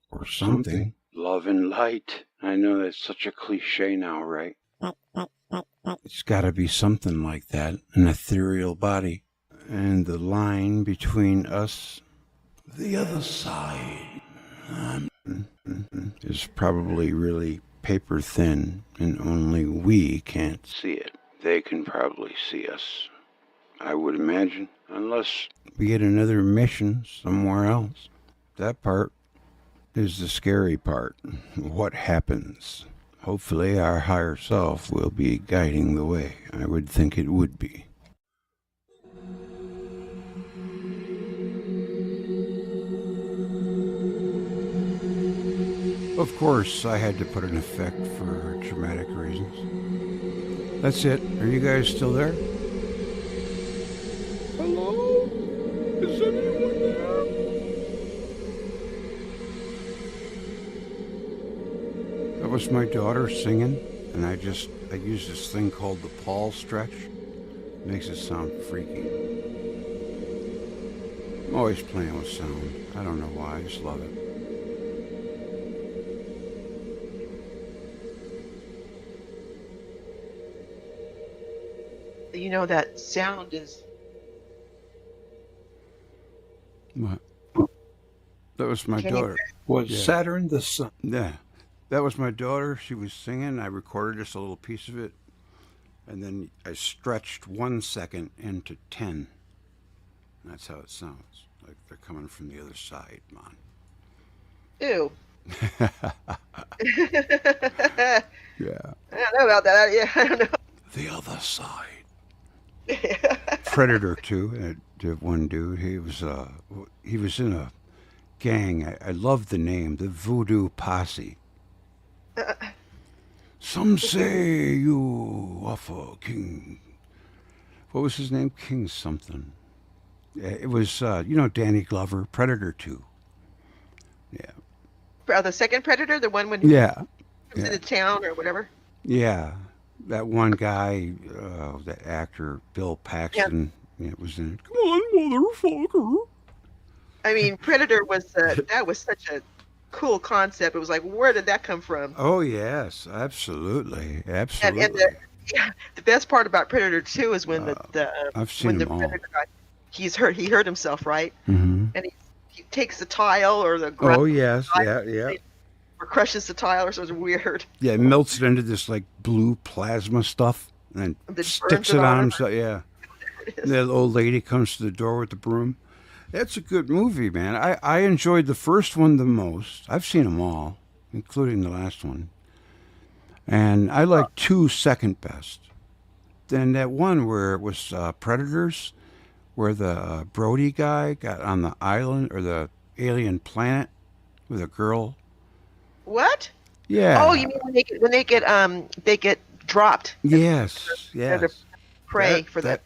I: or something. Love and light. I know that's such a cliche now, right? It's got to be something like that, an ethereal body. And the line between us, the other side, is probably really paper thin, and only we can't see it. They can probably see us, I would imagine, unless we get another mission somewhere else. That part is the scary part. What happens? Hopefully our higher self will be guiding the way. I would think it would be. Of course, I had to put an effect for dramatic reasons. That's it. Are you guys still there? Hello? Is anyone there? That was my daughter singing, and I use this thing called the Paul stretch. It makes it sound freaky. I'm always playing with sound. I don't know why, I just love it.
M: You know that sound is...
I: What? That was my daughter. Was Saturn the sun? Yeah. That was my daughter. She was singing. I recorded just a little piece of it. And then I stretched 1 second into 10. That's how it sounds. Like they're coming from the other side, man.
M: Ew.
I: Yeah.
M: I don't know about that. Yeah, I don't know.
I: The other side. Predator 2. One dude. He was in a gang. I love the name. The Voodoo Posse. Some say you offer King. What was his name? King something. It was, Danny Glover, Predator 2. Yeah.
M: The second Predator, the one when he comes into town or whatever.
I: Yeah, that one guy, that actor Bill Paxton, was in it. Come on, motherfucker.
M: I mean, Predator was that was such a cool concept. It was like, where did that come from?
I: Oh yes, absolutely.
M: And the best part about Predator 2 is when
I: I've seen them all.
M: Predator guy, he hurt himself, right?
I: Mm-hmm.
M: And he takes the tile or the ground.
I: Oh yes, yeah.
M: Or crushes the tile or something weird.
I: Yeah, melts it into this like blue plasma stuff and then sticks it on himself. Yeah. The old lady comes to the door with the broom. That's a good movie, man. I enjoyed the first one the most. I've seen them all, including the last one. And I like 2 second best. Then that one where it was Predators, where the Brody guy got on the island or the alien planet with a girl.
M: What?
I: Yeah.
M: Oh, you mean when they get dropped?
I: Yes. Yes.
M: Pray for that.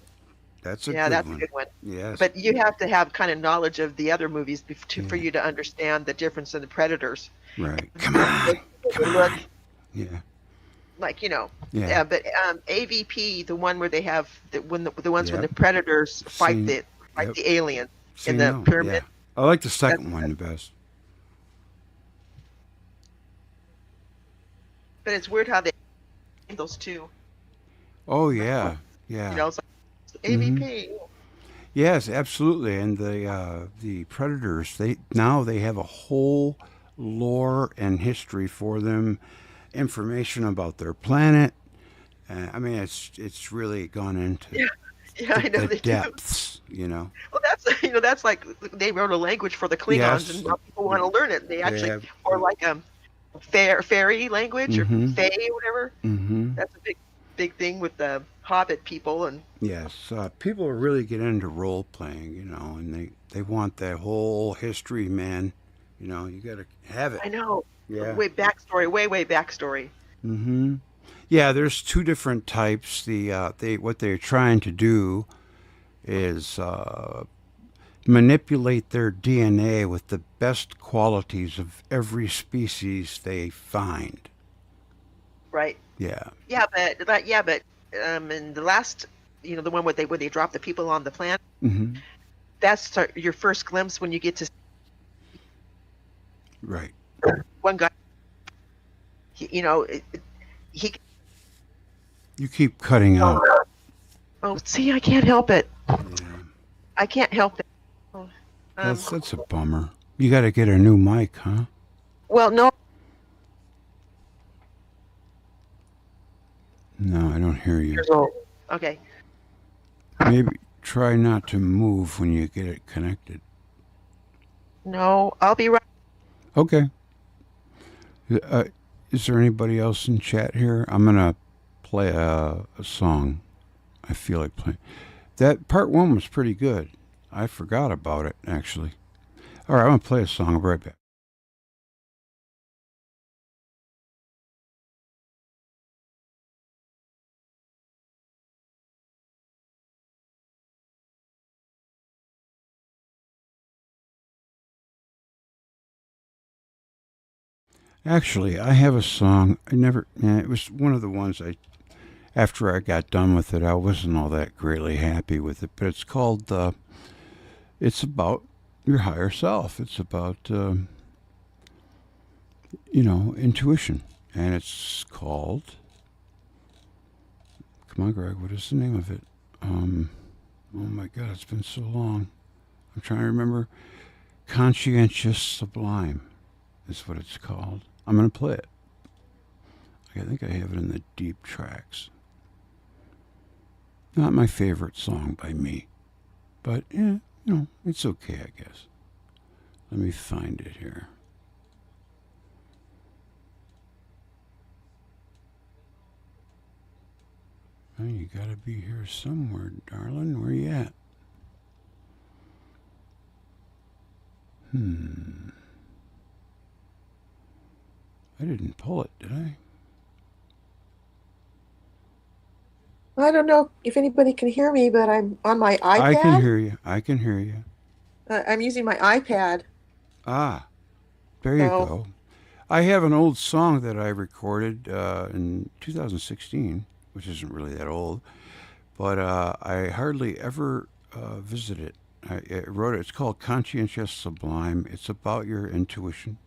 I: That's a
M: that's
I: one.
M: a good one.
I: Yes.
M: But you have to have kind of knowledge of the other movies for you to understand the difference in the Predators.
I: Right. Come on. Yeah.
M: Like,
I: Yeah.
M: Yeah, but AVP, the one where they have the ones when the Predators fight the alien in the pyramid.
I: Yeah. I like the second one the best.
M: But it's weird how they those two.
I: Oh yeah, yeah.
M: It's like AVP.
I: Yes, absolutely. And the predators, they have a whole lore and history for them, information about their planet. I mean, it's really gone into
M: I know
I: the
M: they
I: depths,
M: Well, that's like they wrote a language for the Klingons,
I: Yes.
M: and now people want to learn it. They actually,
I: have-
M: or like fairy language or fae or whatever.
I: Mm-hmm.
M: That's a big thing with the Hobbit people, and
I: Yes, people really get into role playing, and they want that whole history, man. You got to have it.
M: I know.
I: Yeah.
M: Way backstory.
I: Mm-hmm. Yeah, there's two different types. What they're trying to do is manipulate their DNA with the best qualities of every species they find.
M: Right.
I: Yeah.
M: Yeah, but in the last, the one where they drop the people on the planet,
I: Mm-hmm.
M: that's your first glimpse when you get to
I: Right.
M: one guy. He
I: You keep cutting out.
M: Oh, see, I can't help it.
I: Yeah.
M: I can't help it. Oh,
I: That's a bummer. You got to get a new mic, huh?
M: well, no.
I: No, I don't hear you.
M: Okay.
I: Maybe try not to move when you get it connected.
M: No, I'll be right.
I: Okay. Is there anybody else in chat here? I'm going to play a song. I feel like playing. That part one was pretty good. I forgot about it, actually. All right, I'm going to play a song. I'll be right back. Actually, I have a song. It was one of the ones after I got done with it, I wasn't all that greatly happy with it, but it's called, it's about your higher self. It's about, intuition. And it's called, come on, Greg, what is the name of it? Oh my God, it's been so long. I'm trying to remember. Conscientious Sublime is what it's called. I'm going to play it. I think I have it in the deep tracks. Not my favorite song by me, but it's okay, I guess. Let me find it here. Oh, you gotta be here somewhere, darling. Where you at? I didn't pull it, did I?
M: I don't know if anybody can hear me, but I'm on my iPad.
I: I can hear you. I can hear you.
M: I'm using my iPad.
I: Ah, there you go. I have an old song that I recorded in 2016, which isn't really that old, but I hardly ever visit it. I wrote it. It's called Conscientious Sublime. It's about your intuition.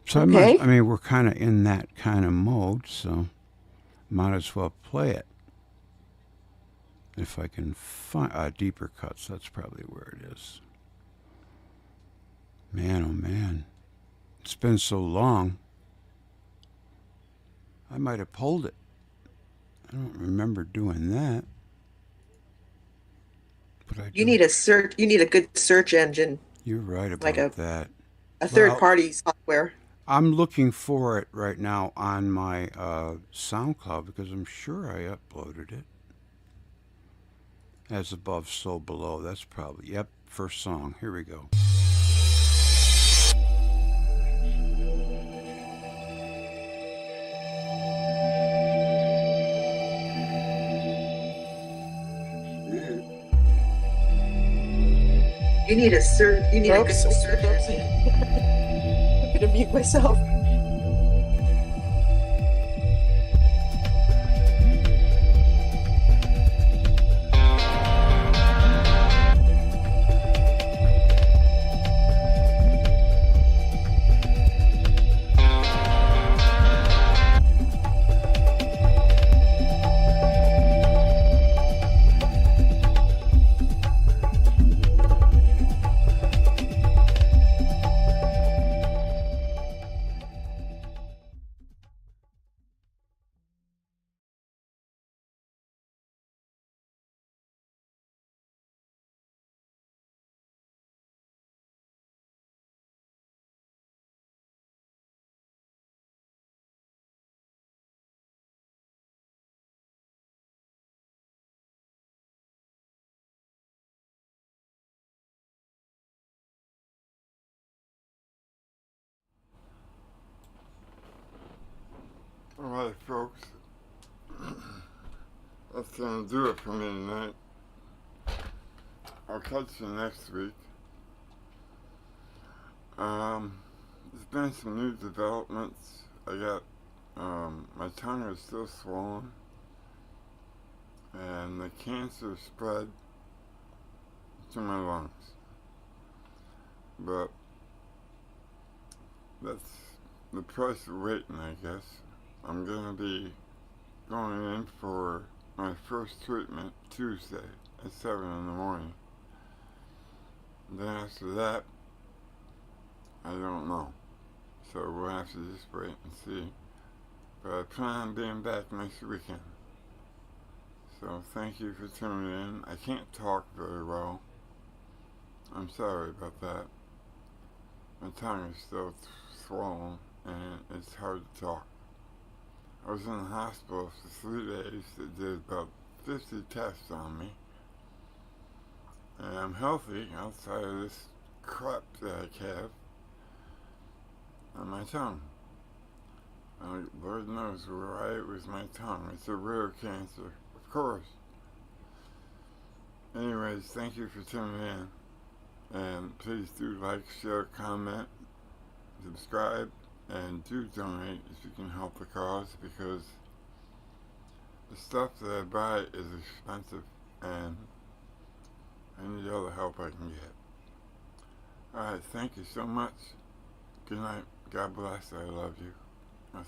I: So
M: Okay.
I: I mean, we're kind of in that kind of mode, so might as well play it. If I can find deeper cuts, that's probably where it is. Man, oh man. It's been so long. I might have pulled it. I don't remember doing that. But
M: You need a good search engine.
I: You're right about
M: like
I: that.
M: A third-party software.
I: I'm looking for it right now on my SoundCloud because I'm sure I uploaded it. As above, so below. That's probably, yep, first song. Here we go.
M: You need a good search engine. I'm gonna mute myself.
N: gonna do it for me tonight. I'll catch you next week. There's been some new developments. I got, my tongue is still swollen, and the cancer spread to my lungs. But that's the price of waiting, I guess. I'm gonna be going in for my first treatment Tuesday at 7 in the morning. Then after that, I don't know. So we'll have to just wait and see. But I plan on being back next weekend. So thank you for tuning in. I can't talk very well. I'm sorry about that. My tongue is still swollen and it's hard to talk. I was in the hospital for 3 days. They did about 50 tests on me. And I'm healthy outside of this crap that I have on my tongue. Lord knows where I ate with my tongue. It's a rare cancer, of course. Anyways, thank you for tuning in. And please do like, share, comment, subscribe, and do donate if you can help the cause, because the stuff that I buy is expensive and I need all the help I can get. Alright, thank you so much. Good night. God bless. I love you.